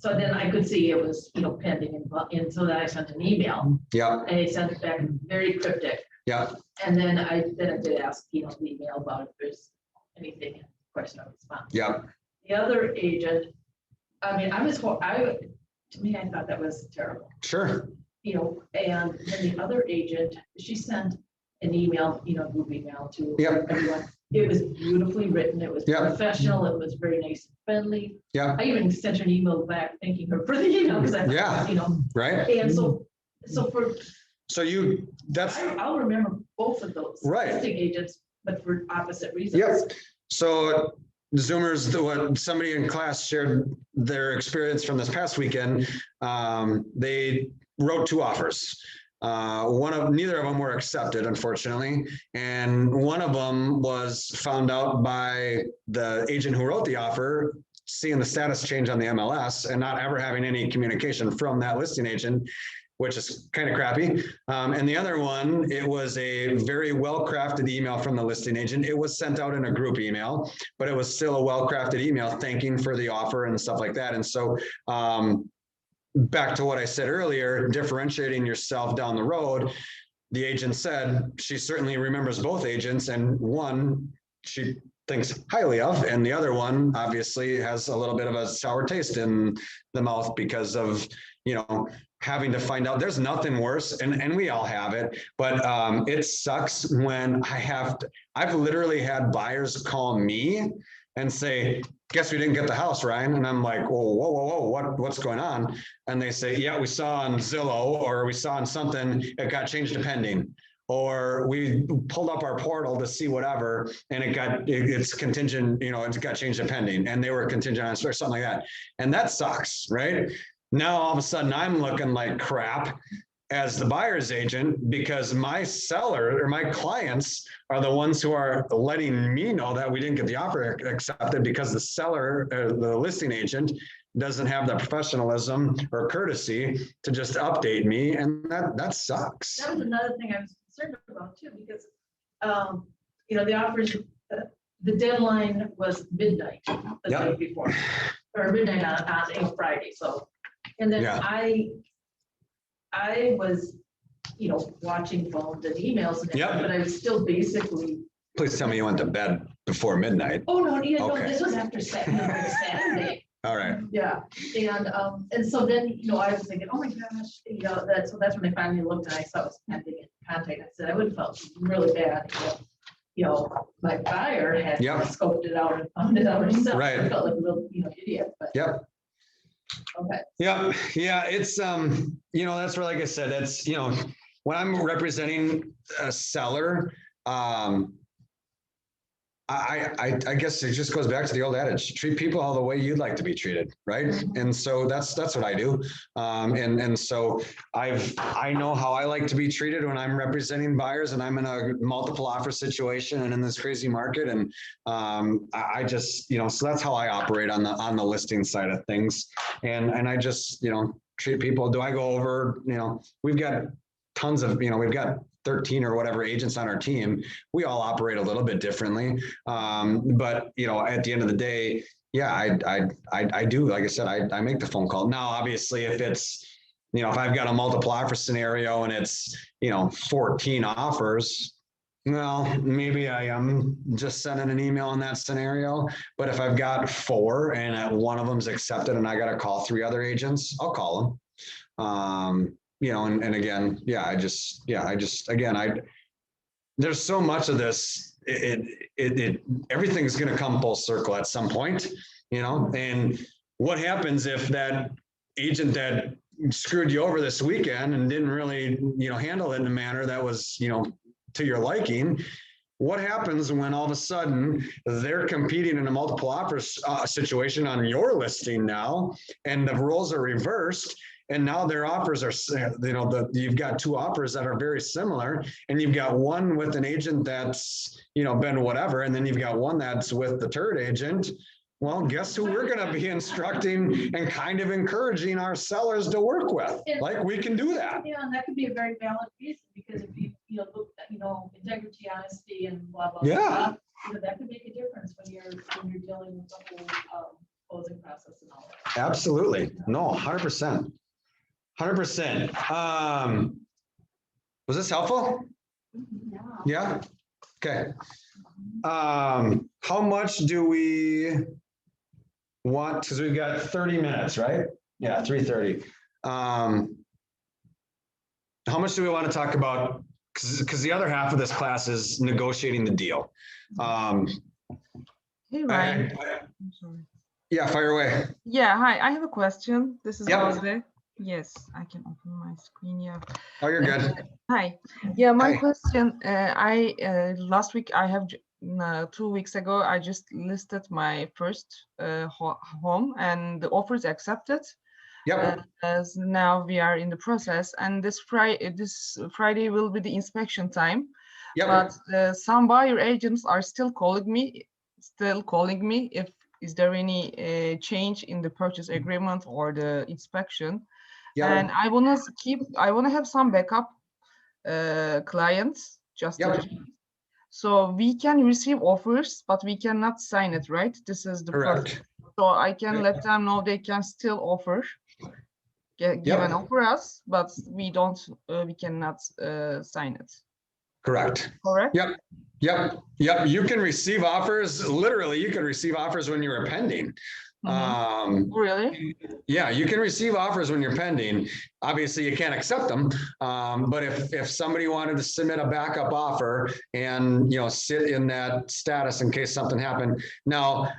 then I could see it was pending, and so then I sent an email. Yep. And he sent it back very cryptic. Yep. And then I did ask the email about if there's anything, question or response. Yep. The other agent, I mean, to me, I thought that was terrible. Sure. And then the other agent, she sent an email, group email to everyone. It was beautifully written. It was professional. It was very nice and friendly. Yeah. I even sent her an email back thanking her for the email because I thought, right. And so I'll remember both of those listing agents, but for opposite reasons. Yep. So Zoomers, what somebody in class shared their experience from this past weekend. They wrote 2 offers. Neither of them were accepted, unfortunately. And one of them was found out by the agent who wrote the offer, seeing the status change on the MLS and not ever having any communication from that listing agent, which is kind of crappy. And the other one, it was a very well-crafted email from the listing agent. It was sent out in a group email, but it was still a well-crafted email thanking for the offer and stuff like that. And so back to what I said earlier, differentiating yourself down the road, the agent said she certainly remembers both agents, and one she thinks highly of, and the other one obviously has a little bit of a sour taste in the mouth because of, having to find out. There's nothing worse, and we all have it, but it sucks when I've literally had buyers call me and say, guess we didn't get the house, Ryan. And I'm like, whoa, what's going on? And they say, yeah, we saw on Zillow, or we saw on something, it got changed to pending. Or we pulled up our portal to see whatever, and it's contingent, it got changed to pending, and they were contingent on or something like that. And that sucks, right? Now, all of a sudden I'm looking like crap as the buyer's agent, because my seller or my clients are the ones who are letting me know that we didn't get the offer accepted, because the seller, the listing agent, doesn't have the professionalism or courtesy to just update me. And that sucks. That was another thing I was concerned about too, because, the offers, the deadline was midnight the day before, or midnight on a Friday. So, and then I was, watching phones and emails and everything, but I was still basically. Please tell me you went to bed before midnight. Oh, no, no, this was after Saturday. All right. Yeah, and so then, I was thinking, oh my gosh, so that's when I finally looked and I saw it was pending in contact. I said, I would have felt really bad. My buyer had scoped it out and found it out herself. Right. I felt like a little, idiot, but. Yep. Okay. Yeah, it's, that's where, like I said, that's, when I'm representing a seller, I guess it just goes back to the old adage, treat people all the way you'd like to be treated, right? And so that's what I do. And so I know how I like to be treated when I'm representing buyers and I'm in a multiple offer situation and in this crazy market. And I just, so that's how I operate on the listing side of things. And I just, treat people. Do I go over, we've got tons of, we've got 13 or whatever agents on our team. We all operate a little bit differently. But at the end of the day, I do, like I said, I make the phone call. Now, obviously, if it's, if I've got a multiple offer scenario and it's, 14 offers, well, maybe I am just sending an email in that scenario. But if I've got 4 and one of them's accepted and I got to call 3 other agents, I'll call them. And again, there's so much of this, everything's going to come full circle at some point, and what happens if that agent that screwed you over this weekend and didn't really, handle it in a manner that was, to your liking? What happens when all of a sudden they're competing in a multiple offers situation on your listing now, and the roles are reversed? And now their offers are, you've got 2 offers that are very similar, and you've got one with an agent that's, been whatever, and then you've got one that's with the third agent. Well, guess who we're going to be instructing and kind of encouraging our sellers to work with? Like, we can do that. Yeah, and that could be a very valid reason, because if you, look at, integrity, honesty, and blah, blah, blah, that could make a difference when you're dealing with the whole closing process and all that. Absolutely. No, 100%. 100%. Was this helpful? Yeah. Okay. How much do we want? Because we've got 30 minutes, right? Yeah, 3:30. How much do we want to talk about? Because the other half of this class is negotiating the deal. Hey, Ryan. I'm sorry. Yeah, fire away. Yeah, hi. I have a question. This is Jose. Yes, I can open my screen. Yeah. Oh, you're good. Hi. Yeah, my question. Last week, 2 weeks ago, I just listed my first home, and the offer is accepted. Yep. As now we are in the process, and this Friday will be the inspection time. Yep. But some buyer agents are still calling me. If is there any change in the purchase agreement or the inspection? Yeah. And I want to have some backup clients just so we can receive offers, but we cannot sign it, right? This is the process. So I can let them know they can still offer, give an offer us, but we cannot sign it. Correct. Yep. You can receive offers. Literally, you can receive offers when you're pending. Really? Yeah, you can receive offers when you're pending. Obviously, you can't accept them. But if somebody wanted to submit a backup offer and, sit in that status in case something happened. Now,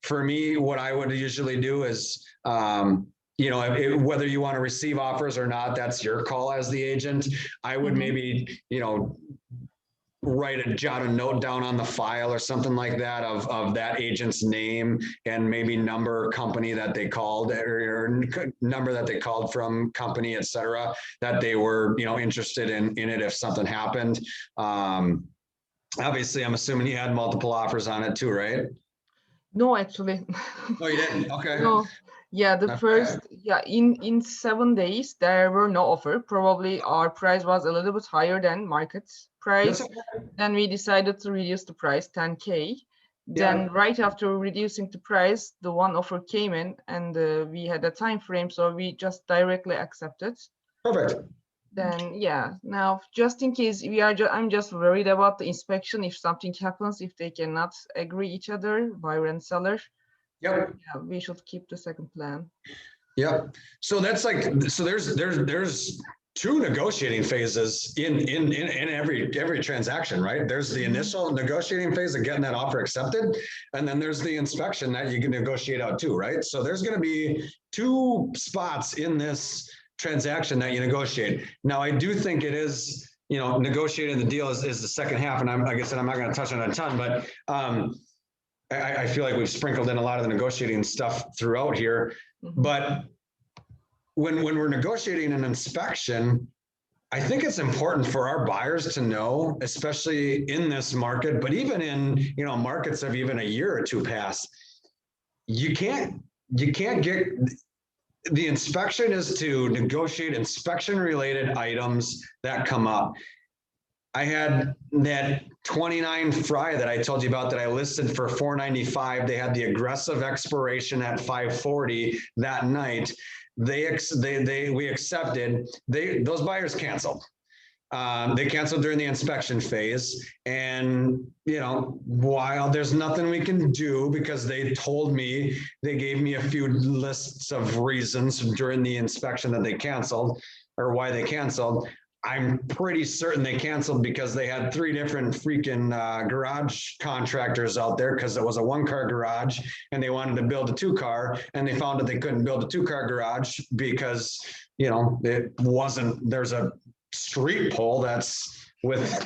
for me, what I would usually do is, whether you want to receive offers or not, that's your call as the agent. I would maybe, jot a note down on the file or something like that of that agent's name and maybe number, company that they called, or number that they called from, company, et cetera, that they were, interested in it if something happened. Obviously, I'm assuming you had multiple offers on it too, right? No, actually. Oh, you didn't? Okay. No. Yeah, in 7 days, there were no offer. Probably our price was a little bit higher than market price. Then we decided to reduce the price 10K. Then right after reducing the price, the one offer came in, and we had a time frame, so we just directly accepted. Perfect. Then now just in case I'm just worried about the inspection. If something happens, if they cannot agree each other, buyer and seller. Yep. Yeah, we should keep the second plan. Yep. So that's there's two negotiating phases in every transaction, right? There's the initial negotiating phase of getting that offer accepted, and then there's the inspection that you can negotiate out too, right? So there's going to be two spots in this transaction that you negotiate. Now, I do think it is, negotiating the deal is the second half, and like I said, I'm not going to touch on it a ton, but I feel like we've sprinkled in a lot of the negotiating stuff throughout here. But when we're negotiating an inspection, I think it's important for our buyers to know, especially in this market, but even in, markets of even a year or two past, you can't get, the inspection is to negotiate inspection related items that come up. I had that 29 Fry that I told you about that I listed for $495. They had the aggressive expiration at $540 that night. We accepted. Those buyers canceled. They canceled during the inspection phase, and while there's nothing we can do because they told me, they gave me a few lists of reasons during the inspection that they canceled or why they canceled. I'm pretty certain they canceled because they had 3 different freaking garage contractors out there, because it was a 1-car garage and they wanted to build a 2-car, and they found that they couldn't build a 2-car garage because, it wasn't, there's a street pole that's with,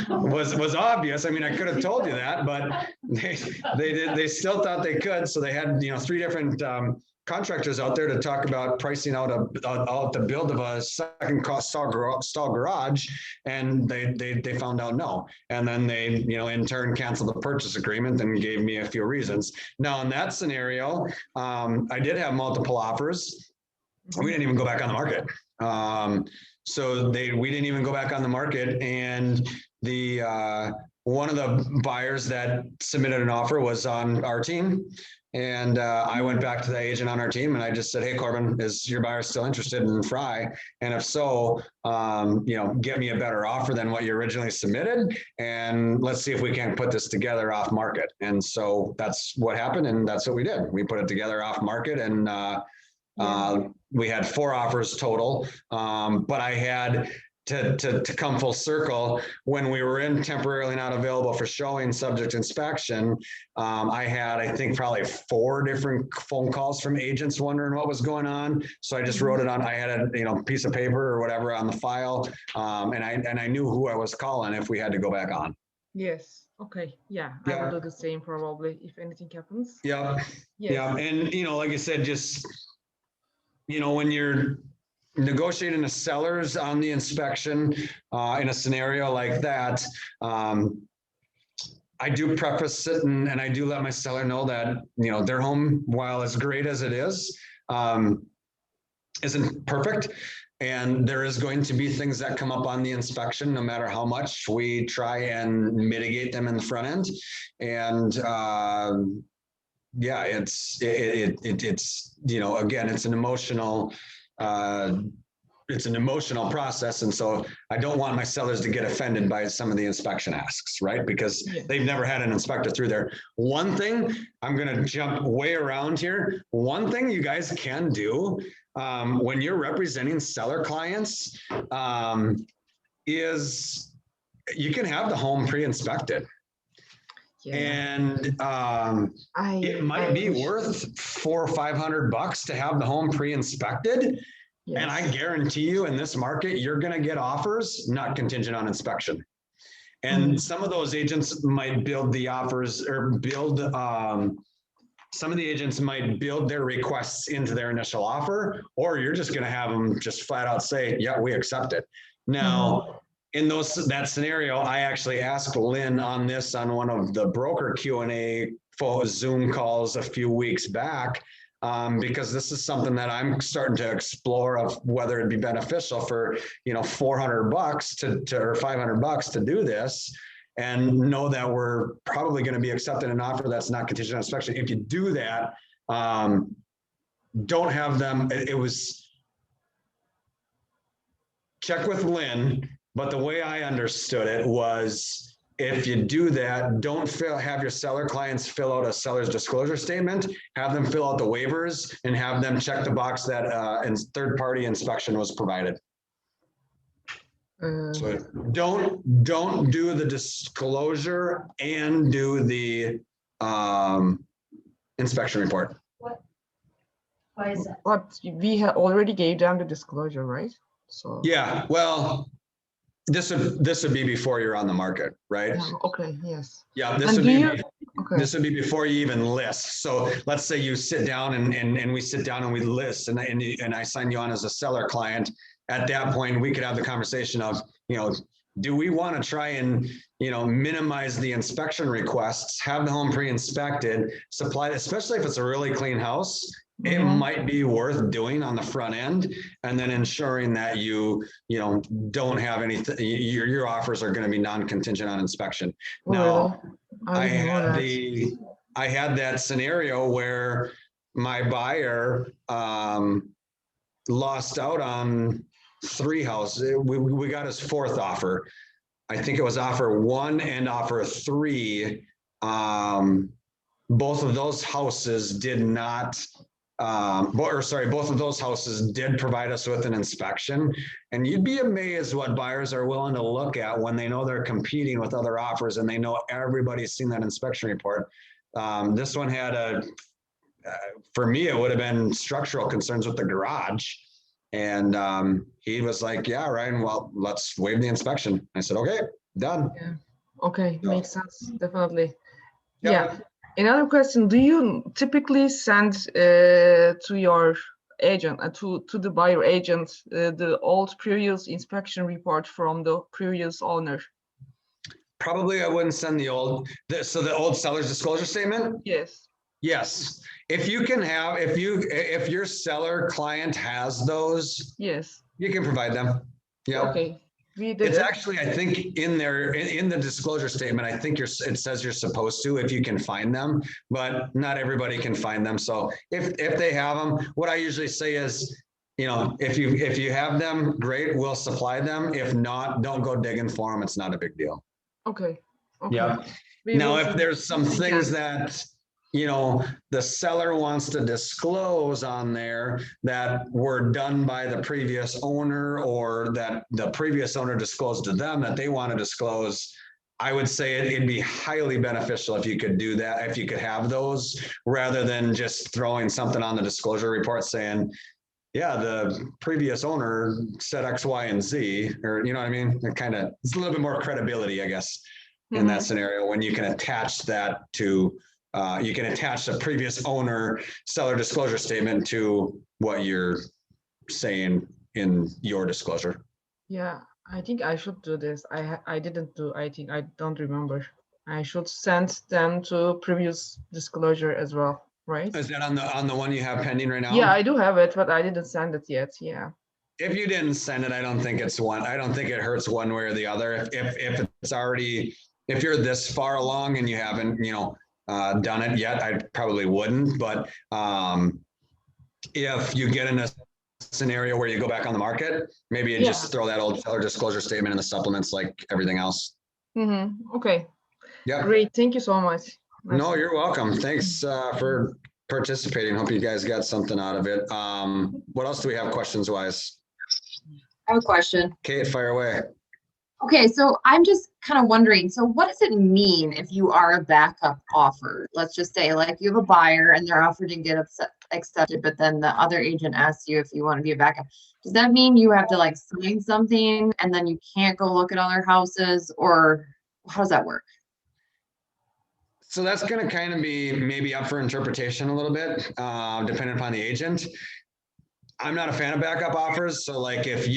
was obvious. I mean, I could have told you that, but they still thought they could. So they had, 3 different contractors out there to talk about pricing out the build of a second cost stall garage, and they found out no, and then they in turn canceled the purchase agreement and gave me a few reasons. Now in that scenario, I did have multiple offers. We didn't even go back on the market. We didn't even go back on the market, and the one of the buyers that submitted an offer was on our team. And I went back to the agent on our team and I just said, hey, Corbin, is your buyer still interested in Fry? And if so, get me a better offer than what you originally submitted. And let's see if we can put this together off market. And so that's what happened. And that's what we did. We put it together off market, and we had 4 offers total. But I had to come full circle, when we were in temporarily not available for showing subject inspection, I had, I think, probably 4 different phone calls from agents wondering what was going on. So I just wrote it on, I had a piece of paper or whatever on the file. And I knew who I was calling if we had to go back on. Yes. Okay. Yeah. I will do the same probably if anything happens. Yeah. Yes. Yeah. And, like I said, just, when you're negotiating the sellers on the inspection in a scenario like that, I do preface it and I do let my seller know that, their home, while as great as it is, isn't perfect. And there is going to be things that come up on the inspection, no matter how much we try and mitigate them in the front end. And it's again, it's an emotional it's an emotional process. And so I don't want my sellers to get offended by some of the inspection asks, right? Because they've never had an inspector through there. One thing, I'm going to jump way around here. One thing you guys can do when you're representing seller clients is you can have the home pre-inspected. And it might be worth $400 or $500 to have the home pre-inspected. Yes. And I guarantee you in this market, you're going to get offers not contingent on inspection. And some of those agents might build the offers or build, some of the agents might build their requests into their initial offer, or you're just going to have them just flat out say, yeah, we accept it. Now, in that scenario, I actually asked Lynn on this on one of the broker Q&A Zoom calls a few weeks back, because this is something that I'm starting to explore of whether it'd be beneficial for, $400 or $500 to do this and know that we're probably going to be accepting an offer that's not contingent on inspection. If you do that, don't have them. It was check with Lynn. But the way I understood it was if you do that, don't have your seller clients fill out a seller's disclosure statement, have them fill out the waivers and have them check the box that third-party inspection was provided. So don't do the disclosure and do the inspection report. What? Why is that? But we already gave them the disclosure, right? So yeah, well, this would be before you're on the market, right? Yeah, okay, yes. Yeah, this would be before you even list. So let's say you sit down and we sit down and we list and I sign you on as a seller client. At that point, we could have the conversation of, do we want to try and, minimize the inspection requests, have the home pre-inspected, supply, especially if it's a really clean house, it might be worth doing on the front end, and then ensuring that you don't have anything, your offers are going to be non-contingent on inspection. Now, I had that scenario where my buyer lost out on 3 houses. We got his 4th offer. I think it was offer 1 and offer 3. Both of those houses did not. Both of those houses did provide us with an inspection, and you'd be amazed what buyers are willing to look at when they know they're competing with other offers and they know everybody's seen that inspection report. This one had for me, it would have been structural concerns with the garage. And he was like, yeah, Ryan, well, let's waive the inspection. I said, okay, done. Yeah. Okay, makes sense, definitely. Yeah. Another question, do you typically send to your agent, to the buyer agent, the old previous inspection report from the previous owner? Probably I wouldn't send the old seller's disclosure statement? Yes. Yes. If you can have, if your seller client has those, yes, you can provide them. Yeah. Okay. It's actually, I think in there, in the disclosure statement, I think it says you're supposed to, if you can find them, but not everybody can find them. So if they have them, what I usually say is, if you have them, great, we'll supply them. If not, don't go digging for them. It's not a big deal. Okay. Yeah. Now, if there's some things that, the seller wants to disclose on there that were done by the previous owner, or that the previous owner disclosed to them that they want to disclose, I would say it'd be highly beneficial if you could do that, if you could have those, rather than just throwing something on the disclosure report saying, yeah, the previous owner said X, Y, and Z, or you know what I mean? It's a little bit more credibility, I guess, in that scenario, when you can attach that to you can attach the previous owner seller disclosure statement to what you're saying in your disclosure. Yeah, I think I should do this. I didn't do. I think I don't remember. I should send them to previous disclosure as well, right? Is that on the one you have pending right now? Yeah, I do have it, but I didn't send it yet. Yeah. If you didn't send it, I don't think it hurts one way or the other. If it's already, if you're this far along and you haven't, done it yet, I probably wouldn't. But if you get in a scenario where you go back on the market, maybe you just throw that old seller disclosure statement in the supplements like everything else. Okay. Yeah. Great. Thank you so much. No, you're welcome. Thanks for participating. Hope you guys got something out of it. What else do we have questions wise? I have a question. Kate, fire away. Okay, so I'm just kind of wondering, so what does it mean if you are a backup offer? Let's just say like you have a buyer and their offer didn't get accepted, but then the other agent asks you if you want to be a backup. Does that mean you have to like sign something and then you can't go look at other houses, or how does that work? So that's going to kind of be maybe up for interpretation a little bit, depending upon the agent. I'm not a fan of backup offers. So like if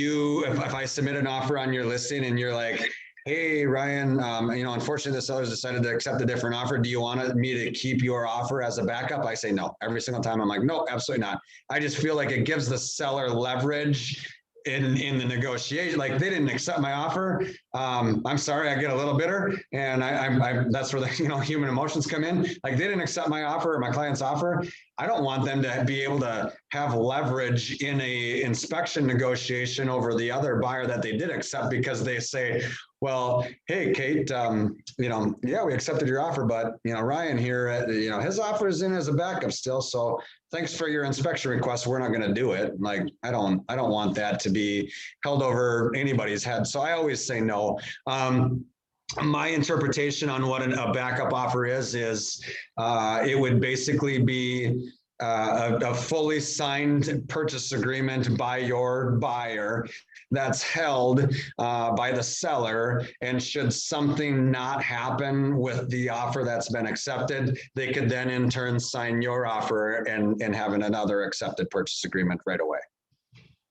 I submit an offer on your listing and you're like, hey, Ryan, unfortunately the sellers decided to accept a different offer. Do you want me to keep your offer as a backup? I say no. Every single time I'm like, no, absolutely not. I just feel like it gives the seller leverage in the negotiation. Like they didn't accept my offer. I'm sorry, I get a little bitter, and I that's where the human emotions come in. Like they didn't accept my offer or my client's offer. I don't want them to be able to have leverage in a inspection negotiation over the other buyer that they did accept, because they say, well, hey, Kate, we accepted your offer, but Ryan here, his offer is in as a backup still. So thanks for your inspection request. We're not going to do it. Like, I don't want that to be held over anybody's head. So I always say no. My interpretation on what a backup offer is it would basically be a fully signed purchase agreement by your buyer that's held by the seller, and should something not happen with the offer that's been accepted, they could then in turn sign your offer and have another accepted purchase agreement right away.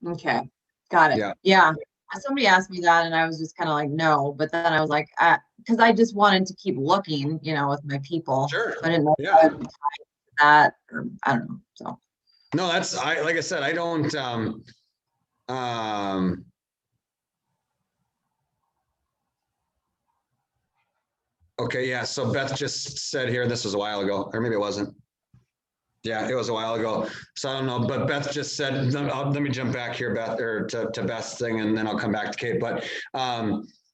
Okay, got it. Yeah. Somebody asked me that and I was just kind of like, no, but then I was like, because I just wanted to keep looking, with my people. Sure. I didn't know if I would tie that, or I don't know. So no, like I said, I don't okay, yeah. So Beth just said here, this was a while ago, or maybe it wasn't. Yeah, it was a while ago. So I don't know, but Beth just said, let me jump back here, Beth, or to Beth's thing, and then I'll come back to Kate. But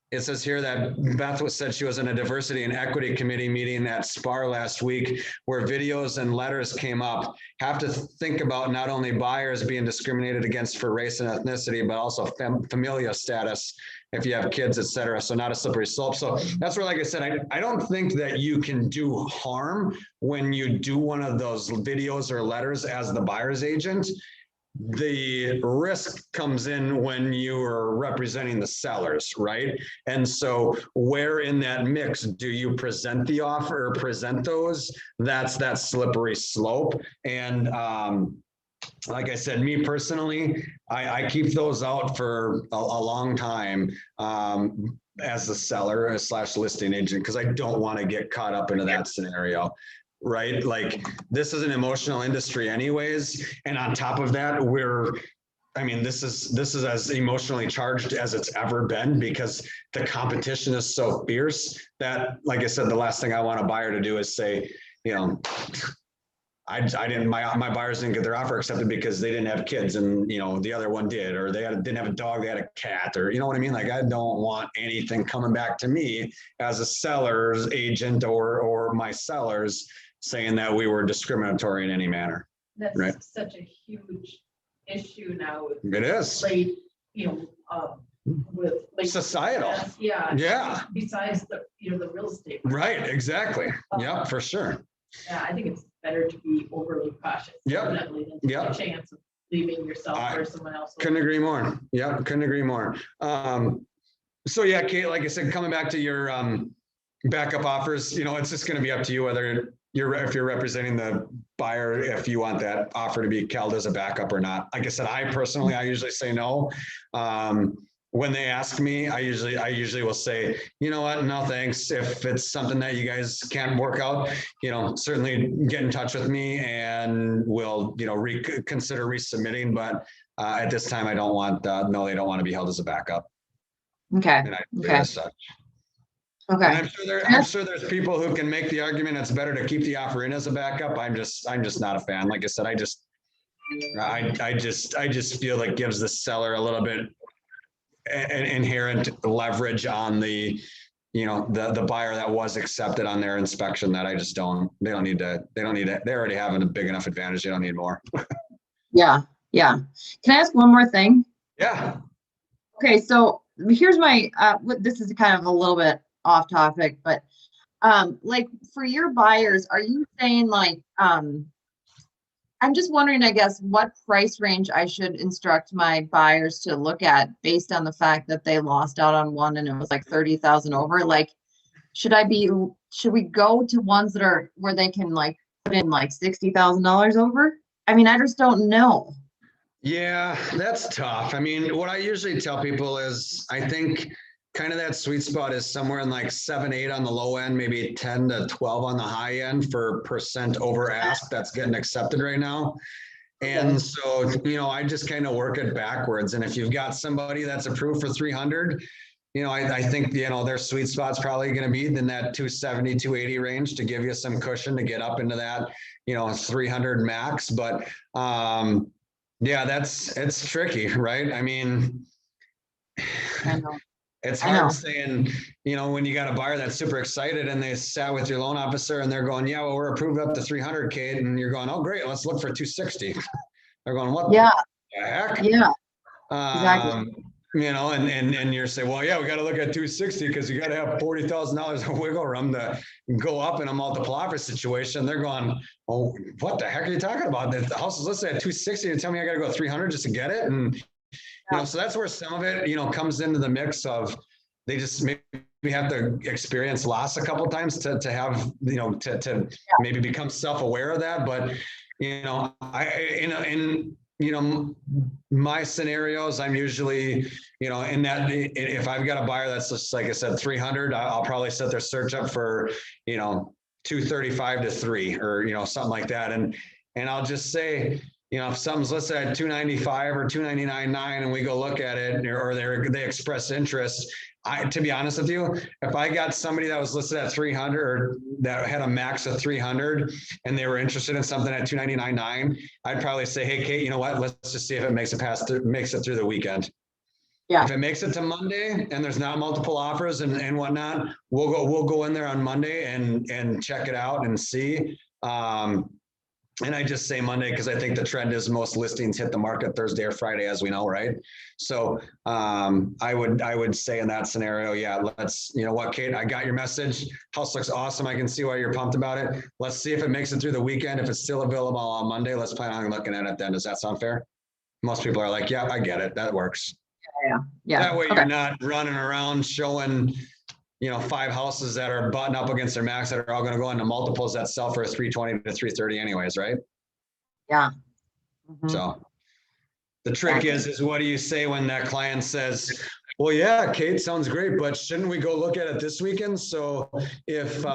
it says here that Beth said she was in a diversity and equity committee meeting at SPAR last week, where videos and letters came up. Have to think about not only buyers being discriminated against for race and ethnicity, but also familial status, if you have kids, et cetera. So not a slippery slope. So that's where, like I said, I don't think that you can do harm when you do one of those videos or letters as the buyer's agent. The risk comes in when you are representing the sellers, right? And so where in that mix do you present the offer or present those? That's that slippery slope. And like I said, me personally, I keep those out for a long time as the seller / listing agent, because I don't want to get caught up into that scenario. Right? Like this is an emotional industry anyways. And on top of that, this is as emotionally charged as it's ever been, because the competition is so fierce that, like I said, the last thing I want a buyer to do is say, my buyers didn't get their offer accepted because they didn't have kids and, the other one did, or they didn't have a dog, they had a cat, or, you know what I mean? Like, I don't want anything coming back to me as a seller's agent or my sellers saying that we were discriminatory in any manner. That's right? Such a huge issue now. It is. With like societal. Yeah. Besides the real estate. Right. Exactly. Yeah, for sure. Yeah, I think it's better to be overly cautious. Definitely than take a chance of leaving yourself or someone else. Couldn't agree more. Yeah, couldn't agree more. So yeah, Kate, like I said, coming back to your backup offers, it's just going to be up to you whether if you're representing the buyer, if you want that offer to be held as a backup or not. Like I said, I usually say no. When they ask me, I usually will say, you know what, no thanks. If it's something that you guys can't work out, certainly get in touch with me and we'll, consider resubmitting. But at this time, I don't want, no, they don't want to be held as a backup. Okay. Okay. Okay. And I'm sure there's people who can make the argument it's better to keep the offer in as a backup. I'm just not a fan. Like I said, I just feel it gives the seller a little bit an inherent leverage on the, the buyer that was accepted on their inspection that they don't need to, they already have a big enough advantage. They don't need more. Yeah, yeah. Can I ask one more thing? Yeah. Okay, so here's my, this is kind of a little bit off topic, but like for your buyers, are you saying like, I'm just wondering, I guess, what price range I should instruct my buyers to look at based on the fact that they lost out on one and it was like 30,000 over? Like, should we go to ones that are where they can like put in like $60,000 over? I mean, I just don't know. Yeah, that's tough. I mean, what I usually tell people is I think kind of that sweet spot is somewhere in like 7, 8 on the low end, maybe 10 to 12 on the high end for percent over ask that's getting accepted right now. And so, I just kind of work it backwards. And if you've got somebody that's approved for 300, I think, their sweet spot's probably going to be in that 270, 280 range to give you some cushion to get up into that, 300 max. But yeah, it's tricky, right? I mean, I know. it's hard saying, when you got a buyer that's super excited and they sat with your loan officer and they're going, yeah, well, we're approved up to 300, Kate. And you're going, oh, great, let's look for 260. They're going, what the heck? Yeah, exactly. And you're saying, well, yeah, we got to look at 260 because you got to have $40,000 of wiggle room to go up in a multiple offer situation. They're going, oh, what the heck are you talking about? The house is listed at 260 and tell me I got to go 300 just to get it. And, so that's where some of it, comes into the mix of they just maybe have to experience loss a couple of times to have, to maybe become self-aware of that. But, in my scenarios, I'm usually, in that, if I've got a buyer that's just, like I said, 300, I'll probably set their search up for, 235 to 3 or, something like that. And I'll just say, if something's listed at 295 or 299.9 and we go look at it or they express interest, to be honest with you, if I got somebody that was listed at 300 or that had a max of 300 and they were interested in something at 299.9, I'd probably say, hey, Kate, you know what? Let's just see if it makes it through the weekend. Yeah. If it makes it to Monday and there's not multiple offers and whatnot, we'll go in there on Monday and check it out and see. And I just say Monday because I think the trend is most listings hit the market Thursday or Friday, as we know, right? So I would say in that scenario, yeah, let's, what, Kate, I got your message. House looks awesome. I can see why you're pumped about it. Let's see if it makes it through the weekend. If it's still available on Monday, let's plan on looking at it then. Does that sound fair? Most people are like, yeah, I get it. That works. Yeah. That way you're not running around showing 5 houses that are butting up against their max that are all going to go into multiples that sell for 320 to 330 anyways, right? Yeah. Mm-hmm. So the trick is what do you say when that client says, well, yeah, Kate, sounds great, but shouldn't we go look at it this weekend? So if,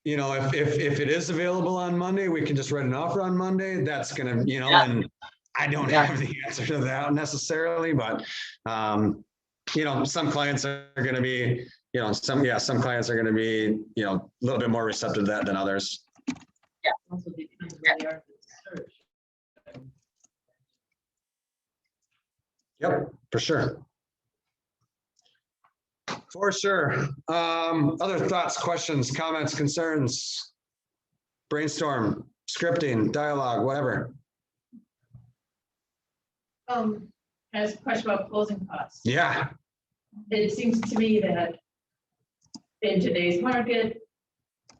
if it is available on Monday, we can just write an offer on Monday. That's going to, and I don't have the answer to that necessarily, but, some clients are going to be, some clients are going to be, a little bit more receptive to that than others. Yeah. Also depends where they are in the search. Yep, for sure. For sure. Other thoughts, questions, comments, concerns, brainstorm, scripting, dialogue, whatever. I have a question about closing costs. Yeah. It seems to me that in today's market,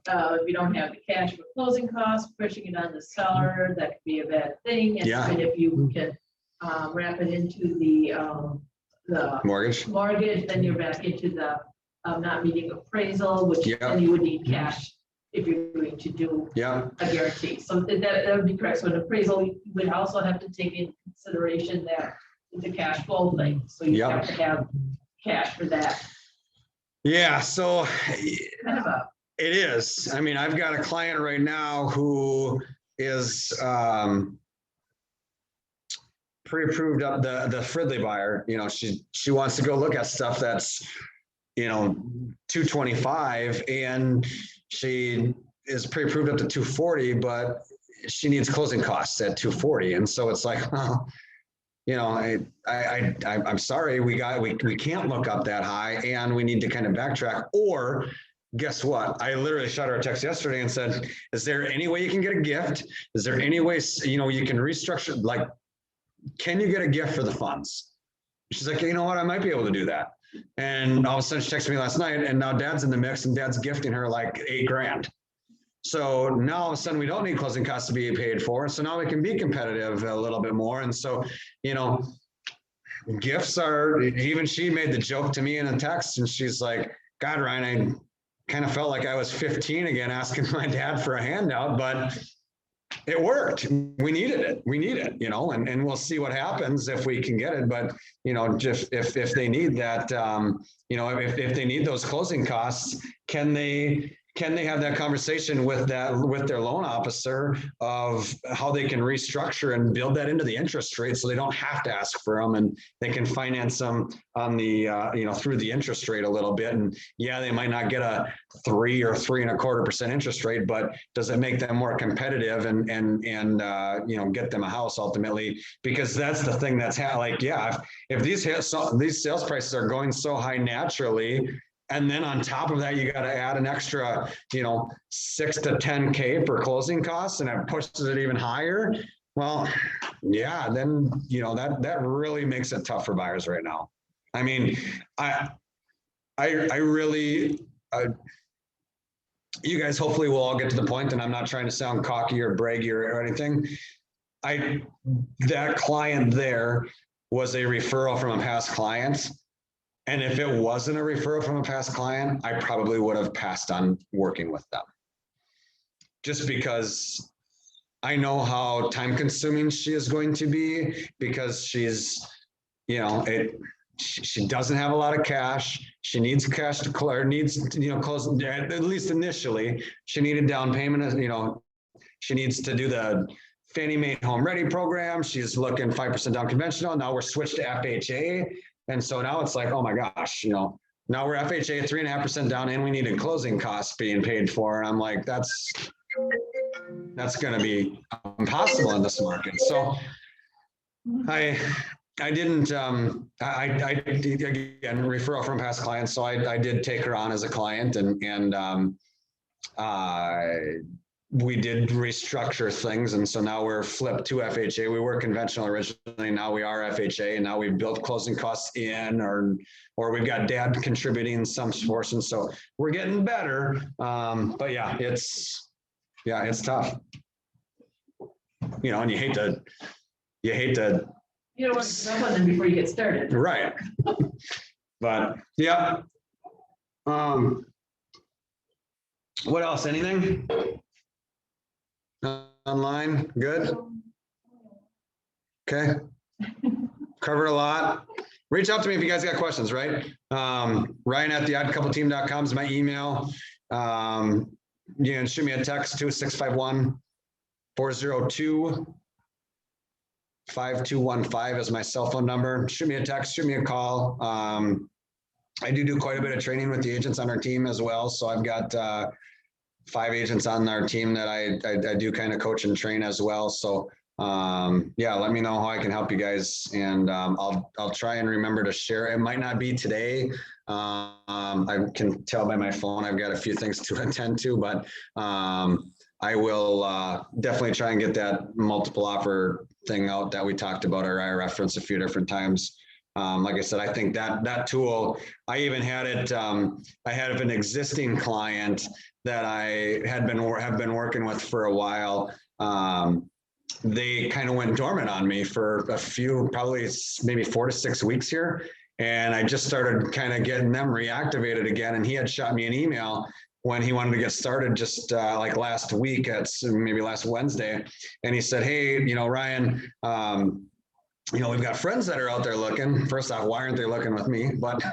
if you don't have the cash for closing costs, pushing it on the seller, that could be a bad thing. And if you can wrap it into the mortgage, then you're back into the not meeting appraisal, which then you would need cash if you're going to do a guarantee. So that would be correct. So an appraisal, you would also have to take into consideration that it's a cash flow thing. So you have to have cash for that. Yeah, so it is. I mean, I've got a client right now who is pre-approved up the Fridley buyer. She wants to go look at stuff that's 225 and she is pre-approved up to 240, but she needs closing costs at 240. And so it's like, well, you know, I'm sorry, we can't look up that high and we need to kind of backtrack. Or guess what? I literally shot her a text yesterday and said, is there any way you can get a gift? Is there any way, you know, you can restructure, like, can you get a gift for the funds? She's like, you know what? I might be able to do that. And all of a sudden she texted me last night and now dad's in the mix and dad's gifting her like $8,000. So now all of a sudden we don't need closing costs to be paid for. So now we can be competitive a little bit more. And so, you know, gifts are, even she made the joke to me in a text and she's like, God, Ryan, I kind of felt like I was 15 again, asking my dad for a handout, but it worked. We needed it. We need it, you know, and we'll see what happens if we can get it. But, you know, just if they need that, you know, if they need those closing costs, can they have that conversation with their loan officer of how they can restructure and build that into the interest rate so they don't have to ask for them and they can finance them on the, you know, through the interest rate a little bit. And yeah, they might not get a 3 or 3.25% interest rate, but does it make them more competitive and you know, get them a house ultimately? Because that's the thing that's like, yeah, if these sales prices are going so high naturally, and then on top of that, you got to add an extra, you know, 6 to 10K for closing costs, and it pushes it even higher. Well, yeah, then, you know, that really makes it tough for buyers right now. I mean, I really, you guys hopefully will all get to the point, and I'm not trying to sound cocky or braggy or anything. That client there was a referral from a past client. And if it wasn't a referral from a past client, I probably would have passed on working with them. Just because I know how time consuming she is going to be, because she's, you know, she doesn't have a lot of cash. She needs cash to close, you know, close, at least initially. She needed down payment, you know, she needs to do the Fannie Mae Home Ready program. She's looking 5% down conventional. Now we're switched to FHA. And so now it's like, oh my gosh, you know, now we're FHA 3.5% down and we needed closing costs being paid for. And I'm like, that's going to be impossible in this market. So I didn't, I again, referral from past clients. So I did take her on as a client and we did restructure things. And so now we're flipped to FHA. We were conventional originally. Now we are FHA, and now we've built closing costs in, or we've got dad contributing some portion. So we're getting better. But yeah, it's tough, you know, and you hate to, you don't want to jump on them before you get started. Right. But yeah. What else? Anything? Online, good. Okay. Covered a lot. Reach out to me if you guys got questions, right? Ryan at theoddcoupleteam.com is my email. You can shoot me a text 2651-402-5215 is my cell phone number. Shoot me a text, shoot me a call. I do quite a bit of training with the agents on our team as well. So I've got 5 agents on our team that I do kind of coach and train as well. So yeah, let me know how I can help you guys, and I'll try and remember to share. It might not be today. I can tell by my phone I've got a few things to attend to, but I will definitely try and get that multiple offer thing out that we talked about, or I referenced a few different times. Like I said, I think that tool, I even had it, I had an existing client that I have been working with for a while. They kind of went dormant on me for a few, probably maybe 4 to 6 weeks here. And I just started kind of getting them reactivated again. And he had shot me an email when he wanted to get started just like last week, maybe last Wednesday. And he said, hey, you know, Ryan, you know, we've got friends that are out there looking. First off, why aren't they looking with me? But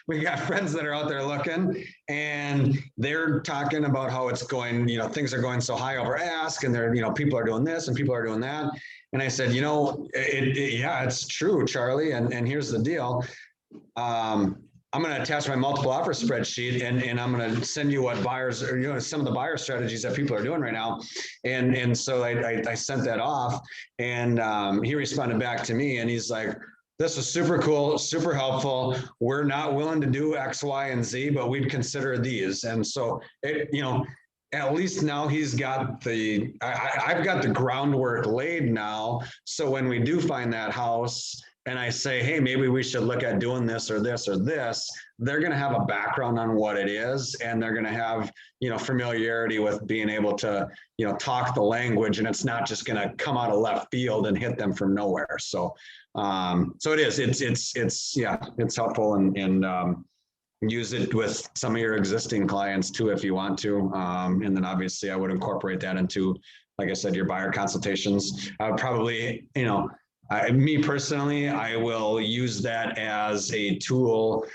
we got friends that are out there looking, and they're talking about how it's going, you know, things are going so high over ask, and they're, you know, people are doing this and people are doing that. And I said, you know, yeah, it's true, Charlie. And here's the deal. I'm going to attach my multiple offer spreadsheet and I'm going to send you what buyers or, you know, some of the buyer strategies that people are doing right now. And so I sent that off and he responded back to me and he's like, this is super cool, super helpful. We're not willing to do X, Y, and Z, but we'd consider these. And so it, you know, at least now he's got I've got the groundwork laid now. So when we do find that house, and I say, hey, maybe we should look at doing this or this or this, they're going to have a background on what it is. And they're going to have, you know, familiarity with being able to, you know, talk the language, and it's not just going to come out of left field and hit them from nowhere. So, so it is, yeah, it's helpful and use it with some of your existing clients too, if you want to. And then obviously I would incorporate that into, like I said, your buyer consultations. I would probably, you know, me personally, I will use that as a tool.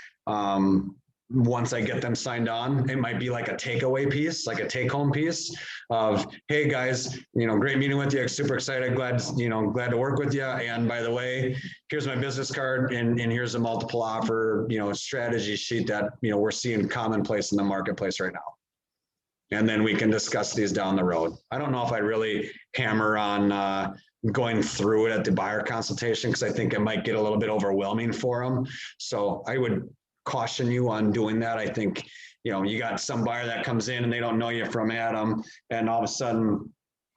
Once I get them signed on, it might be like a takeaway piece, like a take home piece of, hey guys, you know, great meeting with you. Super excited. Glad to work with you. And by the way, here's my business card and here's a multiple offer, you know, strategy sheet that, you know, we're seeing commonplace in the marketplace right now. And then we can discuss these down the road. I don't know if I really hammer on, going through it at the buyer consultation, because I think it might get a little bit overwhelming for them. So I would caution you on doing that. I think, you know, you got some buyer that comes in and they don't know you from Adam, and all of a sudden,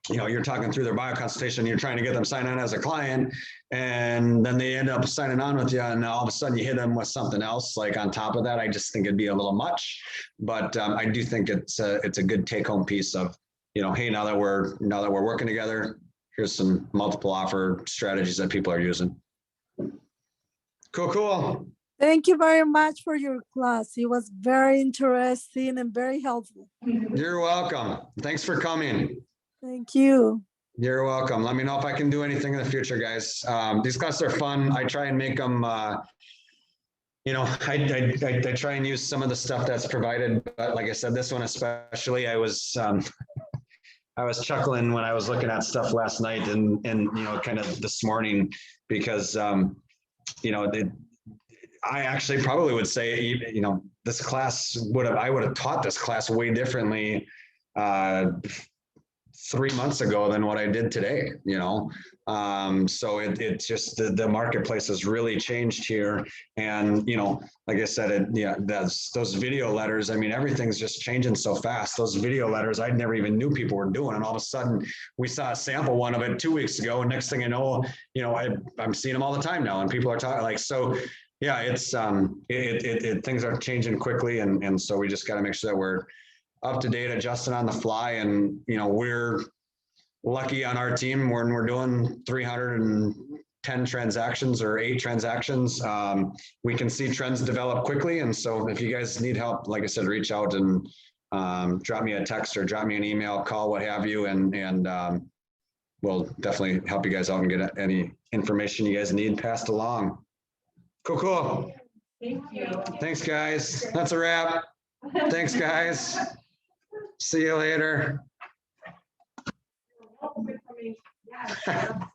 you know, you're talking through their buyer consultation, you're trying to get them signed on as a client, and then they end up signing on with you, and all of a sudden you hit them with something else like on top of that. I just think it'd be a little much, but I do think it's a good take home piece of, you know, hey, now that we're working together, here's some multiple offer strategies that people are using. Cool. Thank you very much for your class. It was very interesting and very helpful. You're welcome. Thanks for coming. Thank you. You're welcome. Let me know if I can do anything in the future, guys. These classes are fun. I try and make them, you know, I try and use some of the stuff that's provided, but like I said, this one especially, I was chuckling when I was looking at stuff last night and you know, kind of this morning, because you know, I actually probably would say, you know, this class I would have taught this class way differently 3 months ago than what I did today, you know. So it's just the marketplace has really changed here. And, you know, like I said, those video letters, I mean, everything's just changing so fast. Those video letters, I never even knew people were doing. And all of a sudden we saw a sample one of it 2 weeks ago. And next thing you know, I'm seeing them all the time now, and people are talking like, so yeah, it's things are changing quickly. And so we just got to make sure that we're up to date, adjusting on the fly. And, you know, we're lucky on our team when we're doing 310 transactions or 8 transactions. We can see trends develop quickly. And so if you guys need help, like I said, reach out and drop me a text or drop me an email, call, what have you. And we'll definitely help you guys out and get any information you guys need passed along. Cool. Thank you. Thanks, guys. That's a wrap. Thanks, guys. See you later. Welcome information. Yeah,